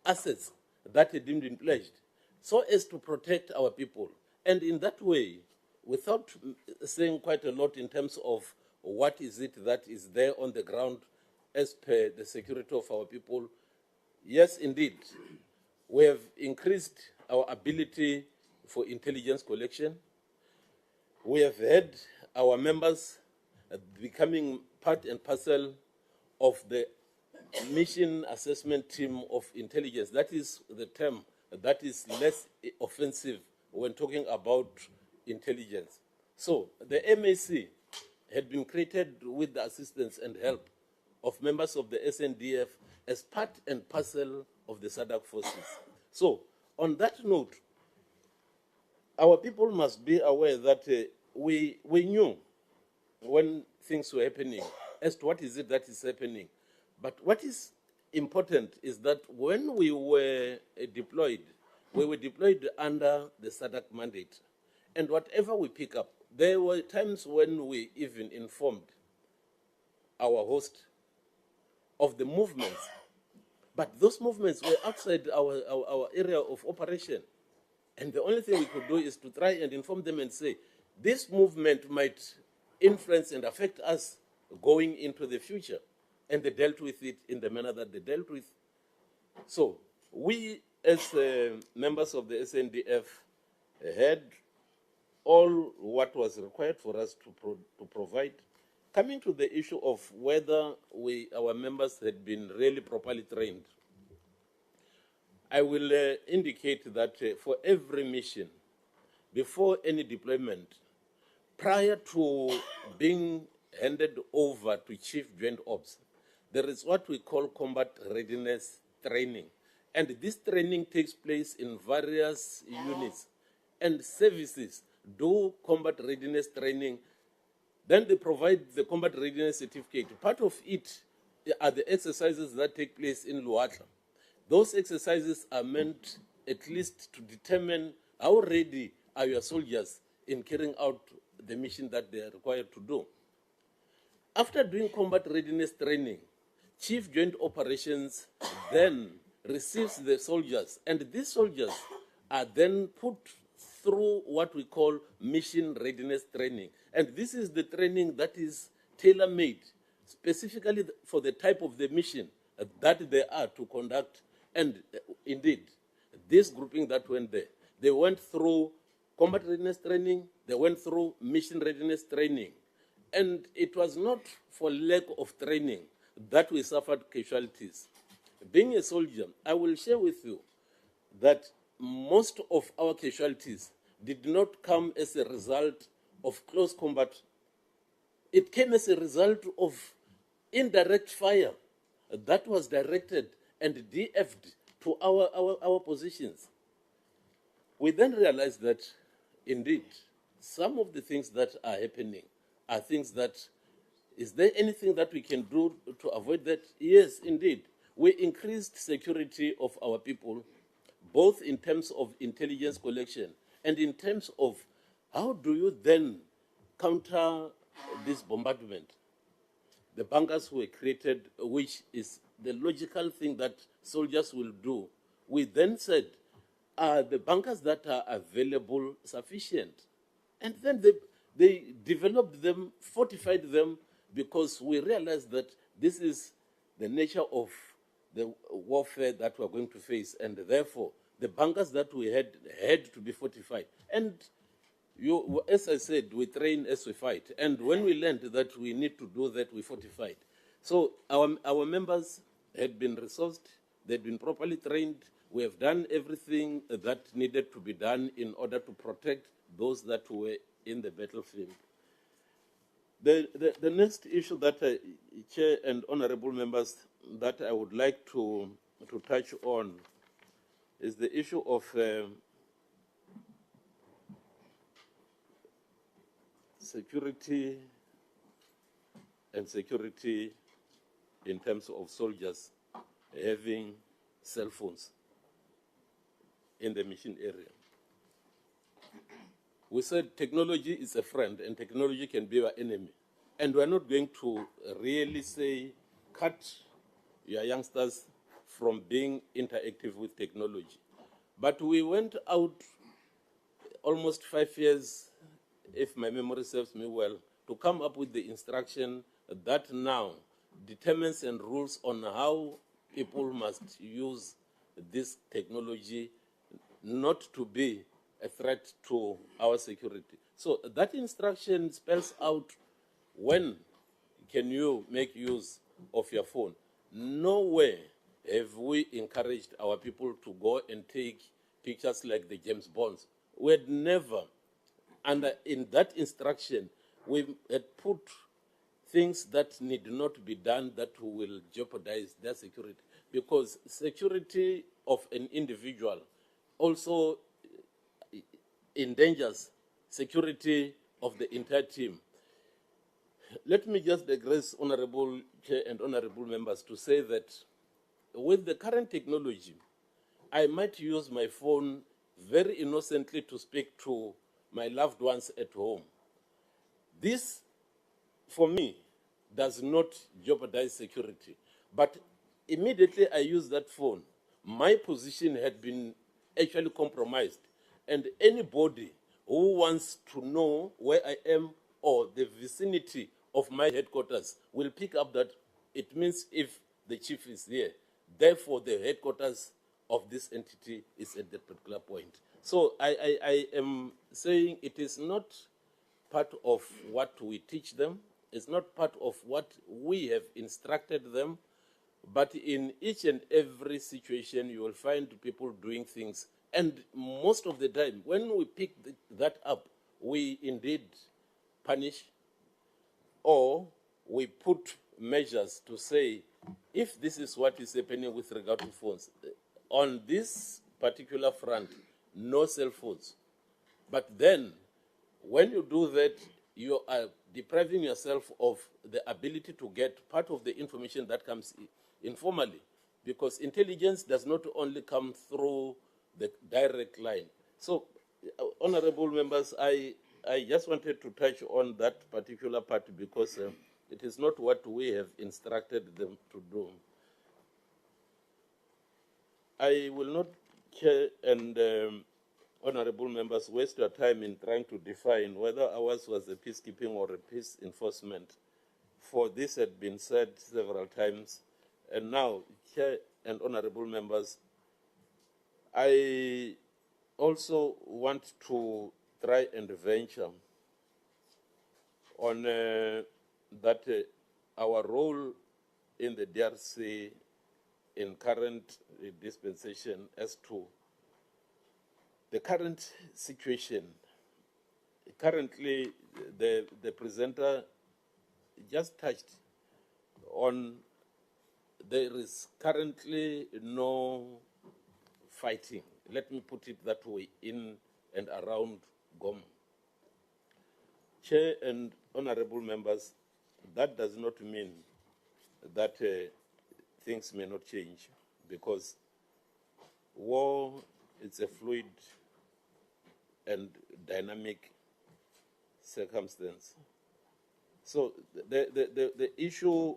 assets that had been pledged so as to protect our people. And in that way, without saying quite a lot in terms of what is it that is there on the ground as per the security of our people, yes, indeed, we have increased our ability for intelligence collection. We have had our members becoming part and parcel of the mission assessment team of intelligence. That is the term that is less offensive when talking about intelligence. So the MAC had been created with the assistance and help of members of the SANDF as part and parcel of the SADC forces. So on that note, our people must be aware that we knew when things were happening as to what is it that is happening. But what is important is that when we were deployed under the SADC mandate. And whatever we pick up, there were times when we even informed our host of the movements. But those movements were outside our area of operation. And the only thing we could do is to try and inform them and say, this movement might influence and affect us going into the future. And they dealt with it in the manner that they dealt with. So we, as members of the SANDF, had all what was required for us to provide. Coming to the issue of whether our members had been really properly trained, I will indicate that for every mission, before any deployment, prior to being handed over to Chief Joint Ops, there is what we call combat readiness training. And this training takes place in various units, and services do combat readiness training. Then they provide the combat readiness certificate. Part of it are the exercises that take place in Luatla. Those exercises are meant at least to determine how ready are your soldiers in carrying out the mission that they are required to do. After doing combat readiness training, Chief Joint Operations then receives the soldiers, and these soldiers are then put through what we call mission readiness training. And this is the training that is tailor-made specifically for the type of the mission that they are to conduct. And indeed, this grouping that went there, they went through combat readiness training, they went through mission readiness training. And it was not for lack of training that we suffered casualties. Being a soldier, I will share with you that most of our casualties did not come as a result of close combat. It came as a result of indirect fire that was directed and DF'd to our positions. We then realized that, indeed, some of the things that are happening are things that, is there anything that we can do to avoid that? Yes, indeed. We increased security of our people, both in terms of intelligence collection and in terms of how do you then counter this bombardment. The bunkers were created, which is the logical thing that soldiers will do. We then said, are the bunkers that are available sufficient? And then they developed them, fortified them, because we realized that this is the nature of the warfare that we're going to face, and therefore the bunkers that we had to be fortified. And as I said, we train as we fight. And when we learned that we need to do that, we fortified. So our members had been resourced, they'd been properly trained. We have done everything that needed to be done in order to protect those that were in the battlefield. The next issue that Chair and honorable members that I would like to touch on is the issue of security and security in terms of soldiers having cell phones in the mission area. We said technology is a friend and technology can be our enemy. And we're not going to really say cut your youngsters from being interactive with technology. But we went out almost 5 years, if my memory serves me well, to come up with the instruction that now determines and rules on how people must use this technology not to be a threat to our security. So that instruction spells out when can you make use of your phone. Nowhere have we encouraged our people to go and take pictures like the James Bonds. We had never, and in that instruction, we had put things that need not be done that will jeopardize their security. Because security of an individual also endangers security of the entire team. Let me just digress, Honorable Chair and Honorable Members, to say that with the current technology, I might use my phone very innocently to speak to my loved ones at home. This, for me, does not jeopardize security. But immediately I use that phone, my position had been actually compromised. And anybody who wants to know where I am or the vicinity of my headquarters will pick up that it means if the chief is here, therefore the headquarters of this entity is at that particular point. So I am saying it is not part of what we teach them, it's not part of what we have instructed them, but in each and every situation you will find people doing things. And most of the time, when we pick that up, we indeed punish or we put measures to say, if this is what is happening with regard to phones, on this particular front, no cell phones. But then, when you do that, you are depriving yourself of the ability to get part of the information that comes informally, because intelligence does not only come through the direct line. So, honorable members, I just wanted to touch on that particular part because it is not what we have instructed them to do. I will not care and honorable members waste your time in trying to define whether ours was a peacekeeping or a peace enforcement. For this had been said several times. And now, Chair and honorable members, I also want to try and venture on that our role in the DRC in current dispensation as to the current situation. Currently, the presenter just touched on there is currently no fighting, let me put it that way, in and around Goma. Chair and honorable members, that does not mean that things may not change, because war is a fluid and dynamic circumstance. So the issue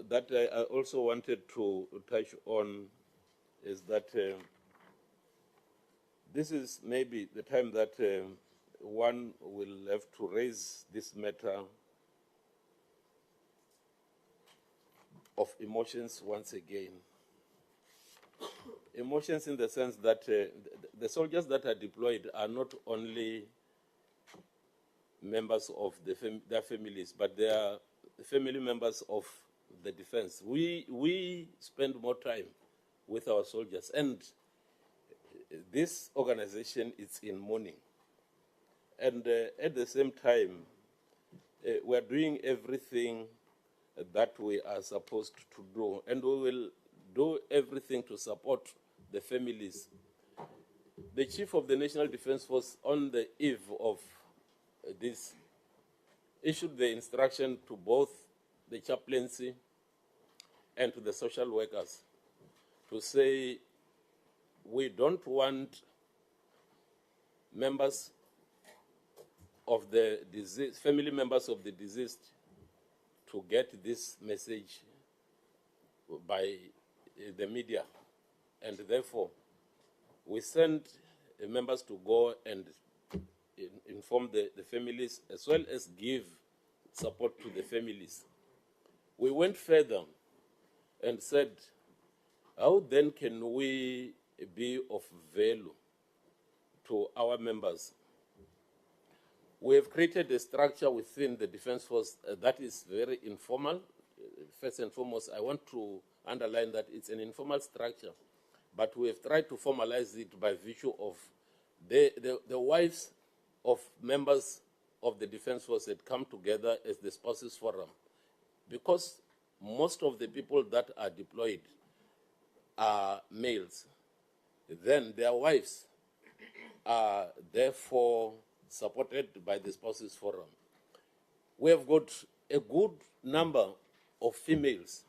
that I also wanted to touch on is that this is maybe the time that one will have to raise this matter of emotions once again. Emotions in the sense that the soldiers that are deployed are not only members of their families, but they are family members of the defense. We spend more time with our soldiers, and this organization is in mourning. And at the same time, we are doing everything that we are supposed to do, and we will do everything to support the families. The Chief of the National Defense Force, on the eve of this, issued the instruction to both the chaplaincy and to the social workers to say we don't want members of the deceased, family members of the deceased, to get this message by the media, and therefore we sent members to go and inform the families as well as give support to the families. We went further and said, how then can we be of value to our members? We have created a structure within the Defence Force that is very informal. First and foremost, I want to underline that it's an informal structure, but we have tried to formalize it by virtue of the wives of members of the Defence Force had come together as the Spouses Forum, because most of the people that are deployed are males. Then their wives are therefore supported by the Spouses Forum. We have got a good number of females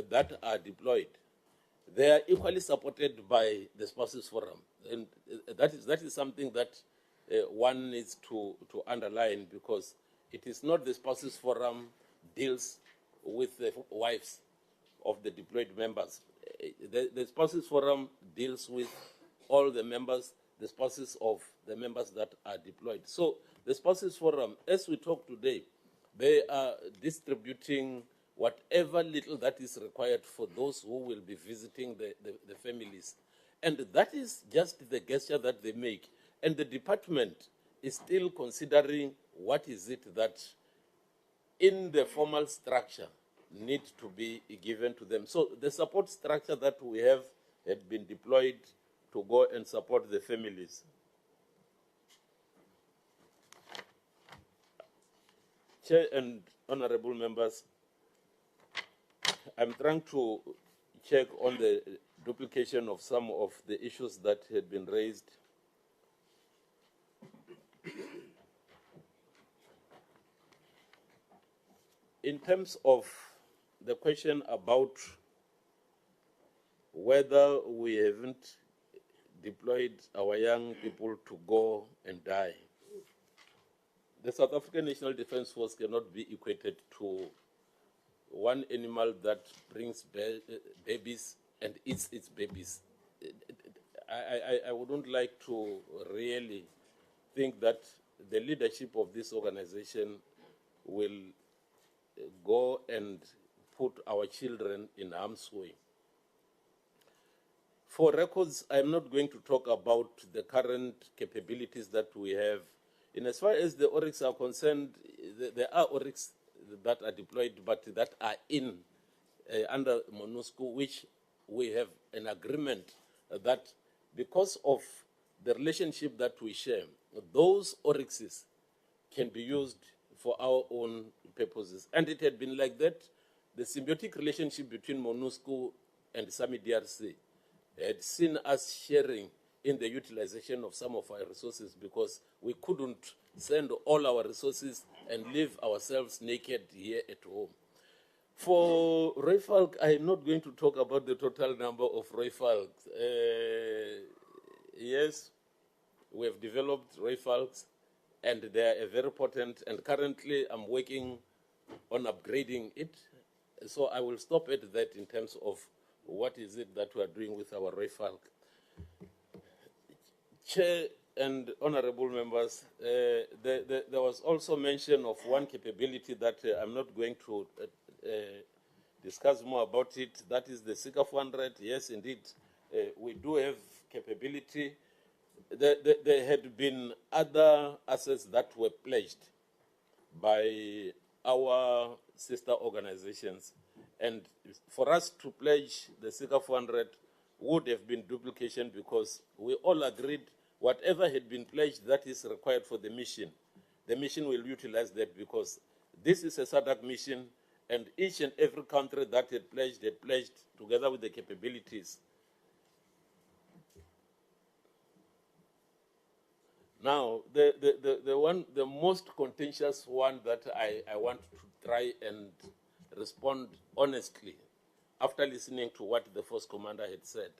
that are deployed. They are equally supported by the Spouses Forum. And that is something that one needs to underline, because it is not the Spouses Forum deals with the wives of the deployed members. The Spouses Forum deals with all the members, the spouses of the members that are deployed. So the Spouses Forum, as we talk today, they are distributing whatever little that is required for those who will be visiting the families. And that is just the gesture that they make. And the department is still considering what is it that in the formal structure need to be given to them. So the support structure that we have had been deployed to go and support the families. Chair and honorable members, I'm trying to check on the duplication of some of the issues that had been raised. In terms of the question about whether we haven't deployed our young people to go and die, the South African National Defence Force cannot be equated to one animal that brings babies and eats its babies. I wouldn't like to really think that the leadership of this organization will go and put our children in harm's way. For records, I'm not going to talk about the current capabilities that we have. In as far as the oryx are concerned, there are oryx that are deployed, but that are in under MONUSCO, which we have an agreement that because of the relationship that we share, those oryxes can be used for our own purposes. And it had been like that. The symbiotic relationship between MONUSCO and SAMI DRC had seen us sharing in the utilization of some of our resources, because we couldn't send all our resources and leave ourselves naked here at home. For Roy Falk, I'm not going to talk about the total number of Roy Falks. Yes, we have developed Roy Falks, and they are very potent, and currently I'm working on upgrading it. So I will stop at that in terms of what is it that we are doing with our Roy Falk. Chair and honorable members, there was also mention of one capability that I'm not going to discuss more about it. That is the Seeker 400. Yes, indeed, we do have capability. There had been other assets that were pledged by our sister organizations. And for us to pledge the Seeker 400 would have been duplication, because we all agreed whatever had been pledged that is required for the mission will utilize that, because this is a SADC mission, and each and every country that had pledged together with the capabilities. Now, the most contentious one that I want to try and respond honestly, after listening to what the force commander had said.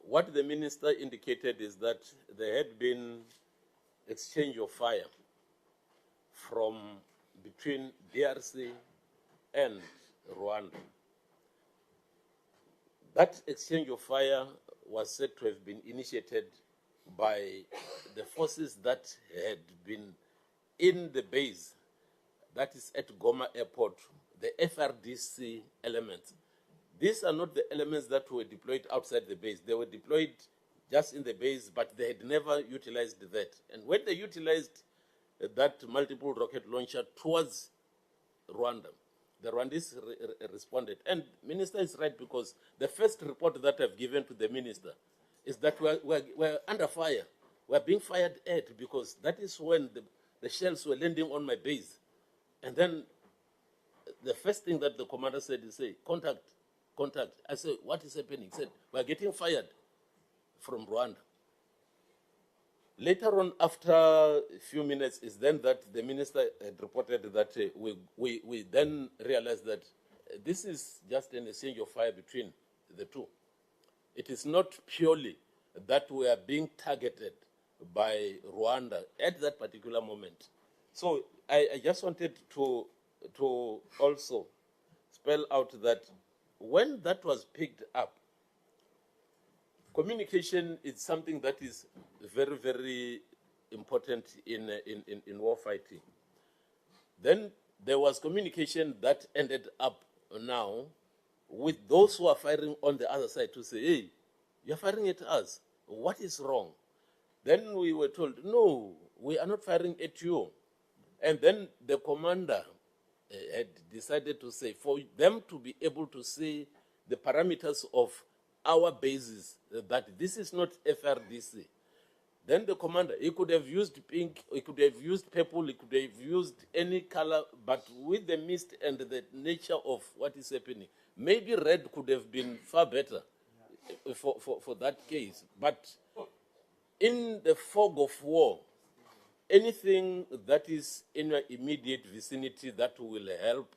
What the minister indicated is that there had been exchange of fire from between DRC and Rwanda. That exchange of fire was said to have been initiated by the forces that had been in the base, that is at Goma Airport, the FRDC elements. These are not the elements that were deployed outside the base. They were deployed just in the base, but they had never utilized that. And when they utilized that multiple rocket launcher towards Rwanda, the Rwandese responded. And Minister is right, because the first report that I've given to the Minister is that we're under fire. We're being fired at, because that is when the shells were landing on my base. And then the first thing that the commander said is, say, contact. I said, what is happening? He said, we're getting fired from Rwanda. Later on, after a few minutes, is then that the minister had reported that we then realized that this is just an exchange of fire between the two. It is not purely that we are being targeted by Rwanda at that particular moment. So I just wanted to also spell out that when that was picked up, communication is something that is very, very important in war fighting. Then there was communication that ended up now with those who are firing on the other side to say, hey, you're firing at us. What is wrong? Then we were told, no, we are not firing at you. And then the commander had decided to say, for them to be able to see the parameters of our bases, that this is not FRDC. Then the commander, he could have used pink, he could have used purple, he could have used any color, but with the mist and the nature of what is happening, maybe red could have been far better for that case. But in the fog of war, anything that is in your immediate vicinity that will help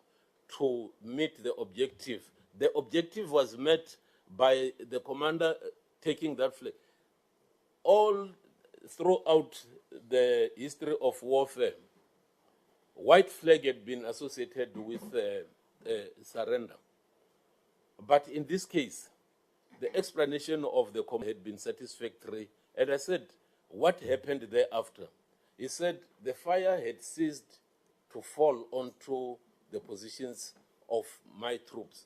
to meet the objective. The objective was met by the commander taking that flag. All throughout the history of warfare, white flag had been associated with surrender. But in this case, the explanation of the commander had been satisfactory. And I said, what happened thereafter? He said the fire had ceased to fall onto the positions of my troops.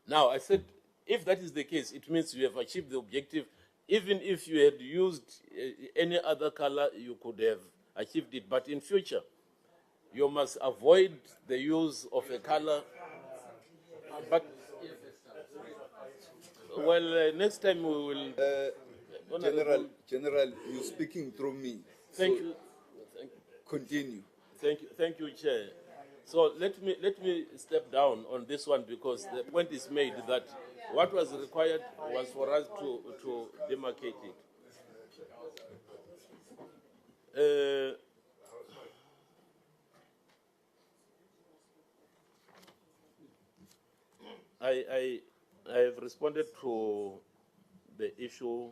Now, I said, if that is the case, it means you have achieved the objective. Even if you had used any other color, you could have achieved it. But in future, you must avoid the use of a color. But, well, next time we will... General, you're speaking through me. Thank you. Continue. Thank you, Chair. So let me step down on this one, because the point is made that what was required was for us to demarcate it. I have responded to the issue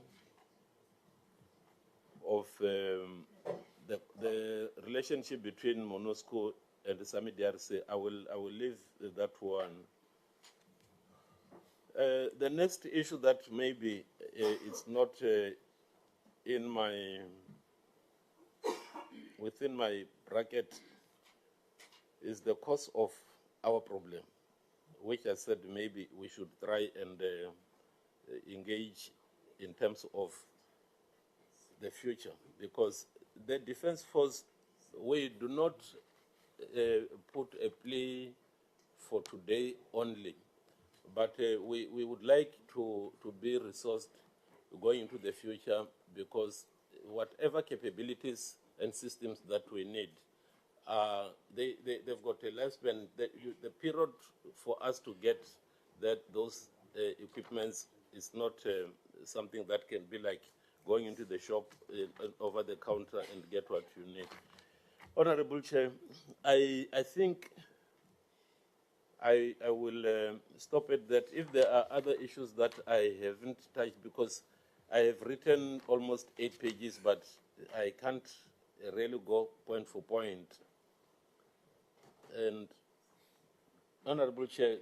of the relationship between MONUSCO and the SAMI DRC. I will leave that one. The next issue that maybe it's not within my bracket is the cause of our problem, which I said maybe we should try and engage in terms of the future, because the Defense Force, we do not put a plea for today only, but we would like to be resourced going into the future, because whatever capabilities and systems that we need, they've got a lifespan. The period for us to get those equipments is not something that can be like going into the shop over the counter and get what you need. Honorable Chair, I think I will stop at that. If there are other issues that I haven't touched, because I have written almost 8 pages, but I can't really go point for point. And Honorable Chair,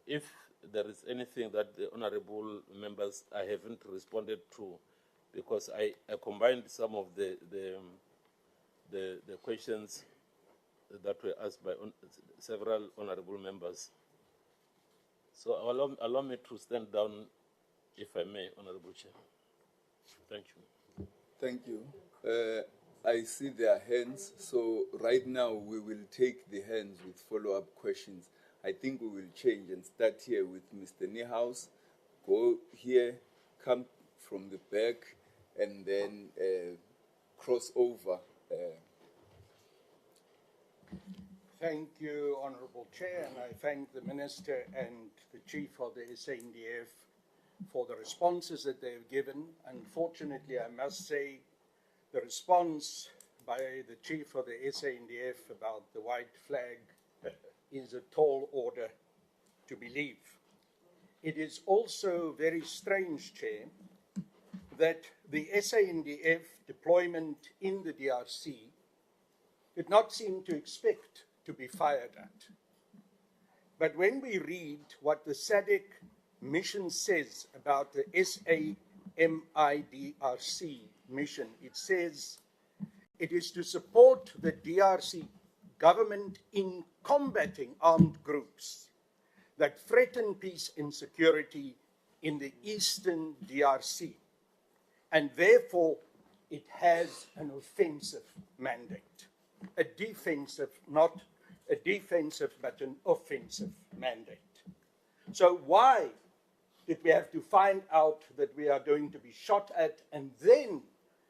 if there is anything that the honorable members I haven't responded to, because I combined some of the questions that were asked by several honorable members. So allow me to stand down, if I may, Honorable Chair. Thank you. Thank you. I see their hands, so right now we will take the hands with follow-up questions. I think we will change and start here with Mr. Niehaus, go here, come from the back, and then cross over. Thank you, Honourable Chair, and I thank the Minister and the Chief of the SANDF for the responses that they have given. Unfortunately, I must say, the response by the Chief of the SANDF about the white flag is a tall order to believe. It is also very strange, Chair, that the SANDF deployment in the DRC did not seem to expect to be fired at. But when we read what the SADC mission says about the SAMIDRC mission, it says it is to support the DRC government in combating armed groups that threaten peace and security in the eastern DRC. And therefore, it has an offensive mandate. A defensive, not a defensive, but an offensive mandate. So why did we have to find out that we are going to be shot at, and then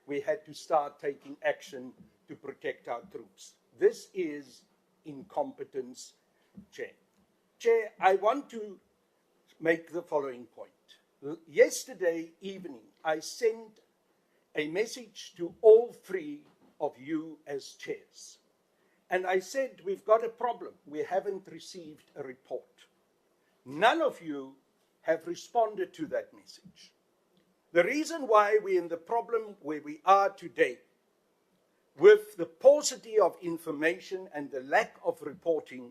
we had to start taking action to protect our troops? This is incompetence, Chair. Chair, I want to make the following point. Yesterday evening, I sent a message to all three of you as chairs. And I said, we've got a problem. We haven't received a report. None of you have responded to that message. The reason why we're in the problem where we are today, with the paucity of information and the lack of reporting,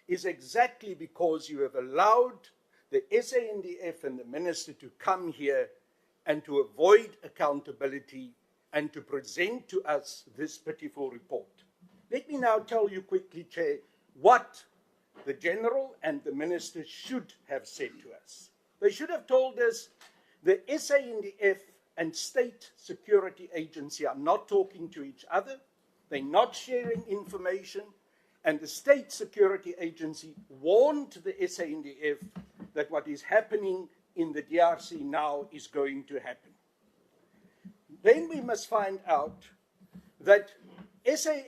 is exactly because you have allowed the SANDF and the Minister to come here and to avoid accountability and to present to us this pitiful report. Let me now tell you quickly, Chair, what the General and the Minister should have said to us. They should have told us the SANDF and State Security Agency are not talking to each other, they're not sharing information, and the State Security Agency warned the SANDF that what is happening in the DRC now is going to happen. Then we must find out that SA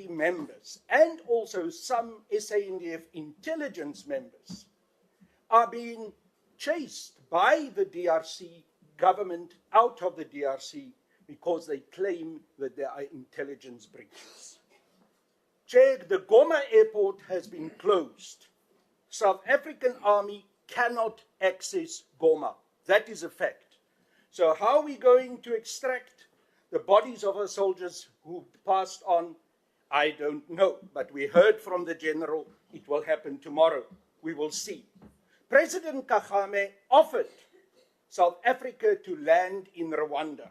members and also some SANDF intelligence members are being chased by the DRC government out of the DRC because they claim that there are intelligence breaches. Chair, the Goma airport has been closed. South African Army cannot access Goma. That is a fact. So how are we going to extract the bodies of our soldiers who passed on? I don't know, but we heard from the General it will happen tomorrow. We will see. President Kagame offered South Africa to land in Rwanda,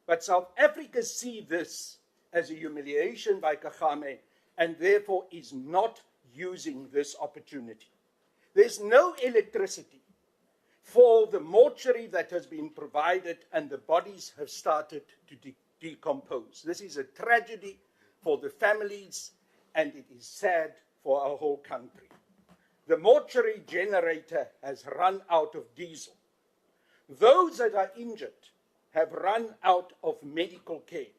but South Africa see this as a humiliation by Kagame and therefore is not using this opportunity. There's no electricity for the mortuary that has been provided, and the bodies have started to decompose. This is a tragedy for the families, and it is sad for our whole country. The mortuary generator has run out of diesel. Those that are injured have run out of medical care.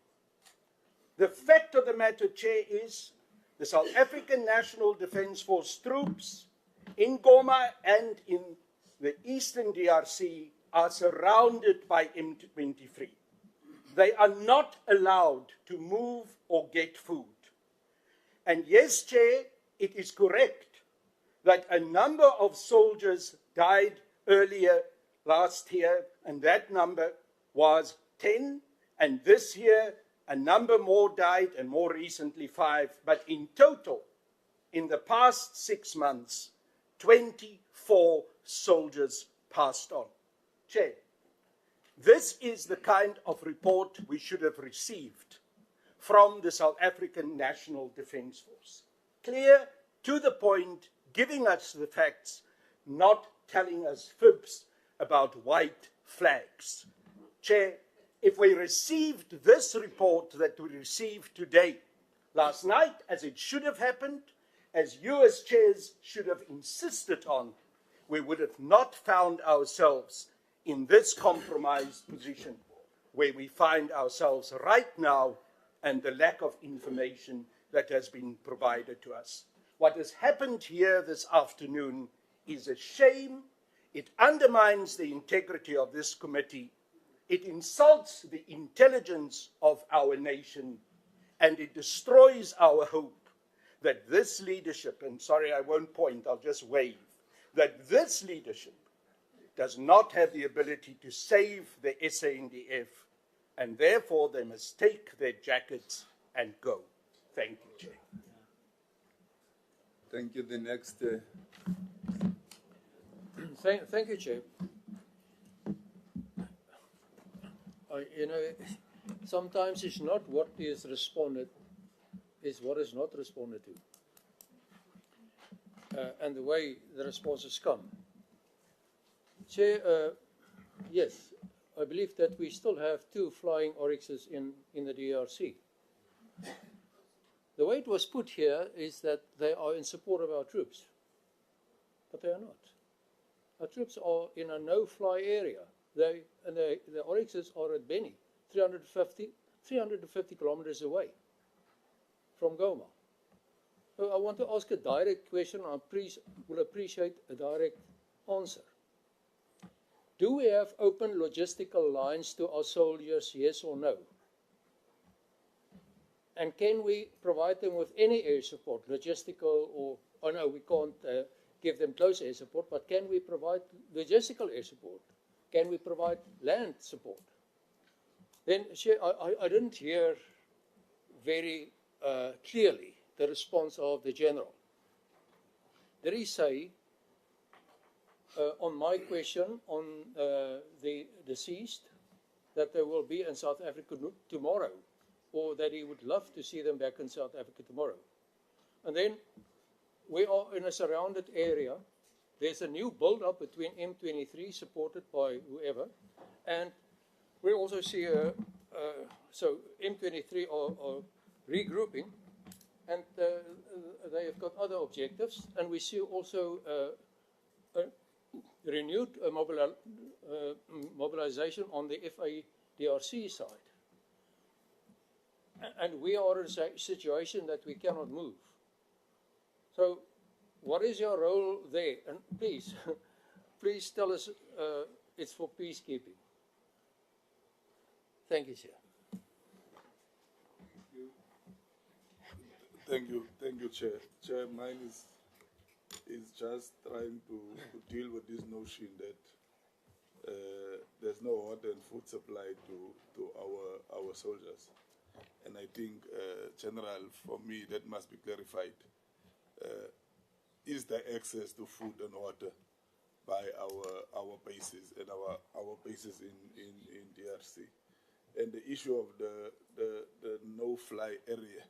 The fact of the matter, Chair, is the South African National Defence Force troops in Goma and in the eastern DRC are surrounded by M23. They are not allowed to move or get food. And yes, Chair, it is correct that a number of soldiers died earlier last year, and that number was 10, and this year a number more died, and more recently 5. But in total, in the past 6 months, 24 soldiers passed on. Chair, this is the kind of report we should have received from the South African National Defence Force. Clear, to the point, giving us the facts, not telling us fibs about white flags. Chair, if we received this report that we received today, last night, as it should have happened, as you as chairs should have insisted on, we would have not found ourselves in this compromised position where we find ourselves right now, and the lack of information that has been provided to us. What has happened here this afternoon is a shame. It undermines the integrity of this committee. It insults the intelligence of our nation, and it destroys our hope that this leadership, and sorry, I won't point, I'll just wave, that this leadership does not have the ability to save the SANDF, and therefore they must take their jackets and go. Thank you, Chair. Thank you. The next. Thank you, Chair. Sometimes it's not what is responded, it's what is not responded to. And the way the responses come. Chair, yes, I believe that we still have 2 flying oryxes in the DRC. The way it was put here is that they are in support of our troops, but they are not. Our troops are in a no-fly area. The oryxes are at Beni, 350 kilometers away from Goma. So I want to ask a direct question. I will appreciate a direct answer. Do we have open logistical lines to our soldiers, yes or no? And can we provide them with any air support, logistical or, oh no, we can't give them close air support, but can we provide logistical air support? Can we provide land support? Then, I didn't hear very clearly the response of the General. Did he say, on my question on the deceased, that they will be in South Africa tomorrow, or that he would love to see them back in South Africa tomorrow? And then we are in a surrounded area. There's a new build-up between M23, supported by whoever, and we also see so M23 are regrouping, and they have got other objectives, and we see also a renewed mobilization on the FADRC side. And we are in a situation that we cannot move. So what is your role there? And please, please tell us it's for peacekeeping. Thank you, Chair. Thank you, Chair. Chair, mine is just trying to deal with this notion that there's no water and food supply to our soldiers. And I think, General, for me, that must be clarified. Is there access to food and water by our bases and our bases in DRC? And the issue of the no-fly area,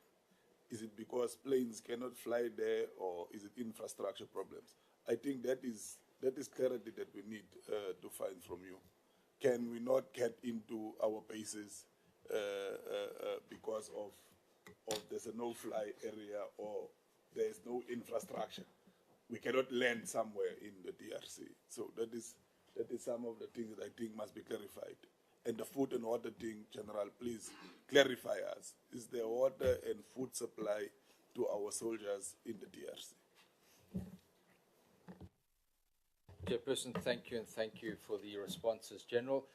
is it because planes cannot fly there, or is it infrastructure problems? I think that is clarity that we need to find from you. Can we not get into our bases because of there's a no-fly area or there's no infrastructure? We cannot land somewhere in the DRC. So that is some of the things that I think must be clarified. And the food and water thing, General, please clarify us. Is there water and food supply to our soldiers in the DRC? Chairperson, thank you, and thank you for the responses. General,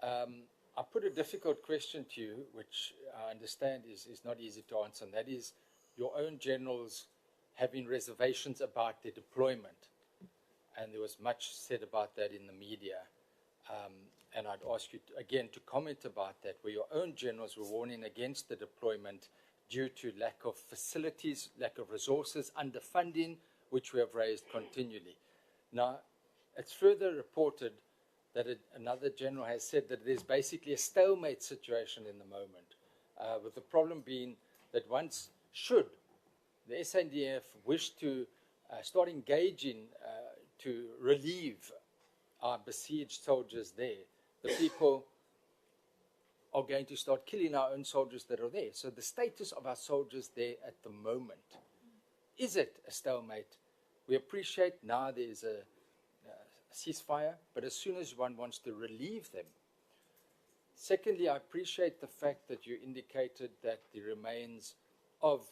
I put a difficult question to you, which I understand is not easy to answer, and that is your own generals having reservations about their deployment. And there was much said about that in the media. And I'd ask you, again, to comment about that, where your own generals were warning against the deployment due to lack of facilities, lack of resources, underfunding, which we have raised continually. Now, it's further reported that another general has said that there's basically a stalemate situation in the moment, with the problem being that once should the SANDF wish to start engaging to relieve our besieged soldiers there, the people are going to start killing our own soldiers that are there. So the status of our soldiers there at the moment, is it a stalemate? We appreciate now there's a ceasefire, but as soon as one wants to relieve them. Secondly, I appreciate the fact that you indicated that the remains of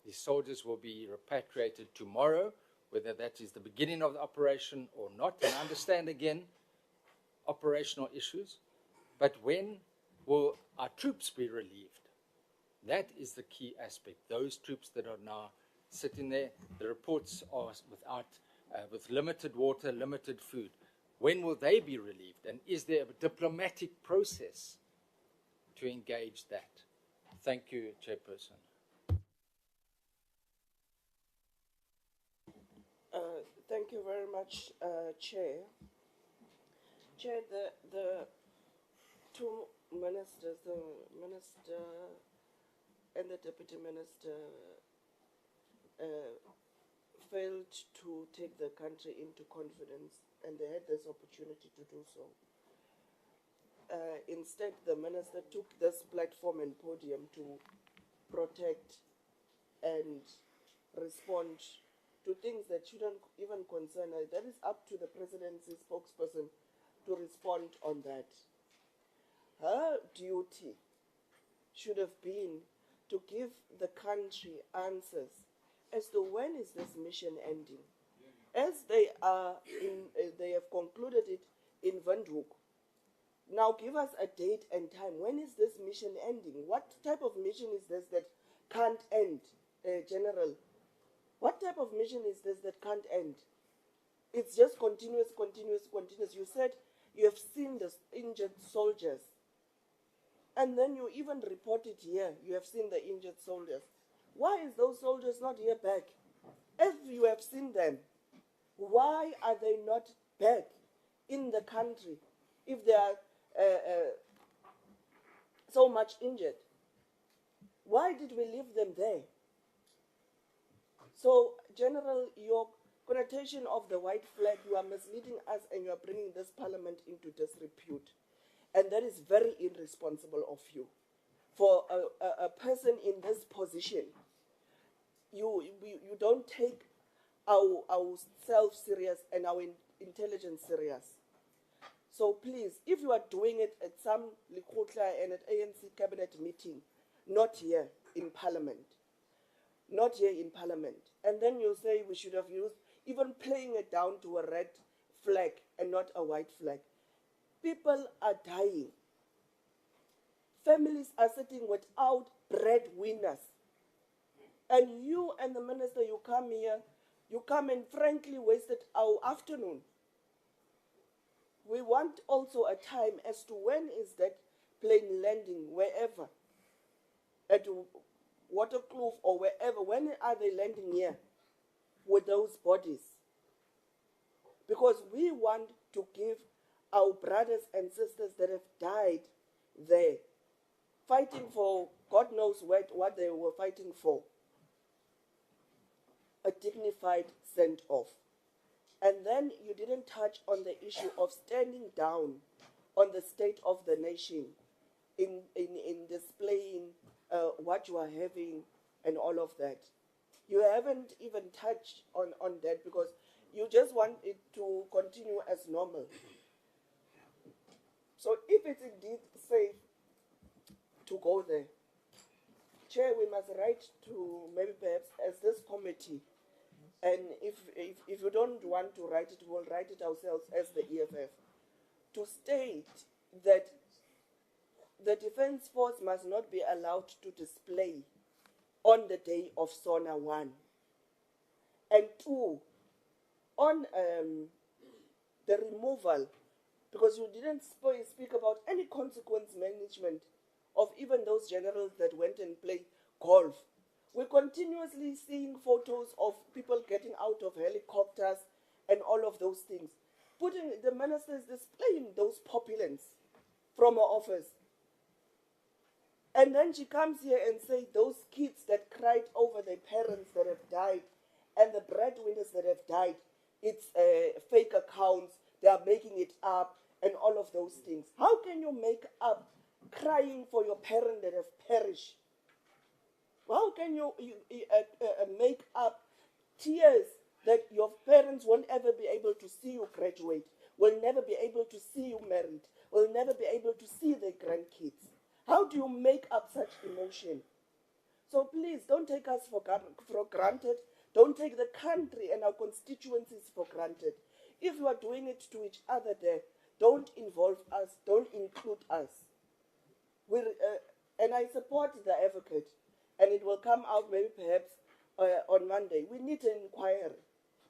the soldiers will be repatriated tomorrow, whether that is the beginning of the operation or not. And I understand, again, operational issues. But when will our troops be relieved? That is the key aspect. Those troops that are now sitting there, the reports are with limited water, limited food. When will they be relieved? And is there a diplomatic process to engage that? Thank you, Chairperson. Thank you very much, Chair. Chair, the two ministers, the minister and the deputy minister, failed to take the country into confidence, and they had this opportunity to do so. Instead, the minister took this platform and podium to protect and respond to things that shouldn't even concern her. That is up to the presidency spokesperson to respond on that. Her duty should have been to give the country answers as to when is this mission ending. As they have concluded it in Windhoek. Now give us a date and time. When is this mission ending? What type of mission is this that can't end, General? What type of mission is this that can't end? It's just continuous. You said you have seen the injured soldiers. And then you even reported here, you have seen the injured soldiers. Why is those soldiers not here back? If you have seen them, why are they not back in the country if they are so much injured? Why did we leave them there? So, General, your connotation of the white flag, you are misleading us and you are bringing this parliament into disrepute. And that is very irresponsible of you. For a person in this position, you don't take ourselves serious and our intelligence serious. So please, if you are doing it at some Likotla and at ANC cabinet meeting, not here in parliament, not here in parliament, and then you say we should have used, even playing it down to a red flag and not a white flag. People are dying. Families are sitting without breadwinners. And you and the minister, you come here, you come and frankly wasted our afternoon. We want also a time as to when is that plane landing, wherever, at Waterkloof or wherever, when are they landing here with those bodies? Because we want to give our brothers and sisters that have died there, fighting for God knows what they were fighting for, a dignified send-off. And then you didn't touch on the issue of standing down on the state of the nation in displaying what you are having and all of that. You haven't even touched on that because you just want it to continue as normal. So if it's indeed safe to go there, Chair, we must write to maybe perhaps as this committee and if you don't want to write it, we'll write it ourselves as the EFF, to state that the Defence Force must not be allowed to display on the day of SONA 1. And 2, on the removal, because you didn't speak about any consequence management of even those generals that went and played golf. We're continuously seeing photos of people getting out of helicopters and all of those things. Putting the ministers displaying those populace from her office. And then she comes here and says those kids that cried over their parents that have died and the breadwinners that have died, it's fake accounts, they are making it up and all of those things. How can you make up crying for your parents that have perished? How can you make up tears that your parents won't ever be able to see you graduate, will never be able to see you married, will never be able to see their grandkids? How do you make up such emotion? So please, don't take us for granted. Don't take the country and our constituencies for granted. If you are doing it to each other there, don't involve us, don't include us. And I support the advocate, and it will come out maybe perhaps on Monday. We need an inquiry.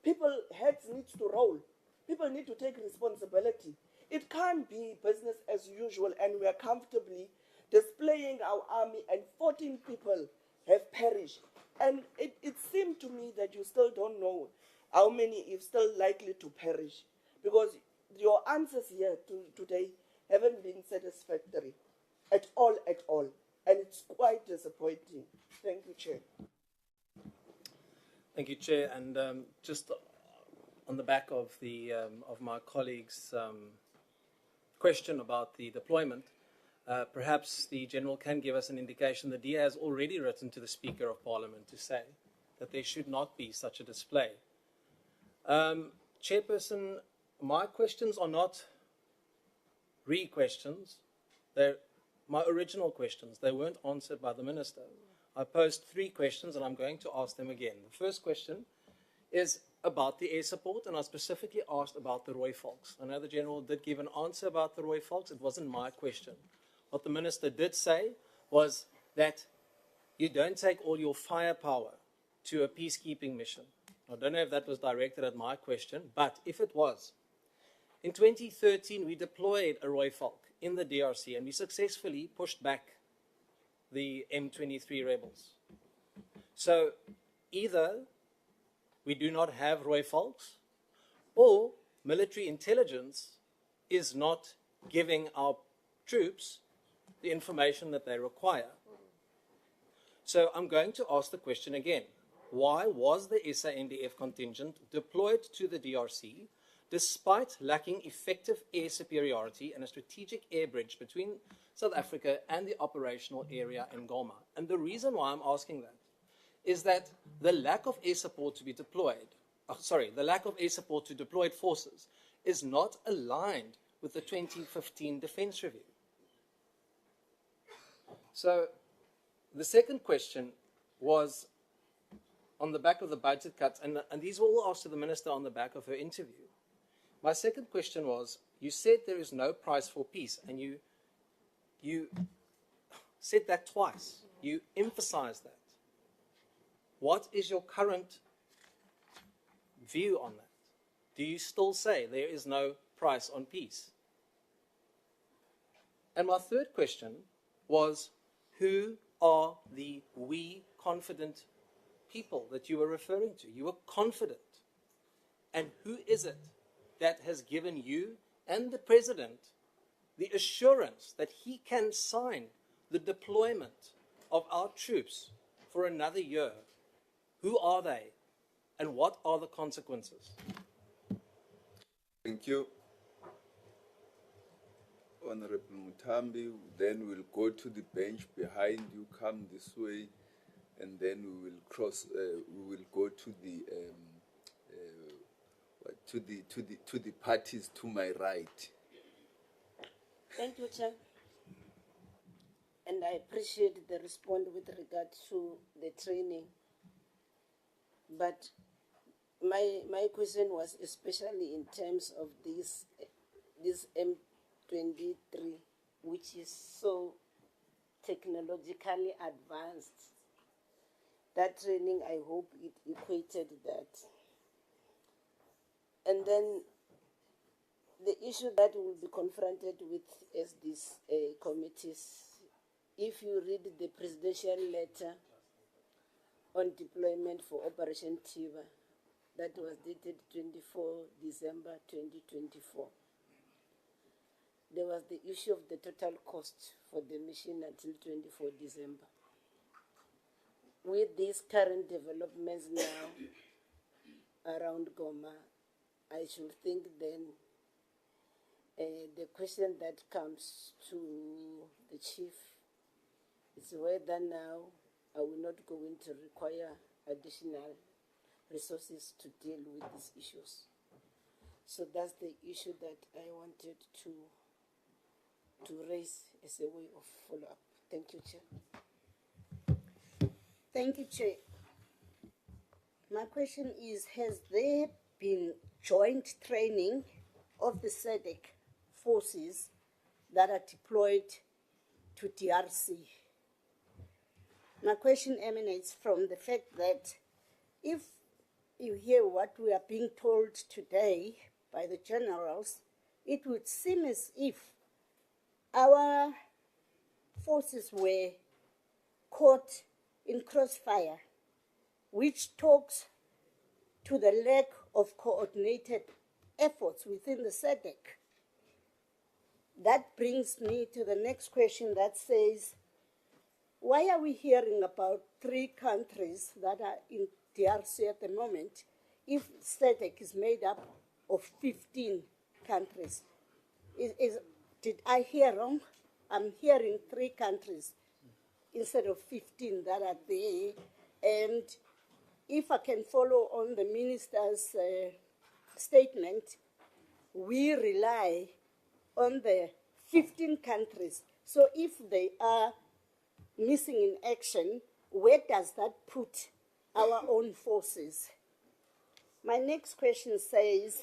Heads need to roll. People need to take responsibility. It can't be business as usual and we are comfortably displaying our army and 14 people have perished. And it seemed to me that you still don't know how many is still likely to perish, because your answers here today haven't been satisfactory at all. And it's quite disappointing. Thank you, Chair. Thank you, Chair. And just on the back of of my colleague's question about the deployment, perhaps the General can give us an indication. The DA has already written to the Speaker of Parliament to say that there should not be such a display. Chairperson, my questions are not re-questions. They're my original questions. They weren't answered by the Minister. I posed 3 questions and I'm going to ask them again. The first question is about the air support, and I specifically asked about the Roy Volks. I know the General did give an answer about the Roy Volks. It wasn't my question. What the Minister did say was that you don't take all your firepower to a peacekeeping mission. I don't know if that was directed at my question, but if it was, in 2013 we deployed a Roy Volk in the DRC and we successfully pushed back the M23 rebels. So either we do not have Roy Volks, or military intelligence is not giving our troops the information that they require. So I'm going to ask the question again. Why was the SANDF contingent deployed to the DRC despite lacking effective air superiority and a strategic air bridge between South Africa and the operational area in Goma? And the reason why I'm asking that is that the lack of air support to be deployed, the lack of air support to deployed forces is not aligned with the 2015 Defence Review. So the second question was on the back of the budget cuts, and these were all asked to the Minister on the back of her interview. My second question was, you said there is no price for peace, and you said that twice. You emphasized that. What is your current view on that? Do you still say there is no price on peace? And my third question was, who are the we confident people that you were referring to? You were confident. And who is it that has given you and the President the assurance that he can sign the deployment of our troops for another year? Who are they? And what are the consequences? Thank you, Honorable Mutambi. Then we'll go to the bench behind you, come this way, and then we will cross. We will go to the parties to my right. Thank you, Chair. And I appreciate the response with regard to the training. But my question was especially in terms of this M23, which is so technologically advanced. That training, I hope it equated that. And then the issue that we'll be confronted with as these committees, if you read the presidential letter on deployment for Operation Tiva, that was dated 24 December 2024. There was the issue of the total cost for the mission until 24 December. With these current developments now around Goma, I should think then the question that comes to the chief is whether now are we not going to require additional resources to deal with these issues. So that's the issue that I wanted to raise as a way of follow-up. Thank you, Chair. Thank you, Chair. My question is, has there been joint training of the SADC forces that are deployed to DRC? My question emanates from the fact that if you hear what we are being told today by the generals, it would seem as if our forces were caught in crossfire, which talks to the lack of coordinated efforts within the SADC. That brings me to the next question that says, why are we hearing about 3 countries that are in DRC at the moment if SADC is made up of 15 countries? Did I hear wrong? I'm hearing 3 countries instead of 15 that are there. And if I can follow on the minister's statement, we rely on the 15 countries. So if they are missing in action, where does that put our own forces? My next question says,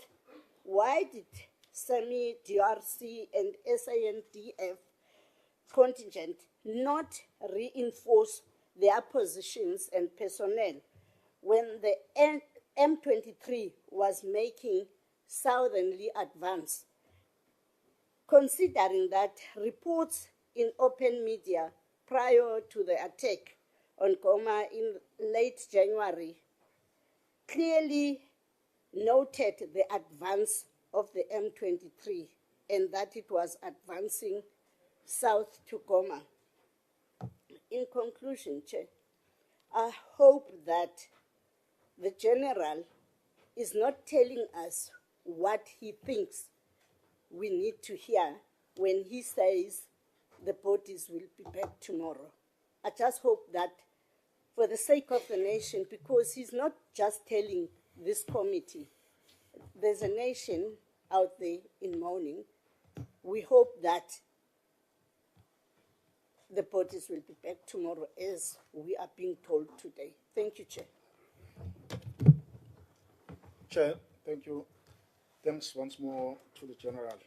why did SAMI, DRC, and SANDF contingent not reinforce their positions and personnel when the M23 was making southerly advance, considering that reports in open media prior to the attack on Goma in late January clearly noted the advance of the M23 and that it was advancing south to Goma. In conclusion, Chair, I hope that the general is not telling us what he thinks we need to hear when he says the bodies will be back tomorrow. I just hope that for the sake of the nation, because he's not just telling this committee, there's a nation out there in mourning. We hope that the bodies will be back tomorrow as we are being told today. Thank you, Chair. Chair, thank you. Thanks once more to the General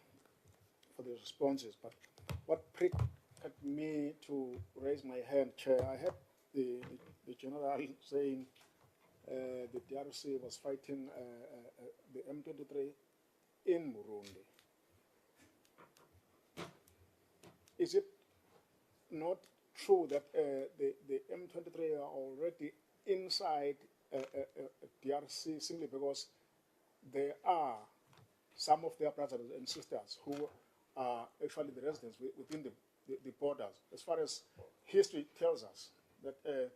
for the responses. But what pricked me to raise my hand, Chair, I heard the General saying the DRC was fighting the M23 in Burundi. Is it not true that the M23 are already inside DRC simply because there are some of their brothers and sisters who are actually the residents within the borders? As far as history tells us that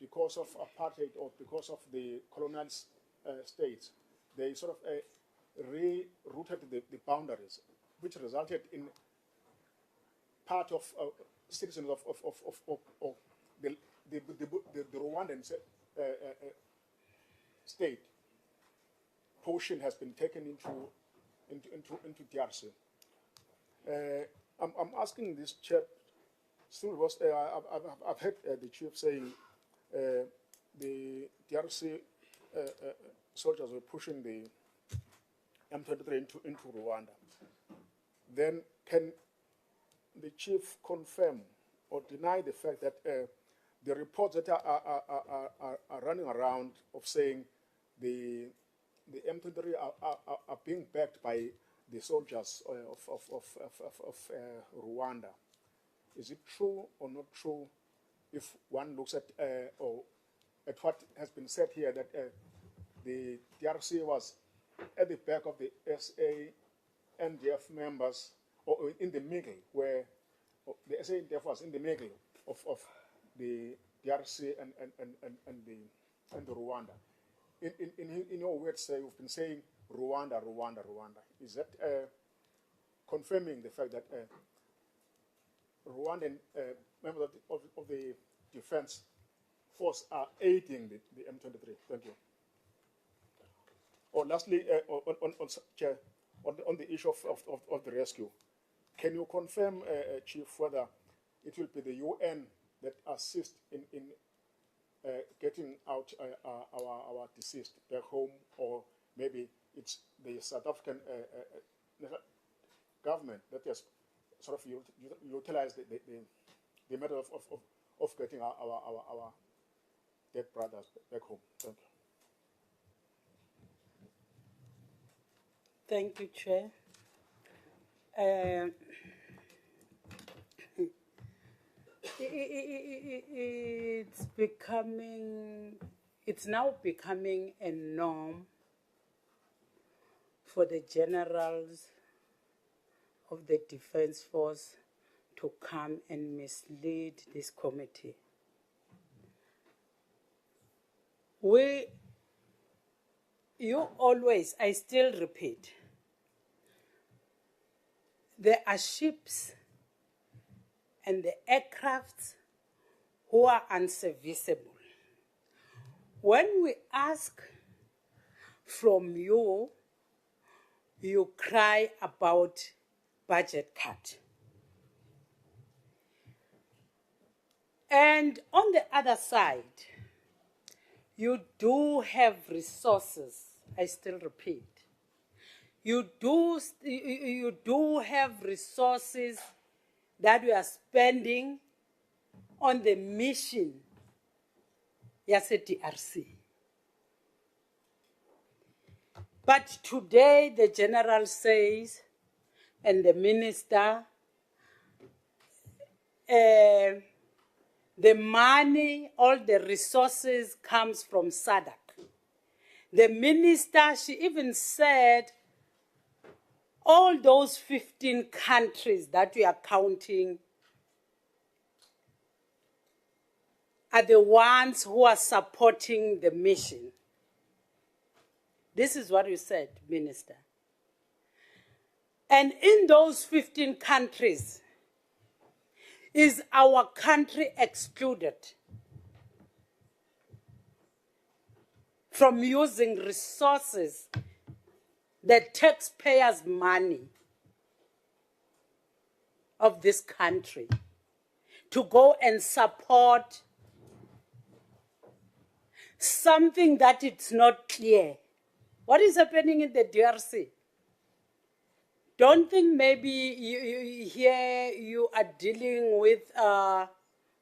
because of apartheid or because of the colonial states, they sort of rerouted the boundaries, which resulted in part of citizens of the Rwandan state portion has been taken into DRC. I'm asking this Chair, still was I've heard the Chief saying the DRC soldiers were pushing the M23 into Rwanda, then can the chief confirm or deny the fact that the reports that are running around of saying the M23 are being backed by the soldiers of Rwanda? Is it true or not true if one looks at or at what has been said here, that the DRC was at the back of the SANDF members, or in the middle, where the SANDF was in the middle of the DRC and the Rwanda? In your words, you've been saying Rwanda. Is that confirming the fact that Rwandan members of the defense force are aiding the M23? Thank you. Or lastly, Chair, on the issue of the rescue, can you confirm, Chief, whether it will be the UN that assists in getting out our deceased back home, or maybe it's the South African government that has sort of utilized the method of getting our dead brothers back home? Thank you. Thank you, Chair. It's now becoming a norm for the generals of the Defense Force to come and mislead this committee. I still repeat, there are ships and the aircrafts who are unserviceable. When we ask from you, you cry about budget cut. And on the other side, you do have resources. I still repeat, you do have resources that we are spending on the mission, yes, at DRC. But today the general says, and the minister, the money, all the resources comes from SADC. The minister, she even said, all those 15 countries that we are counting are the ones who are supporting the mission. This is what you said, Minister. And in those 15 countries, is our country excluded from using resources, the taxpayers' money of this country, to go and support something that it's not clear? What is happening in the DRC? Don't think maybe here you are dealing with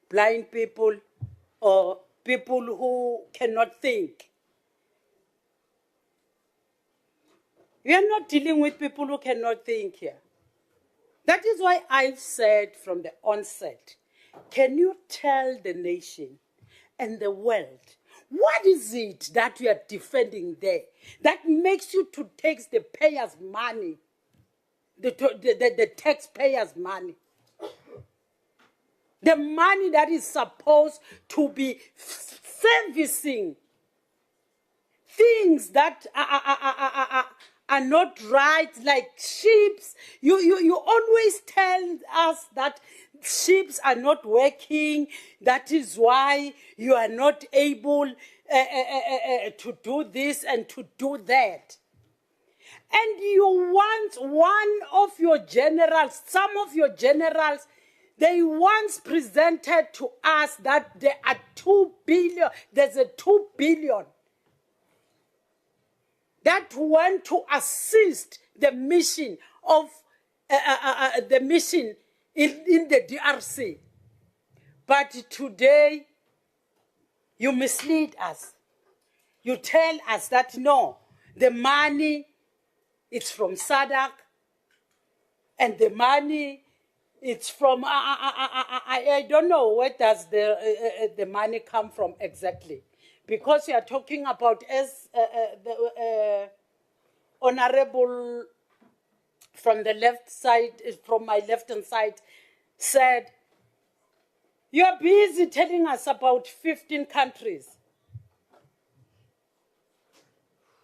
blind people or people who cannot think. We are not dealing with people who cannot think here. That is why I've said from the onset, can you tell the nation and the world, what is it that we are defending there that makes you to take the payers' money, the taxpayers' money? The money that is supposed to be servicing things that are not right, like ships. You always tell us that ships are not working. That is why you are not able to do this and to do that. And you want one of your generals, some of your generals, they once presented to us that there are 2 billion, there's a 2 billion that went to assist the mission of the mission in the DRC. But today, you mislead us. You tell us that no, the money is from SADC, and the money it's from I don't know where does the money come from exactly, because you are talking about as the honorable from the left side, from my left hand side, said you are busy telling us about 15 countries.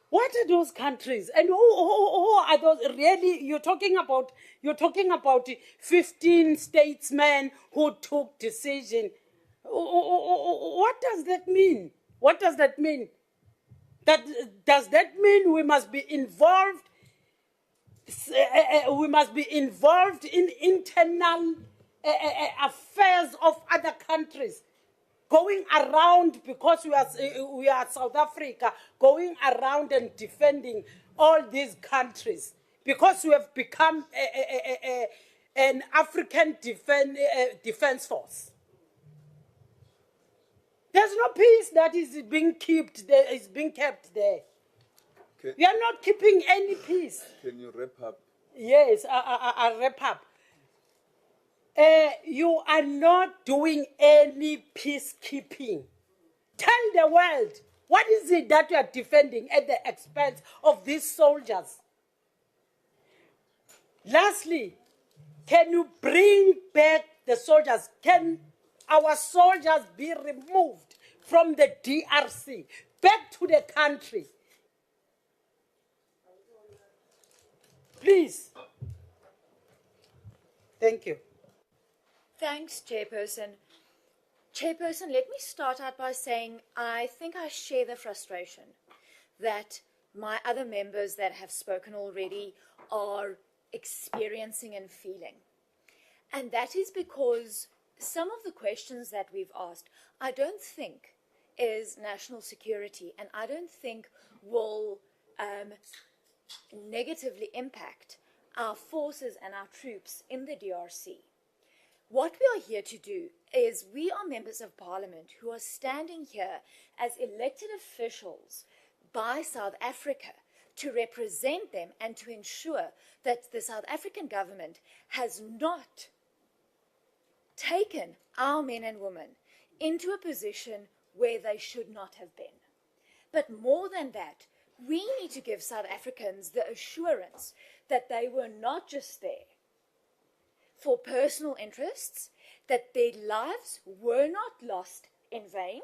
What are those countries? And who are those? Really, you're talking about 15 statesmen who took decision. What does that mean? What does that mean? Does that mean we must be involved? We must be involved in internal affairs of other countries? Going around, because we are South Africa, going around and defending all these countries, because we have become an African defense force. There's no peace that is being kept there. Okay. We are not keeping any peace. Can you wrap up? Yes, I'll wrap up. You are not doing any peacekeeping. Tell the world, what is it that you are defending at the expense of these soldiers? Lastly, can you bring back the soldiers? Can our soldiers be removed from the DRC, back to the country? Please. Thank you. Thanks, Chairperson. Chairperson, let me start out by saying I think I share the frustration that my other members that have spoken already are experiencing and feeling. And that is because some of the questions that we've asked, I don't think is national security, and I don't think will negatively impact our forces and our troops in the DRC. What we are here to do is we are members of parliament who are standing here as elected officials by South Africa to represent them and to ensure that the South African government has not taken our men and women into a position where they should not have been. But more than that, we need to give South Africans the assurance that they were not just there for personal interests, that their lives were not lost in vain,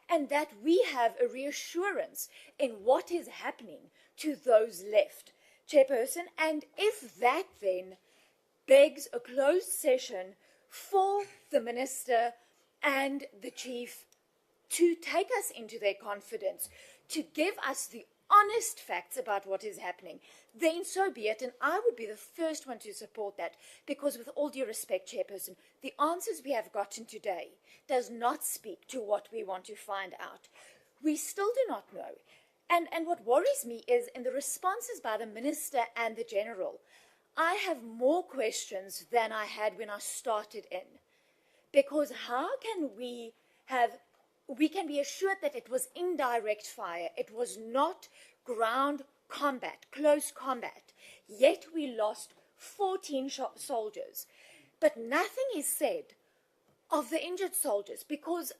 and that we have a reassurance in what is happening to those left. Chairperson, and if that then begs a closed session for the Minister and the Chief to take us into their confidence, to give us the honest facts about what is happening, then so be it, and I would be the first one to support that, because with all due respect, Chairperson, the answers we have gotten today does not speak to what we want to find out. We still do not know. And what worries me is in the responses by the Minister and the General, I have more questions than I had when I started in. Because how can we can be assured that it was indirect fire, it was not ground combat, close combat, yet we lost 14 soldiers. But nothing is said of the injured soldiers, because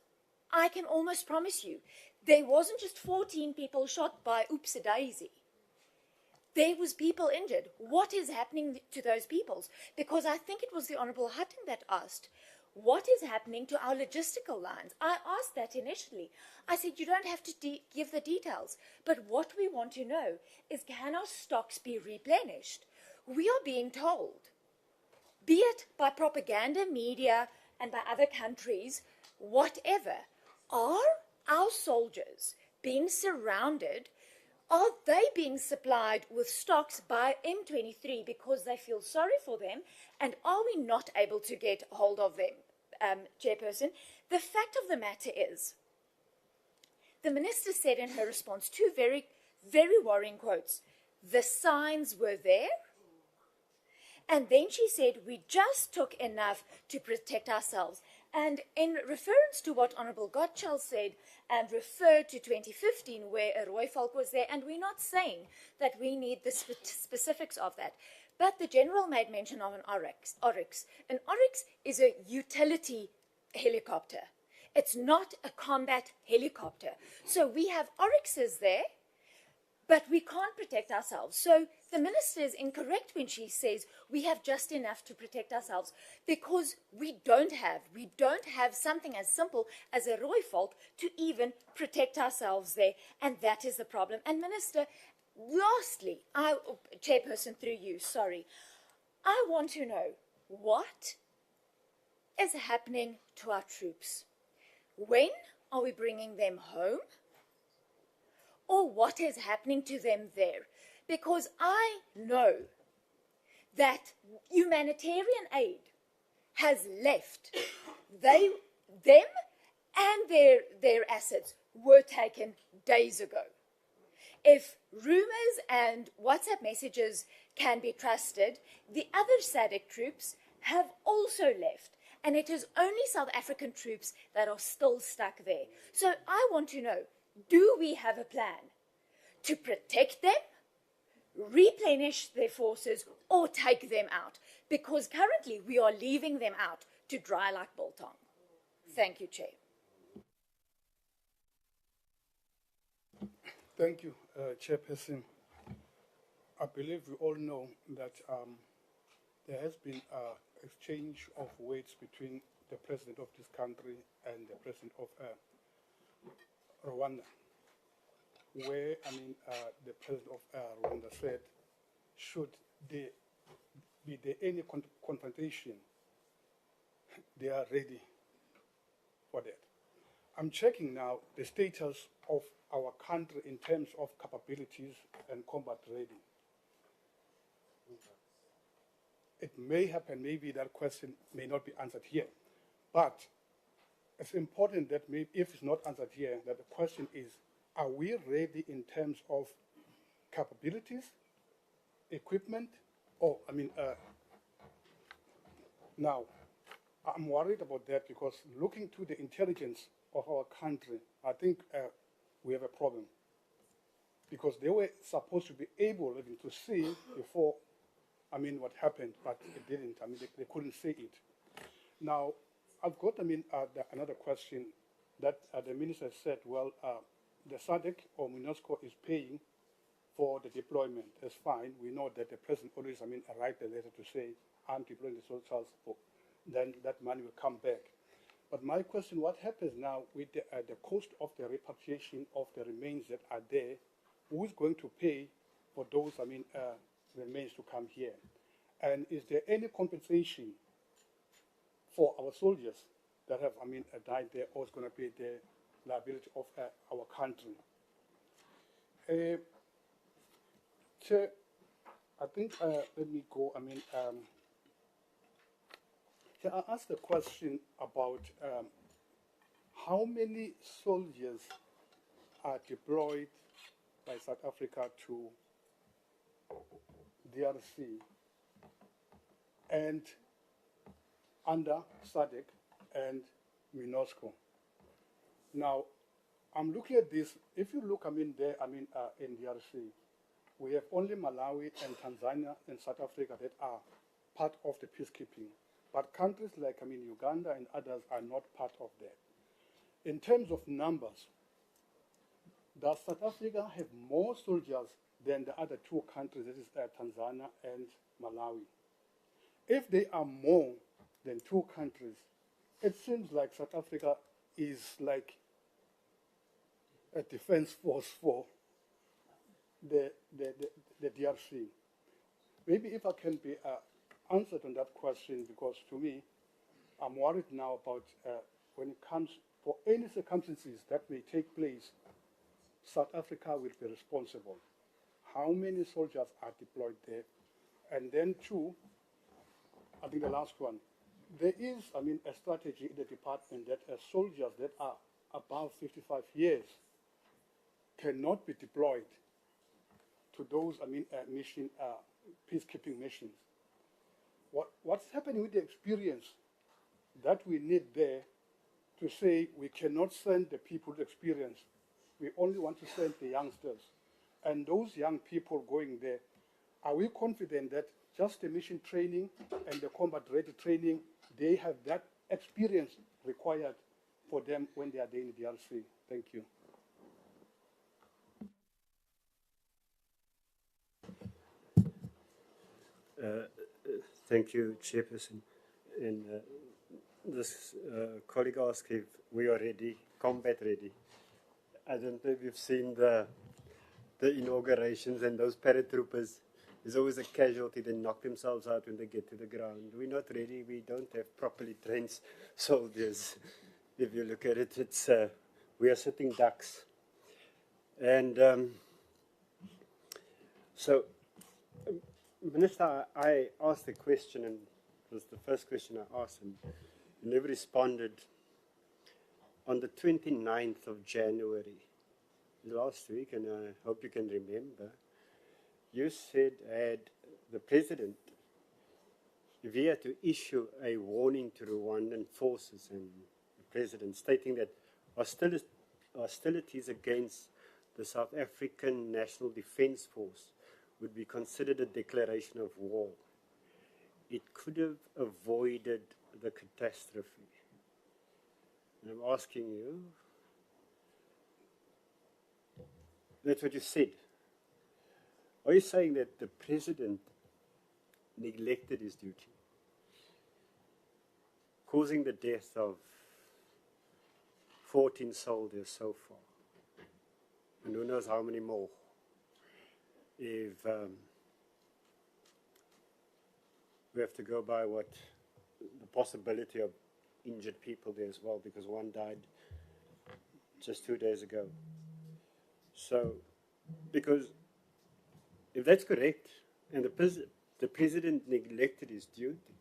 I can almost promise you, there wasn't just 14 people shot by oopsie-daisy. There was people injured. What is happening to those people? Because I think it was the Honourable Hutton that asked, what is happening to our logistical lines? I asked that initially. I said, you don't have to give the details, but what we want to know is, can our stocks be replenished? We are being told, be it by propaganda media and by other countries, whatever, are our soldiers being surrounded? Are they being supplied with stocks by M23 because they feel sorry for them? And are we not able to get hold of them, Chairperson? The fact of the matter is, the Minister said in her response two very very worrying quotes. The signs were there. And then she said, we just took enough to protect ourselves. And in reference to what Honorable Gottschall said and referred to 2015 where a Roy Falk was there, and we're not saying that we need the specifics of that, but the General made mention of an Oryx. An Oryx is a utility helicopter. It's not a combat helicopter. So we have Oryxes there, but we can't protect ourselves. So the minister is incorrect when she says we have just enough to protect ourselves, because we don't have something as simple as a Roy Falk to even protect ourselves there, and that is the problem. And Minister, lastly, Chairperson, through you, sorry, I want to know what is happening to our troops. When are we bringing them home? Or what is happening to them there? Because I know that humanitarian aid has left. Them and their assets were taken days ago. If rumors and WhatsApp messages can be trusted, the other SADC troops have also left. And it is only South African troops that are still stuck there. So I want to know, do we have a plan to protect them, replenish their forces, or take them out? Because currently we are leaving them out to dry like biltong. Thank you, Chair. Thank you, Chairperson. I believe we all know that there has been an exchange of words between the president of this country and the president of Rwanda, where, the president of Rwanda said, should there be any confrontation, they are ready for that. I'm checking now the status of our country in terms of capabilities and combat ready. It may happen, maybe that question may not be answered here, but it's important that maybe if it's not answered here, that the question is, are we ready in terms of capabilities, equipment, or, now, I'm worried about that because looking to the intelligence of our country, I think we have a problem. Because they were supposed to be able even to see before, what happened, but it didn't. They couldn't see it. Now, I've got, another question that the minister said, well, the SADC or MINUSCO is paying for the deployment. That's fine. We know that the president always, write a letter to say, I'm deploying the soldiers, then that money will come back. But my question, what happens now with the cost of the repatriation of the remains that are there? Who is going to pay for those, remains to come here? And is there any compensation for our soldiers that have, died there, or is going to be the liability of our country? Chair, I think, let me go, I asked a question about how many soldiers are deployed by South Africa to DRC and under SADC and MINUSCO. Now, I'm looking at this. If you look, in DRC, we have only Malawi and Tanzania and South Africa that are part of the peacekeeping. But countries like, Uganda and others are not part of that. In terms of numbers, does South Africa have more soldiers than the other two countries, that is Tanzania and Malawi? If they are more than two countries, it seems like South Africa is like a defense force for the DRC. Maybe if I can be answered on that question, because to me, I'm worried now about when it comes for any circumstances that may take place, South Africa will be responsible. How many soldiers are deployed there? And then two, I think the last one, there is, a strategy in the department that soldiers that are above 55 years cannot be deployed to those, peacekeeping missions. What's happening with the experience that we need there to say we cannot send the people to experience. We only want to send the youngsters. And those young people going there, are we confident that just the mission training and the combat-ready training, they have that experience required for them when they are there in the DRC? Thank you. Thank you, Chairperson. And this colleague asked if we are ready, combat ready. I don't know if you've seen the inaugurations, and those paratroopers, there's always a casualty. They knock themselves out when they get to the ground. We're not ready. We don't have properly trained soldiers. If you look at it, it's we are sitting ducks. And so, Minister, I asked a question, and it was the first question I asked, and you never responded. On the 29th of January, last week, and I hope you can remember, you said the President, if he had to issue a warning to Rwandan forces and the President stating that hostilities against the South African National Defence Force would be considered a declaration of war, it could have avoided the catastrophe. And I'm asking you, that's what you said. Are you saying that the President neglected his duty, causing the death of 14 soldiers so far, and who knows how many more, if we have to go by what the possibility of injured people there as well, because one died just 2 days ago. So, because if that's correct, and the President neglected his duty,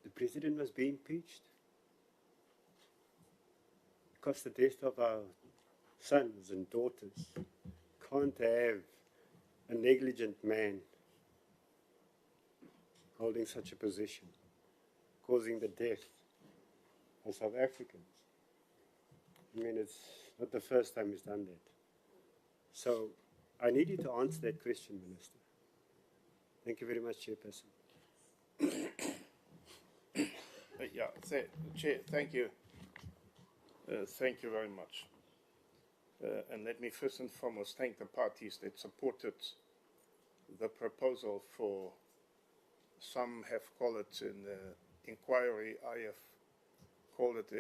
the President must be impeached. Because the death of our sons and daughters can't have a negligent man holding such a position, causing the death of South Africans. I mean, it's not the first time he's done that. So, I need you to answer that question, Minister. Thank you very much, Chairperson. Chair, thank you. Thank you very much. And let me first and foremost thank the parties that supported the proposal for, some have called it an inquiry, I have called it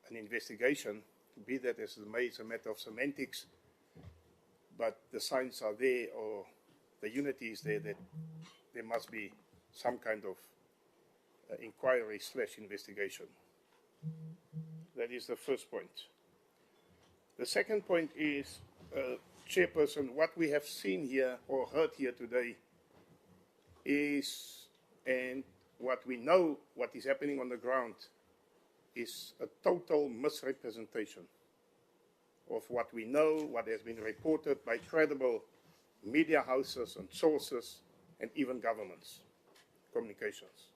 an investigation. Be that as it may, it's a matter of semantics, but the signs are there, or the unity is there, that there must be some kind of inquiry/investigation. That is the first point. The second point is, Chairperson, what we have seen here or heard here today is, and what we know, what is happening on the ground, is a total misrepresentation of what we know, what has been reported by credible media houses and sources, and even governments, communications.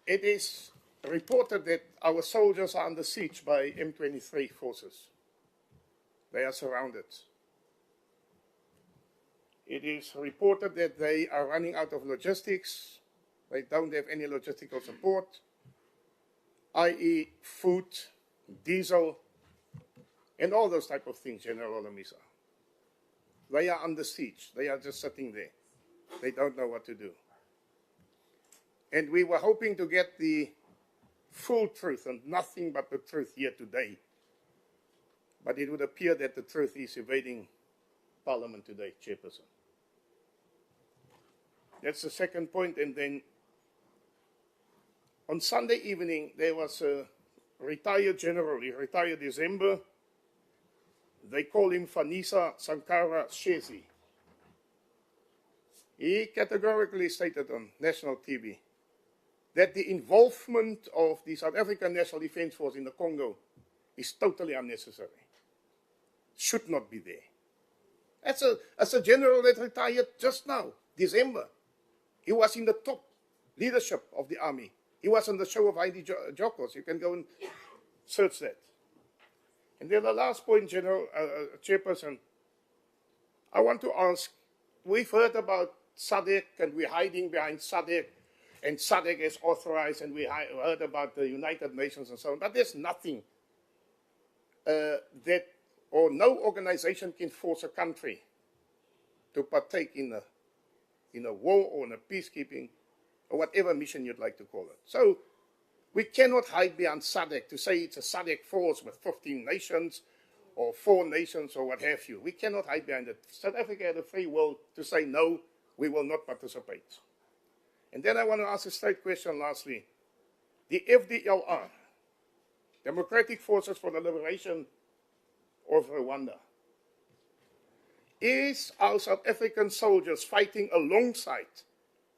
It is reported that our soldiers are under siege by M23 forces. They are surrounded. It is reported that they are running out of logistics. They don't have any logistical support, i.e. food, diesel, and all those type of things, General Lamisa. They are under siege. They are just sitting there. They don't know what to do. And we were hoping to get the full truth and nothing but the truth here today. But it would appear that the truth is evading Parliament today, Chairperson. That's the second point. And then on Sunday evening, there was a retired general, he retired December. They call him Fanisa Sankara Shezi. He categorically stated on national TV that the involvement of the South African National Defence Force in the Congo is totally unnecessary. Should not be there. As a general that retired just now, December, he was in the top leadership of the army. He was on the show of Heidi Jokos. You can go and search that. And then the last point, Chairperson, I want to ask, we've heard about SADC and we're hiding behind SADC and SADC is authorized and we heard about the United Nations and so on, but there's nothing no organization can force a country to partake in a war or in a peacekeeping or whatever mission you'd like to call it. So we cannot hide behind SADC to say it's a SADC force with 15 nations or 4 nations or what have you. We cannot hide behind it. South Africa had a free will to say no, we will not participate. And then I want to ask a straight question lastly. The FDLR, Democratic Forces for the Liberation of Rwanda, is our South African soldiers fighting alongside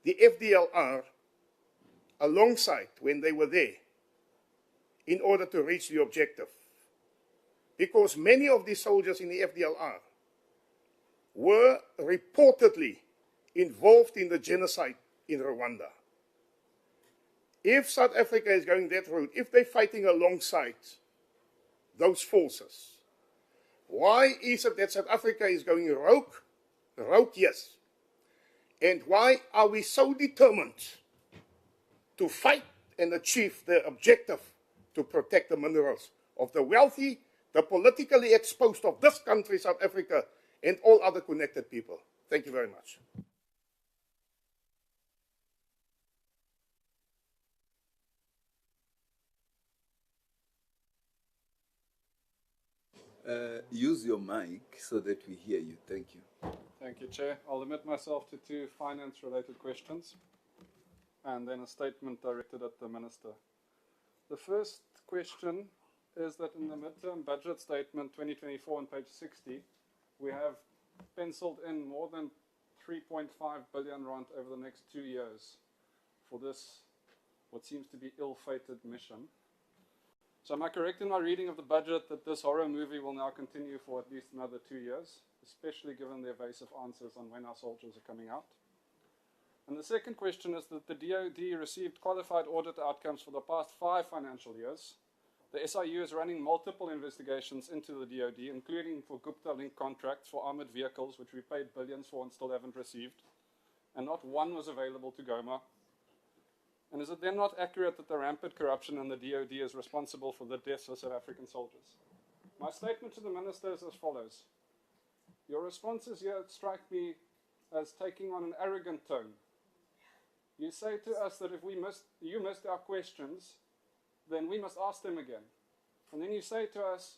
the FDLR, alongside when they were there, in order to reach the objective? Because many of these soldiers in the FDLR were reportedly involved in the genocide in Rwanda. If South Africa is going that route, if they're fighting alongside those forces, why is it that South Africa is going rogue? Rogue, yes. And why are we so determined to fight and achieve the objective to protect the minerals of the wealthy, the politically exposed of this country, South Africa, and all other connected people? Thank you very much. Use your mic so that we hear you. Thank you. Thank you, Chair. I'll limit myself to 2 finance-related questions and then a statement directed at the Minister. The first question is that in the midterm budget statement 2024 on page 60, we have penciled in more than 3.5 billion rand over the next 2 years for this, what seems to be ill-fated mission. So am I correct in my reading of the budget that this horror movie will now continue for at least another 2 years, especially given the evasive answers on when our soldiers are coming out? And the second question is that the DoD received qualified audit outcomes for the past 5 financial years. The SIU is running multiple investigations into the DoD, including for Gupta-linked contracts for armored vehicles, which we paid billions for and still haven't received, and not one was available to Goma. And is it then not accurate that the rampant corruption in the DoD is responsible for the deaths of South African soldiers? My statement to the Minister is as follows. Your responses here strike me as taking on an arrogant tone. You say to us that if you missed our questions, then we must ask them again. And then you say to us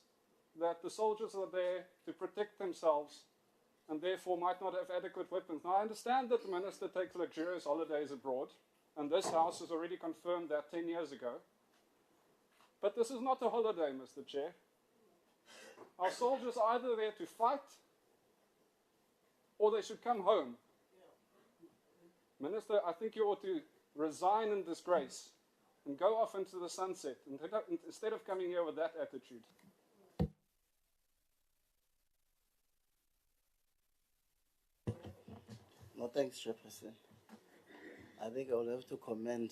that the soldiers are there to protect themselves and therefore might not have adequate weapons. Now, I understand that the Minister takes luxurious holidays abroad, and this House has already confirmed that 10 years ago. But this is not a holiday, Mr. Chair. Our soldiers are either there to fight or they should come home. Minister, I think you ought to resign in disgrace and go off into the sunset instead of coming here with that attitude. No, thanks, Chairperson. I think I will have to commend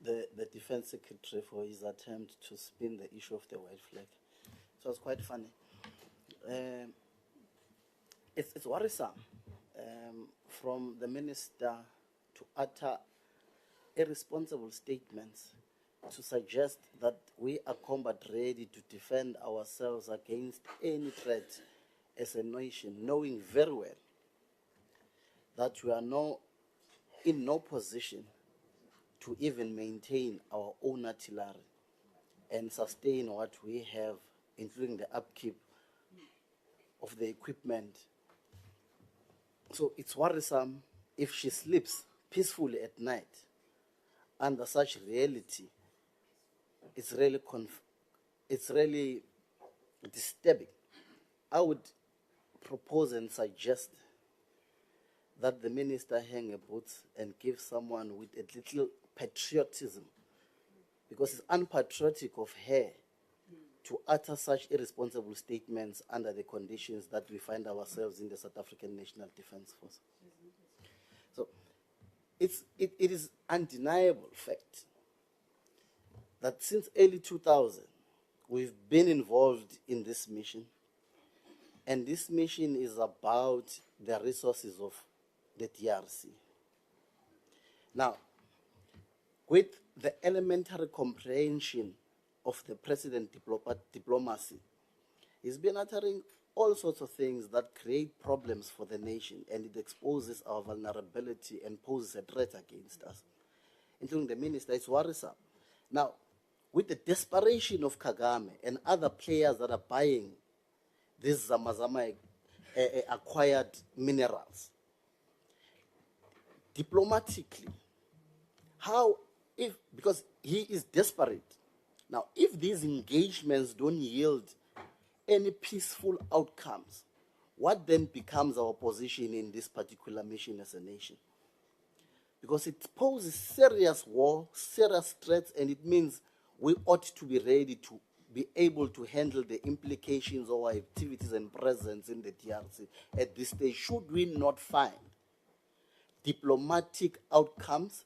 the Defense Secretary for his attempt to spin the issue of the white flag. So it's quite funny. It's worrisome from the Minister to utter irresponsible statements to suggest that we are combat ready to defend ourselves against any threat as a nation, knowing very well that we are in no position to even maintain our own artillery and sustain what we have, including the upkeep of the equipment. So it's worrisome if she sleeps peacefully at night under such reality. It's really disturbing. I would propose and suggest that the Minister hang her boots and give someone with a little patriotism, because it's unpatriotic of her to utter such irresponsible statements under the conditions that we find ourselves in the South African National Defence Force. So it is undeniable fact that since early 2000, we've been involved in this mission, and this mission is about the resources of the DRC. Now, with the elementary comprehension of the president's diplomacy, he's been uttering all sorts of things that create problems for the nation, and it exposes our vulnerability and poses a threat against us, including the minister. It's worrisome. Now, with the desperation of Kagame and other players that are buying these Zamazama acquired minerals, diplomatically, because he is desperate. Now, if these engagements don't yield any peaceful outcomes, what then becomes our position in this particular mission as a nation? Because it poses serious war, serious threats, and it means we ought to be ready to be able to handle the implications of our activities and presence in the DRC at this stage, should we not find diplomatic outcomes,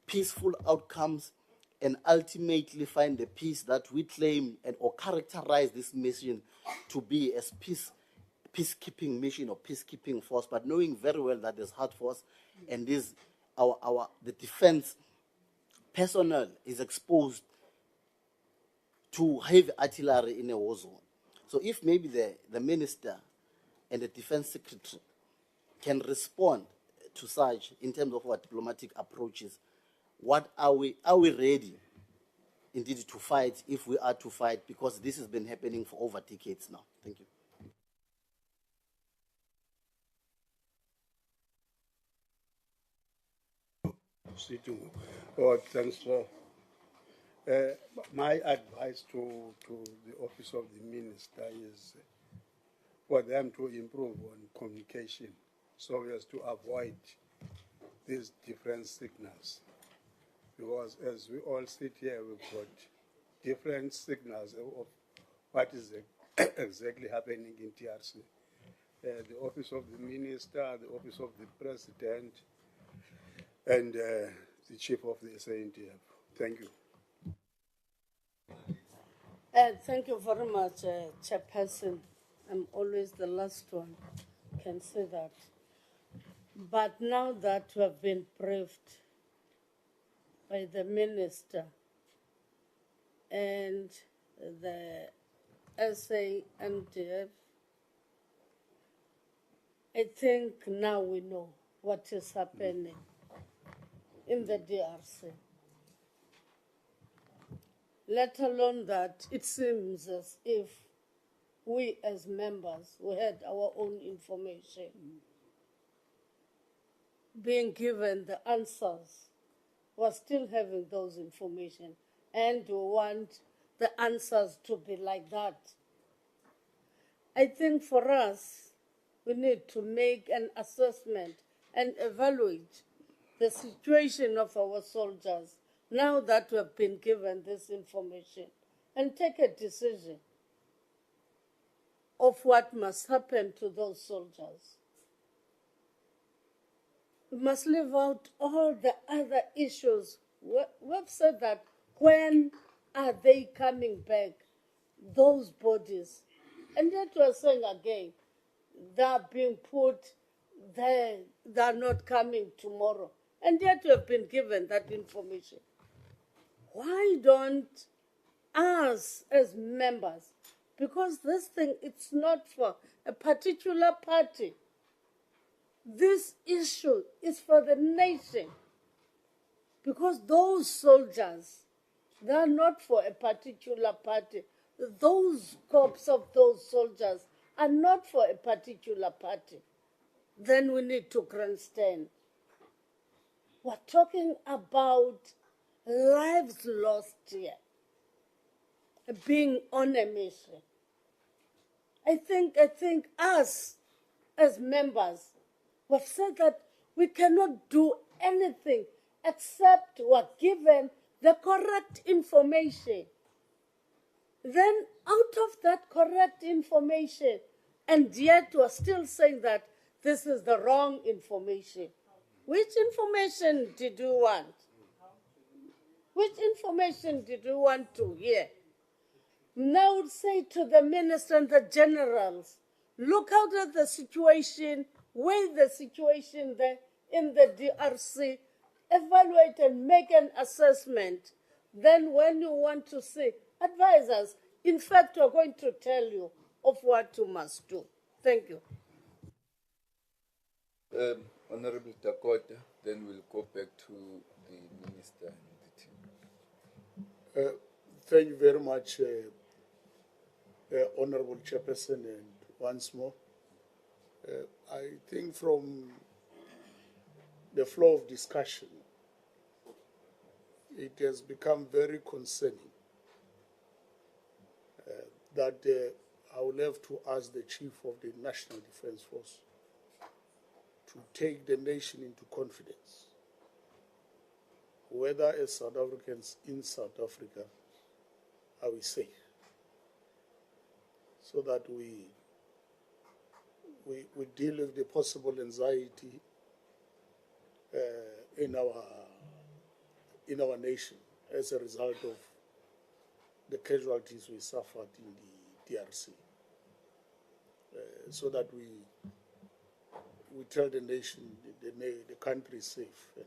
peaceful outcomes, and ultimately find the peace that we claim or characterize this mission to be as peacekeeping mission or peacekeeping force, but knowing very well that there's hard force and the defense personnel is exposed to heavy artillery in a war zone. So if maybe the minister and the defense secretary can respond to such in terms of our diplomatic approaches, are we ready indeed to fight if we are to fight? Because this has been happening for over decades now. Thank you. Thanks, sir. My advice to the office of the minister is for them to improve on communication so as to avoid these different signals. Because as we all sit here, we've got different signals of what is exactly happening in TRC. The office of the minister, the office of the president, and the chief of the SANDF. Thank you. Thank you very much, Chairperson. I'm always the last one, can say that. But now that we have been briefed by the minister and the SANDF, I think now we know what is happening in the DRC. Let alone that it seems as if we as members, we had our own information. Being given the answers, we're still having those information, and we want the answers to be like that. I think for us, we need to make an assessment and evaluate the situation of our soldiers now that we have been given this information, and take a decision of what must happen to those soldiers. We must leave out all the other issues. We've said that when are they coming back, those bodies? And yet we're saying again, they're being put there, they're not coming tomorrow. And yet we have been given that information. Why don't us as members, because this thing, it's not for a particular party. This issue is for the nation. Because those soldiers, they are not for a particular party. Those corps of those soldiers are not for a particular party. Then we need to grandstand. We're talking about lives lost here, being on a mission. I think us as members, we've said that we cannot do anything except we're given the correct information. then out of that correct information, and yet you are still saying that this is the wrong information. Which information did you want? Which information did you want to hear? Now say to the minister and the generals, look out at the situation, weigh the situation there in the DRC, evaluate and make an assessment. Then when you want to see, advise us. In fact, we're going to tell you of what you must do. Thank you. Honorable Dakota, then we'll go back to the minister and the team. Thank you very much, Honorable Chairperson, and once more. I think from the flow of discussion, it has become very concerning that I will have to ask the Chief of the National Defence Force to take the nation into confidence, whether as South Africans in South Africa are we safe, so that we deal with the possible anxiety in our nation as a result of the casualties we suffered in the DRC, so that we tell the nation the country is safe and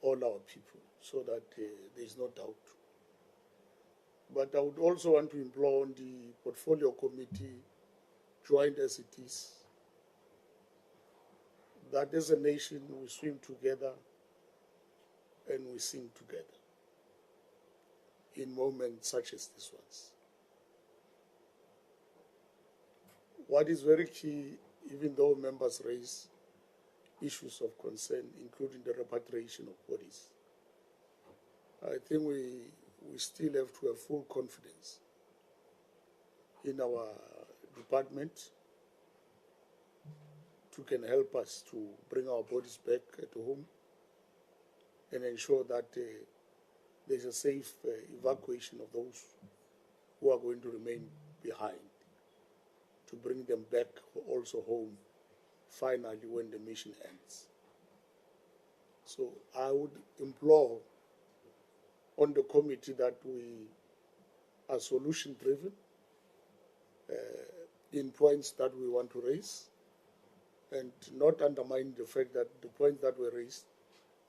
all our people, so that there is no doubt. But I would also want to implore on the Portfolio Committee, joined as it is, that as a nation we swim together and we sing together in moments such as this ones. What is very key, even though members raise issues of concern, including the repatriation of bodies, I think we still have to have full confidence in our department to can help us to bring our bodies back at home and ensure that there's a safe evacuation of those who are going to remain behind, to bring them back also home finally when the mission ends. So I would implore on the committee that we are solution-driven in points that we want to raise, and not undermine the fact that the points that were raised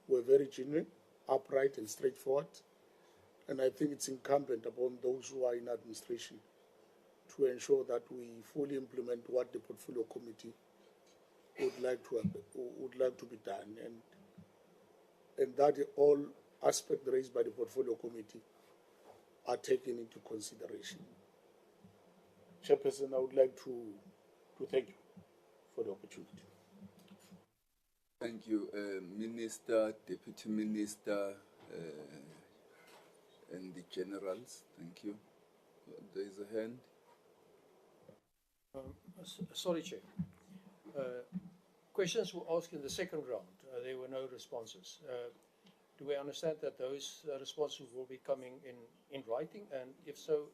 were very genuine, upright and straightforward. And I think it's incumbent upon those who are in administration to ensure that we fully implement what the Portfolio Committee would like to be done, and that all aspects raised by the Portfolio Committee are taken into consideration. Chairperson, I would like to thank you for the opportunity. Thank you, Minister, Deputy Minister, and the generals. Thank you. There is a hand. Sorry, Chair. Questions were asked in the second round. There were no responses. Do we understand that those responses will be coming in writing, and if so,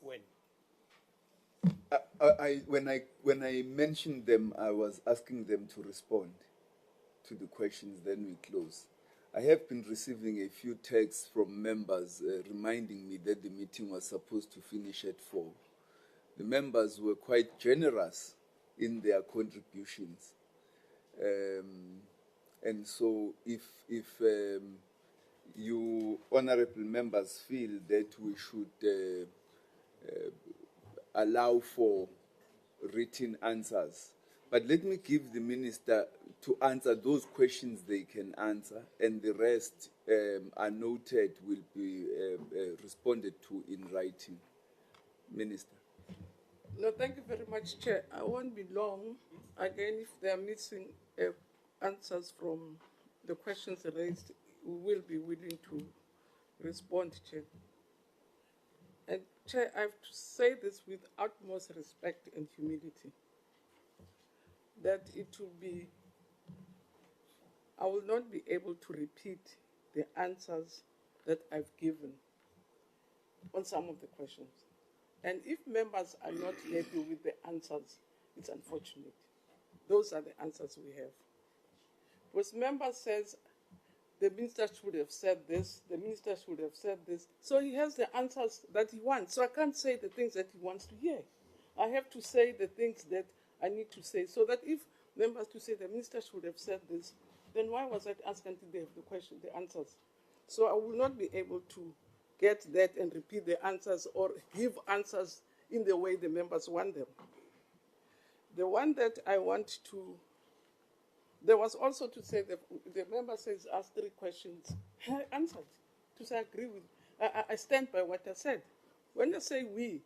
when? When I mentioned them, I was asking them to respond to the questions, then we close. I have been receiving a few texts from members reminding me that the meeting was supposed to finish at 4. The members were quite generous in their contributions. And so if you honorable members feel that we should allow for written answers, but let me give the minister to answer those questions they can answer, and the rest are noted, will be responded to in writing. Minister. No, thank you very much, Chair. I won't be long. Again, if they are missing answers from the questions raised, we will be willing to respond, Chair. And Chair, I have to say this with utmost respect and humility, that it will be, I will not be able to repeat the answers that I've given on some of the questions. And if members are not happy with the answers, it's unfortunate. Those are the answers we have. Because member says, the minister should have said this, the minister should have said this. So he has the answers that he wants. So I can't say the things that he wants to hear. I have to say the things that I need to say. So that if members to say the minister should have said this, then why was I asked until they have the question, the answers? So I will not be able to get that and repeat the answers or give answers in the way the members want them. The one that I want to, there was also to say that the member says asked 3 questions. I answered to say I agree with, I stand by what I said. When I say we,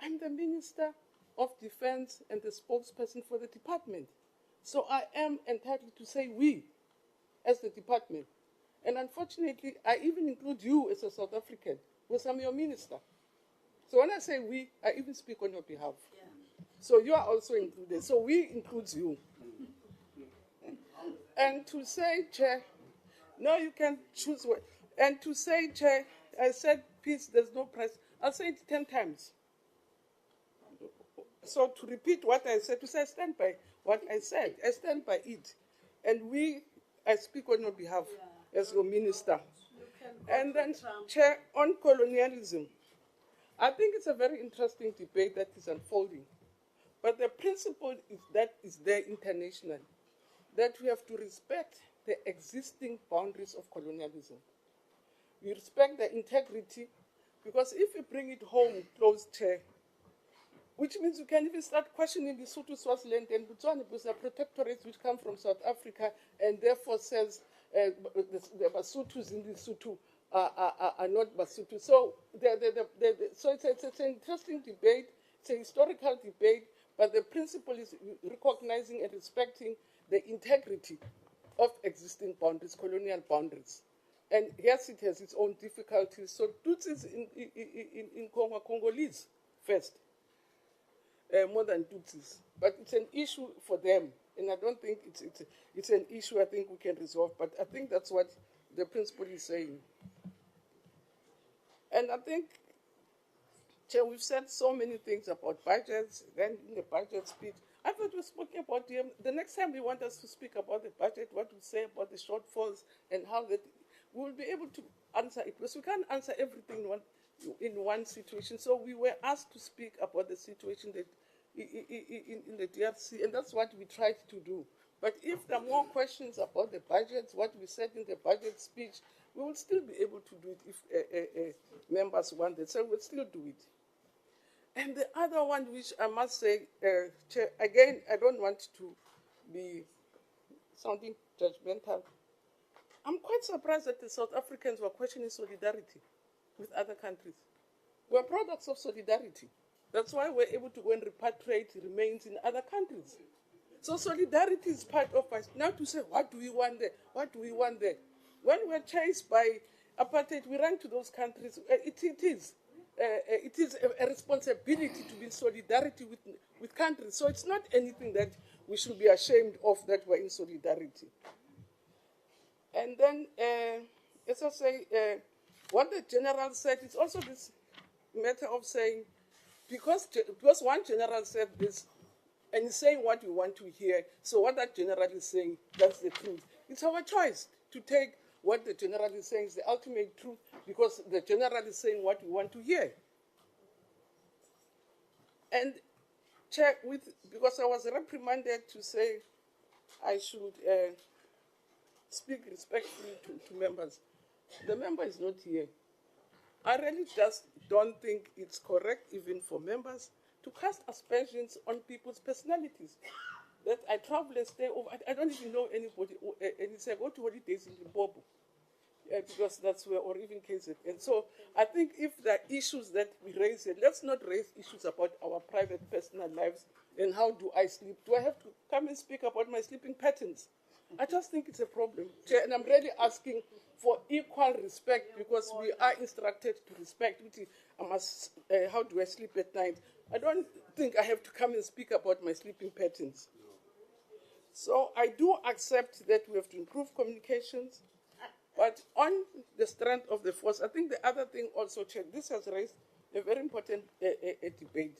I'm the Minister of Defense and the spokesperson for the department. So I am entitled to say we as the department. And unfortunately, I even include you as a South African, because I'm your minister. So when I say we, I even speak on your behalf. Yeah. So you are also included. So we includes you. And to say, Chair, no, you can choose what. And to say, Chair, I said peace, there's no price. I'll say it 10 times. So to repeat what I said, to say I stand by what I said, I stand by it. And we, I speak on your behalf as your minister. And then, Chair, on colonialism, I think it's a very interesting debate that is unfolding. But the principle is that is there internationally, that we have to respect the existing boundaries of colonialism. We respect the integrity, because if we bring it home close, Chair, which means you can even start questioning the Lesotho, Swaziland, and Botswana, because they're protectorates which come from South Africa, and therefore says the Basutus in Lesotho are not Basotho. So, so it's an interesting debate, it's a historical debate, but the principle is recognizing and respecting the integrity of existing boundaries, colonial boundaries. And yes, it has its own difficulties. So Tutsis in Congo are Congolese first, more than Tutsis. But it's an issue for them, and I don't think it's an issue I think we can resolve, but I think that's what the principle is saying. And I think, Chair, we've said so many things about budgets, then in the budget speech. I thought we were speaking about the next time we want us to speak about the budget, what we say about the shortfalls and how that we will be able to answer it, because we can't answer everything in one situation. So we were asked to speak about the situation that in the DRC, and that's what we tried to do. But if there are more questions about the budgets, what we said in the budget speech, we will still be able to do it if members want it. So we'll still do it. And the other one, which I must say, Chair, again, I don't want to be sounding judgmental. I'm quite surprised that the South Africans were questioning solidarity with other countries. We're products of solidarity. That's why we're able to go and repatriate remains in other countries. So solidarity is part of us. Now to say, what do we want there? What do we want there? When we're chased by apartheid, we ran to those countries. It is a responsibility to be in solidarity with countries. So it's not anything that we should be ashamed of, that we're in solidarity. And then, as I say, what the general said, it's also this matter of saying, because one general said this, and he's saying what we want to hear, so what that general is saying, that's the truth. It's our choice to take what the general is saying is the ultimate truth, because the general is saying what we want to hear. And Chair, because I was reprimanded to say I should speak respectfully to members. The member is not here. I really just don't think it's correct, even for members, to cast aspersions on people's personalities. That I travel and stay over. I don't even know anybody, and it's like, go to holidays in Limpopo, because that's where, or even KZN. And so I think if there are issues that we raise here, let's not raise issues about our private personal lives and how do I sleep. Do I have to come and speak about my sleeping patterns? I just think it's a problem, Chair, and I'm really asking for equal respect, because we are instructed to respect. How do I sleep at night? I don't think I have to come and speak about my sleeping patterns. So I do accept that we have to improve communications, But on the strength of the force, I think the other thing also, Chair, this has raised a very important debate.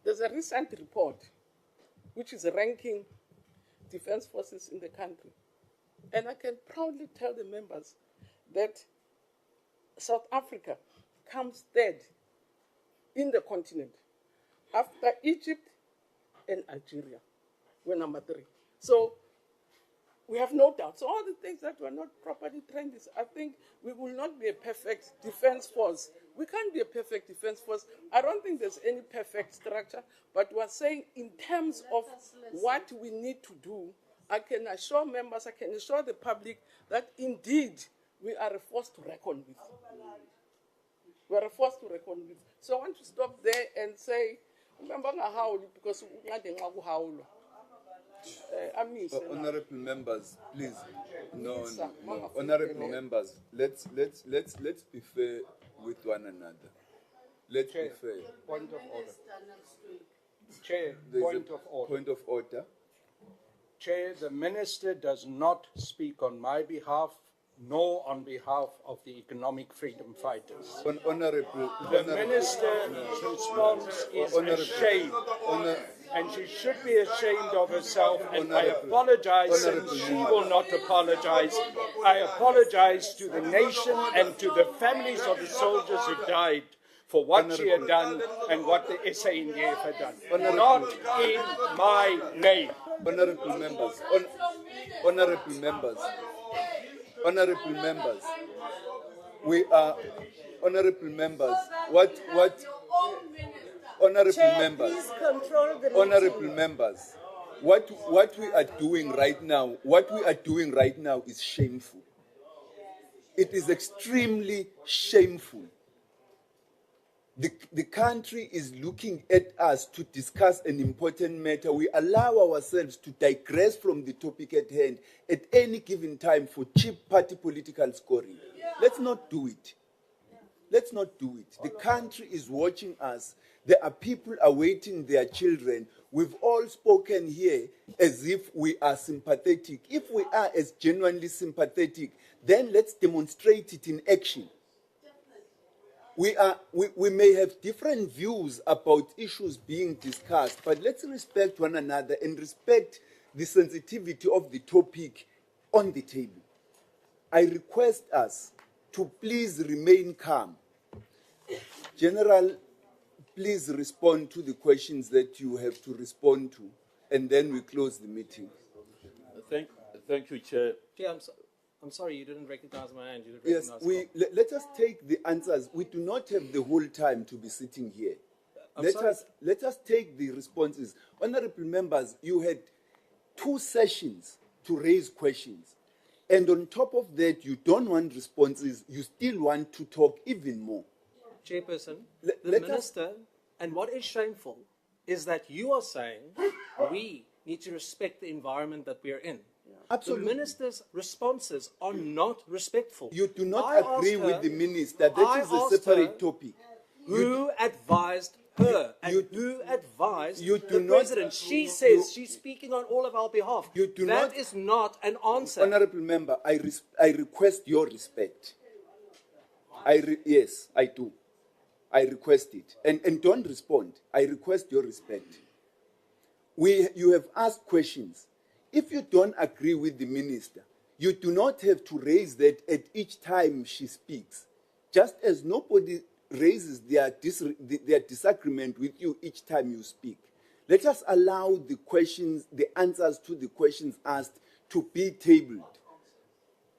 There's a recent report which is ranking defense forces in the country. And I can proudly tell the members that South Africa comes third in the continent after Egypt and Algeria. We're number 3. So we have no doubt. So all the things that were not properly trained, I think we will not be a perfect defense force. We can't be a perfect defense force. I don't think there's any perfect structure, but we're saying in terms of what we need to do, I can assure members, I can assure the public that indeed we are a force to reckon with. We are a force to reckon with. So I want to stop there and say, because honorable members, please. No. Honorable members, let's be fair with one another. Let's be fair. Point of order. Chair, Point of order. Chair, the Minister does not speak on my behalf, nor on behalf of the economic freedom fighters. The Minister's response is a shame, and she should be ashamed of herself, and I apologize, and she will not apologize. I apologize to the nation and to the families of the soldiers who died for what she had done and what the SANDF had done. Not in my name. Honorable members, we are honorable members. Honorable members, what we are doing right now, is shameful. It is extremely shameful. The country is looking at us to discuss an important matter. We allow ourselves to digress from the topic at hand at any given time for cheap party political scoring. Let's not do it. Let's not do it. The country is watching us. There are people awaiting their children. We've all spoken here as if we are sympathetic. If we are as genuinely sympathetic, then let's demonstrate it in action. We may have different views about issues being discussed, but let's respect one another and respect the sensitivity of the topic on the table. I request us to please remain calm. General, please respond to the questions that you have to respond to, and then we close the meeting. Thank you, Chair. Chair, I'm sorry, you didn't recognize my hand. You didn't Yes, recognize let us take the answers. We do not have the whole time to be sitting here. Let us take the responses. Honorable members, you had 2 sessions to raise questions. And on top of that, you don't want responses. You still want to talk even more. Chairperson, the Minister, and what is shameful is that you are saying we need to respect the environment that we are in. Absolutely. The Minister's responses are not respectful. You do not agree with the Minister. That is a separate topic. Who advised her and who advised the President? She says she's speaking on all of our behalf. That is not an answer. Honorable member, I request your respect. Yes, I do. I request it. And don't respond. I request your respect. You have asked questions. If you don't agree with the Minister, you do not have to raise that at each time she speaks. Just as nobody raises their disagreement with you each time you speak. Let us allow the questions, the answers to the questions asked to be tabled.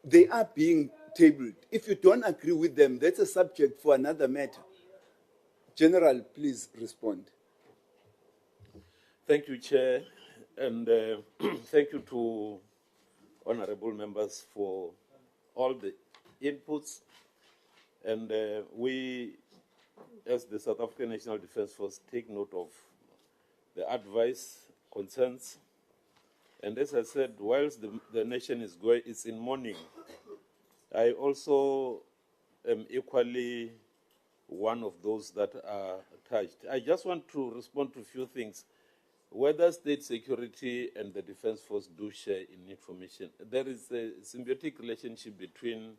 They are being tabled. If you don't agree with them, that's a subject for another matter. General, please respond. Thank you, Chair, and thank you to honorable members for all the inputs. And we, as the South African National Defence Force, take note of the advice, concerns. And as I said, whilst the nation is in mourning, I also am equally one of those that are touched. I just want to respond to a few things. whether state security and the defense force do share in information. There is a symbiotic relationship between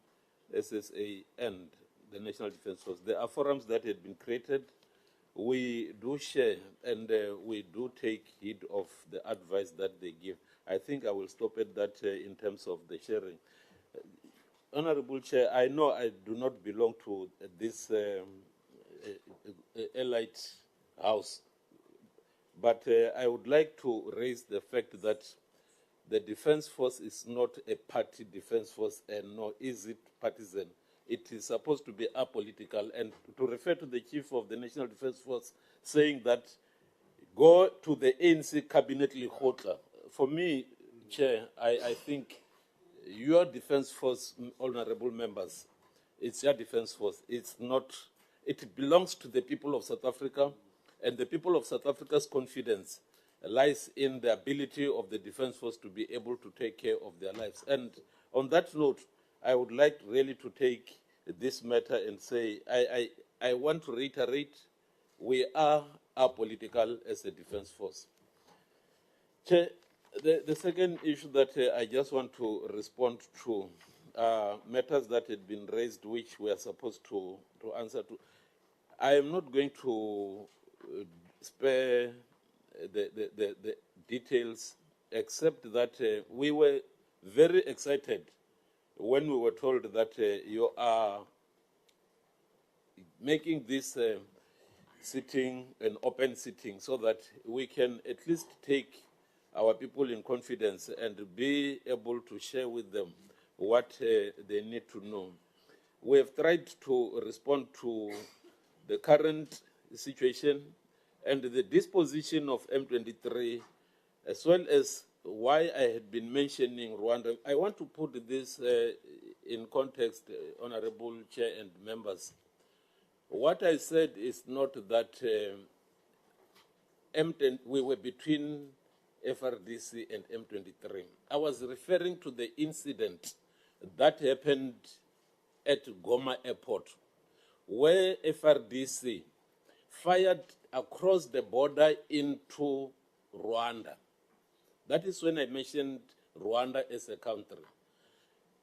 SSA and the National Defense Force. There are forums that had been created. We do share and we do take heed of the advice that they give. I think I will stop at that in terms of the sharing. Honorable Chair, I know I do not belong to this elite house, but I would like to raise the fact that the Defense Force is not a party defense force, and nor is it partisan. It is supposed to be apolitical. And to refer to the Chief of the National Defense Force saying that go to the ANC Cabinet Lekgotla, for me, Chair, I think your Defense Force, honorable members, it's your Defense Force. It's not, it belongs to the people of South Africa, and the people of South Africa's confidence lies in the ability of the Defense Force to be able to take care of their lives. And on that note, I would like really to take this matter and say, I want to reiterate, we are apolitical as a Defense Force. Chair, the second issue that I just want to respond to matters that had been raised which we are supposed to answer to. I am not going to spare the details, except that we were very excited when we were told that you are making this sitting an open sitting so that we can at least take our people in confidence and be able to share with them what they need to know. We have tried to respond to the current situation and the disposition of M23, as well as why I had been mentioning Rwanda. I want to put this in context, Honorable Chair and members. What I said is not that we were between FRDC and M23. I was referring to the incident that happened at Goma Airport, where FRDC fired across the border into Rwanda. That is when I mentioned Rwanda as a country.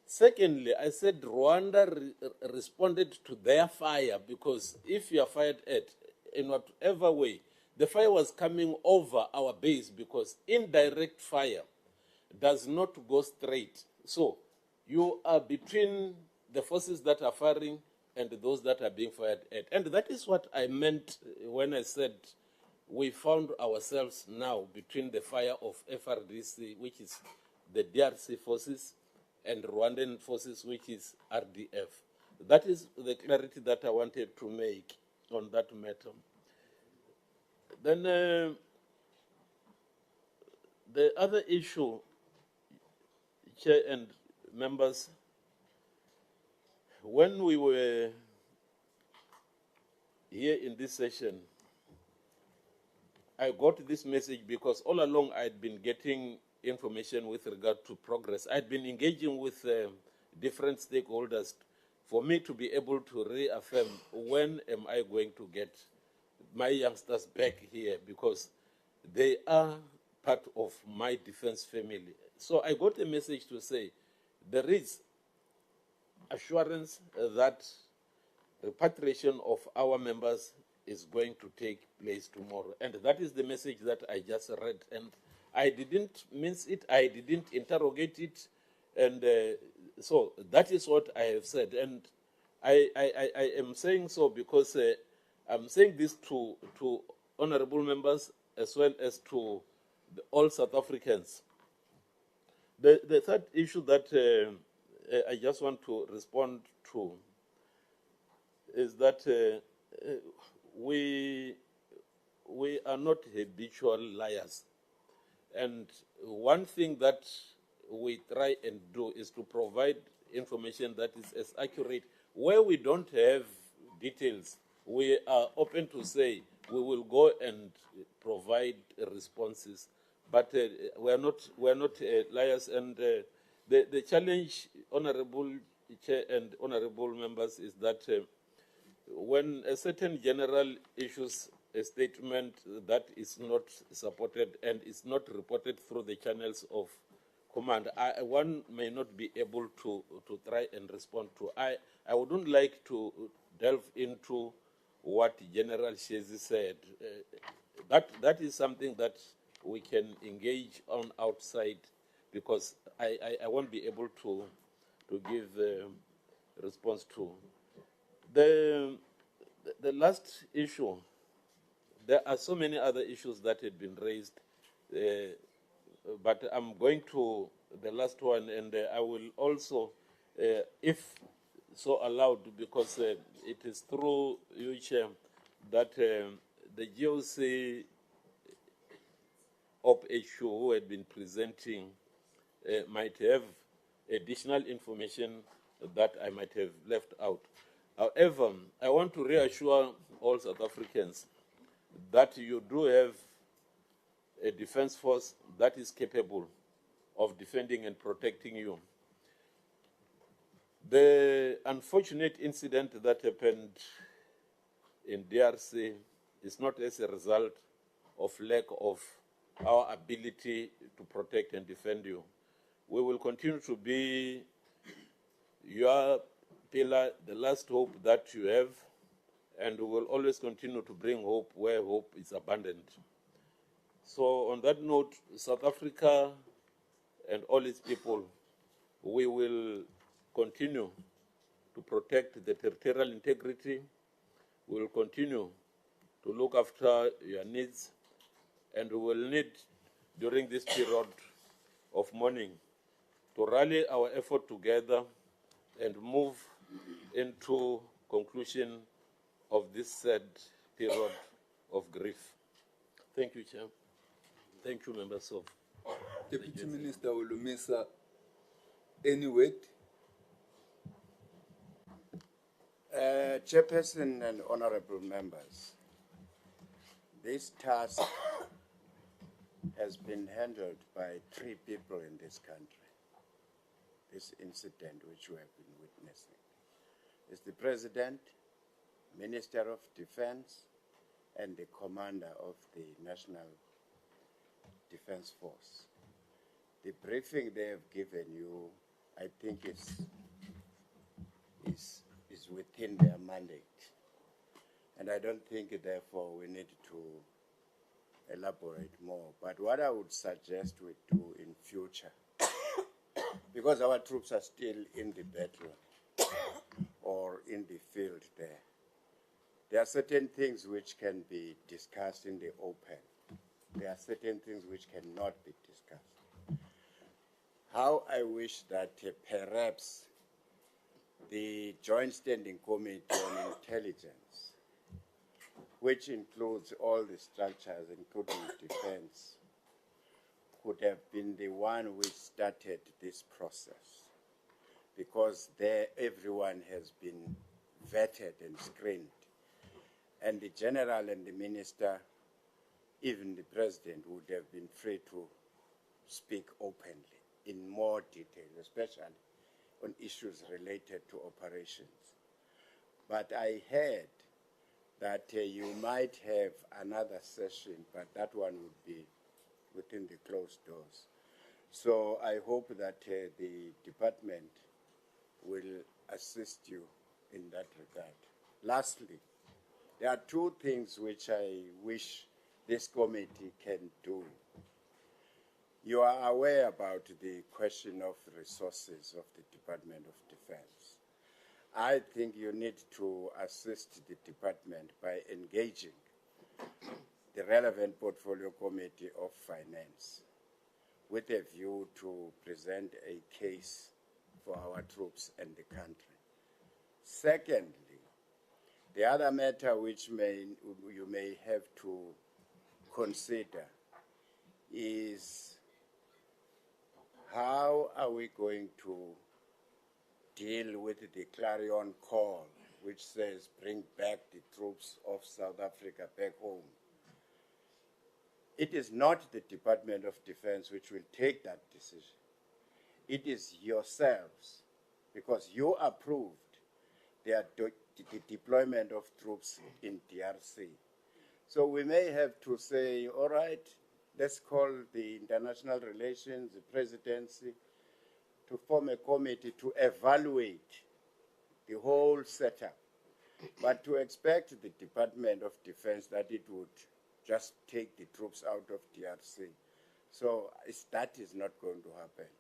Secondly, I said Rwanda responded to their fire, because if you are fired at, in whatever way, the fire was coming over our base, because indirect fire does not go straight. So you are between the forces that are firing and those that are being fired at. And that is what I meant when I said we found ourselves now between the fire of FRDC, which is the DRC forces, and Rwandan forces, which is RDF. That is the clarity that I wanted to make on that matter. Then the other issue, Chair and members, when we were here in this session, I got this message because all along I had been getting information with regard to progress. I had been engaging with different stakeholders for me to be able to reaffirm when am I going to get my youngsters back here, because they are part of my defense family. So I got a message to say there is assurance that repatriation of our members is going to take place tomorrow. And that is the message that I just read. And I didn't mince it, I didn't interrogate it. And so that is what I have said. And I am saying so because I'm saying this to honorable members as well as to all South Africans. The third issue that I just want to respond to is that we are not habitual liars. And one thing that we try and do is to provide information that is as accurate. Where we don't have details, we are open to say we will go and provide responses. But we are not liars. And the challenge, Honorable Chair and honorable members, is that when certain general issues a statement that is not supported and is not reported through the channels of command, one may not be able to try and respond to. I wouldn't like to delve into what General Shezi said. That is something that we can engage on outside, because I won't be able to give response to. The last issue, there are so many other issues that had been raised, but I'm going to the last one, and I will also, if so allowed, because it is through you, Chair, that the GOC OPHU who had been presenting might have additional information that I might have left out. However, I want to reassure all South Africans that you do have a defense force that is capable of defending and protecting you. The unfortunate incident that happened in DRC is not as a result of lack of our ability to protect and defend you. We will continue to be your pillar, the last hope that you have, and we will always continue to bring hope where hope is abundant. So on that note, South Africa and all its people, we will continue to protect the territorial integrity. We will continue to look after your needs, and we will need, during this period of mourning, to rally our effort together and move into conclusion of this sad period of grief. Thank you, Chair. Thank you, members of Deputy Minister Olumisa, any word? Chairperson and honorable members, this task has been handled by 3 people in this country. This incident which we have been witnessing is the President, Minister of Defense, and the Commander of the National Defense Force. The briefing they have given you, I think, is within their mandate. And I don't think, therefore, we need to elaborate more. But what I would suggest we do in future, because our troops are still in the battle or in the field there are certain things which can be discussed in the open. There are certain things which cannot be discussed. How I wish that perhaps the Joint Standing Committee on Intelligence, which includes all the structures, including defense, could have been the one which started this process, because there everyone has been vetted and screened. And the general and the minister, even the president, would have been free to speak openly in more detail, especially on issues related to operations. But I heard that you might have another session, but that one would be within the closed doors. So I hope that the department will assist you in that regard. Lastly, there are 2 things which I wish this committee can do. You are aware about the question of resources of the Department of Defense. I think you need to assist the department by engaging the relevant portfolio committee of finance with a view to present a case for our troops and the country. Secondly, the other matter which you may have to consider is how are we going to deal with the clarion call which says bring back the troops of South Africa back home. It is not the Department of Defense which will take that decision. It is yourselves, because you approved the deployment of troops in DRC. So we may have to say, all right, let's call the international relations, the presidency, to form a committee to evaluate the whole setup. But to expect the Department of Defense that it would just take the troops out of DRC, so that is not going to happen.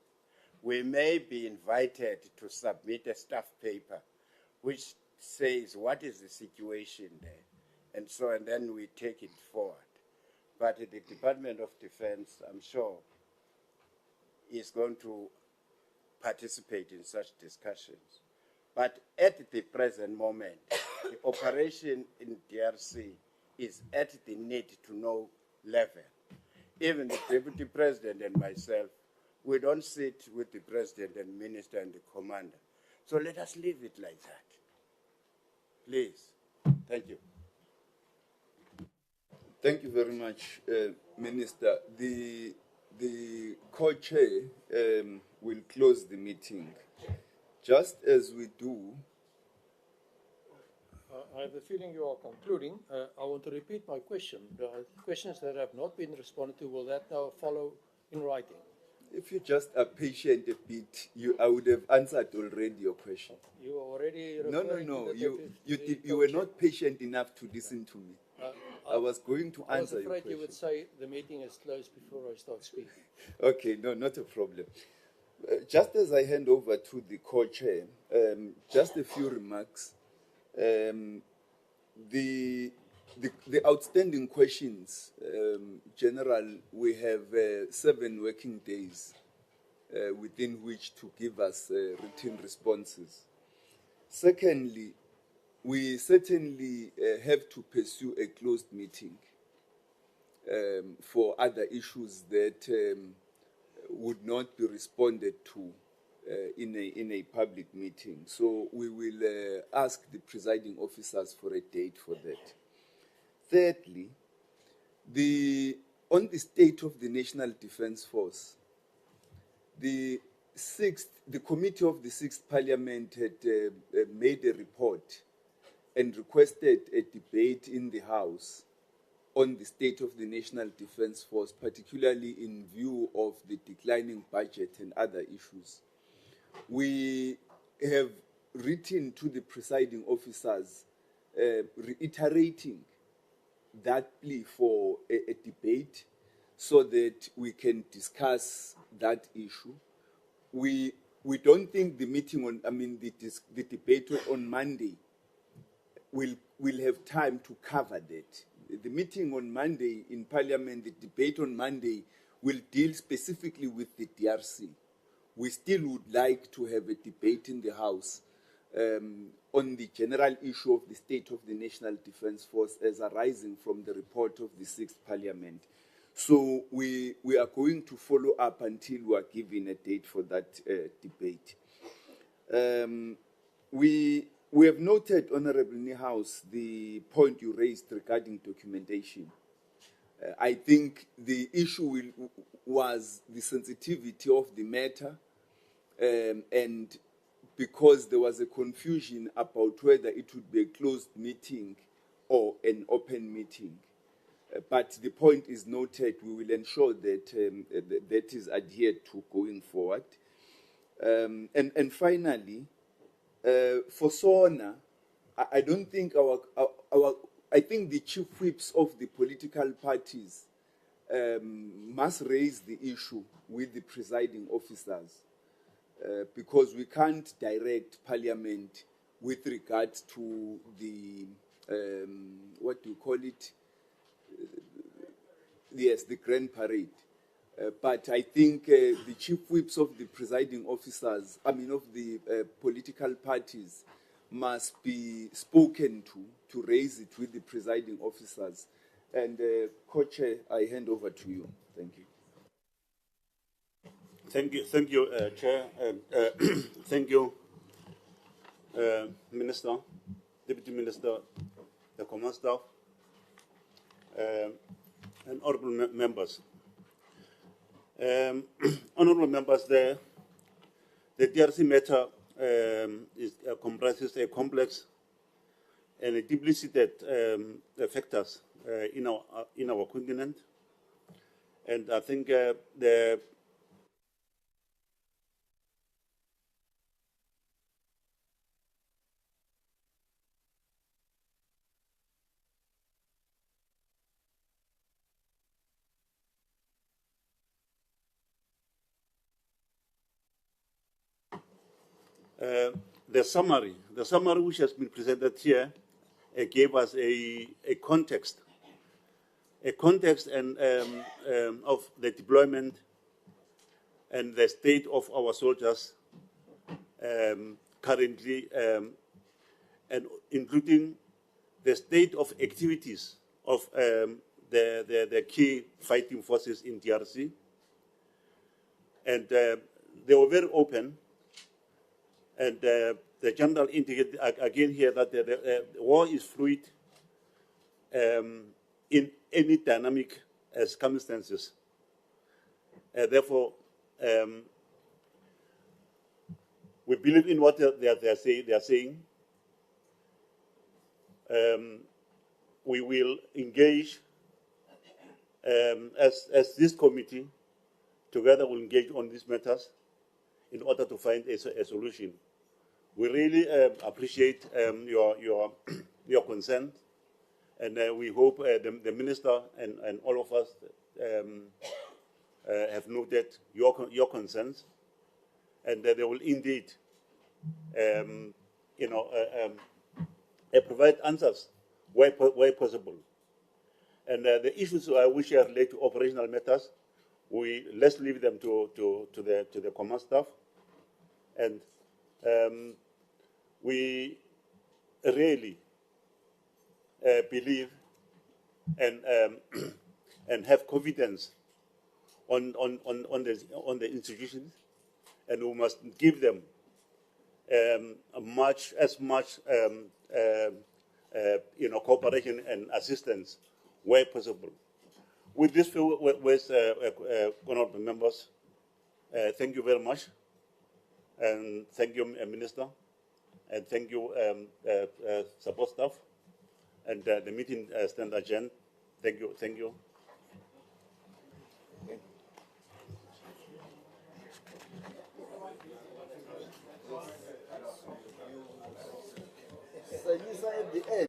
We may be invited to submit a staff paper which says what is the situation there, and then we take it forward. But the Department of Defense, I'm sure, is going to participate in such discussions. But at the present moment, the operation in DRC is at the need-to-know level. Even the Deputy President and myself, we don't sit with the President and Minister and the Commander. So let us leave it like that. Please. Thank you. Thank you very much, Minister. The co-chair will close the meeting. Just as we do. I have the feeling you are concluding. I want to repeat my question. The questions that have not been responded to, will that now follow in writing? If you just are patient a bit, I would have answered already your question. You are already referring you were not patient enough to listen to me. I was going to answer your question. I was afraid you would say the meeting is closed before I start speaking. Okay, no, not a problem. Just as I hand over to the co-chair, just a few remarks. The outstanding questions, General, we have 7 working days within which to give us written responses. Secondly, we certainly have to pursue a closed meeting for other issues that would not be responded to in a public meeting. So we will ask the presiding officers for a date for that. Thirdly, on the state of the National Defence Force, the committee of the 6th Parliament had made a report and requested a debate in the House on the state of the National Defence Force, particularly in view of the declining budget and other issues. We have written to the presiding officers reiterating that plea for a debate so that we can discuss that issue. We don't think the meeting the debate on Monday will have time to cover that. The meeting on Monday in Parliament, the debate on Monday, will deal specifically with the DRC. We still would like to have a debate in the House on the general issue of the state of the National Defence Force as arising from the report of the 6th Parliament. So we are going to follow up until we are given a date for that debate. We have noted, Honourable Niehaus, the point you raised regarding documentation. I think the issue was the sensitivity of the matter, and because there was a confusion about whether it would be a closed meeting or an open meeting. But the point is noted. We will ensure that that is adhered to going forward. And finally, for SONA, I don't think I think the chief whips of the political parties must raise the issue with the presiding officers because we can't direct Parliament with regard to the, what do you call it? Yes, the Grand Parade. But I think the chief whips of the presiding officers, of the political parties, must be spoken to raise it with the presiding officers. And Co-Chair, I hand over to you. Thank you. Thank you, Chair. Thank you, Minister, Deputy Minister, the Command Staff, and honourable members. Honourable members, the DRC matter comprises a complex and a deeply seated factors in our continent. And I think the summary which has been presented here gave us a context and of the deployment and the state of our soldiers currently, and including the state of activities of the key fighting forces in DRC. And they were very open. And the general indicated again here that the war is fluid in any dynamic circumstances. Therefore, we believe in what they are saying. We will engage as this committee together. Will engage on these matters in order to find a solution. We really appreciate your consent, and we hope the minister and all of us have noted your concerns, and they will indeed, provide answers where possible. And the issues which are related to operational matters, let's leave them to the command staff, and we really believe and have confidence on the institutions, and we must give them as much cooperation and assistance where possible. With this few words, honorable members, thank you very much, and thank you, Minister, and thank you, support staff, and the meeting stands adjourned. Thank you. Thank you. At the end.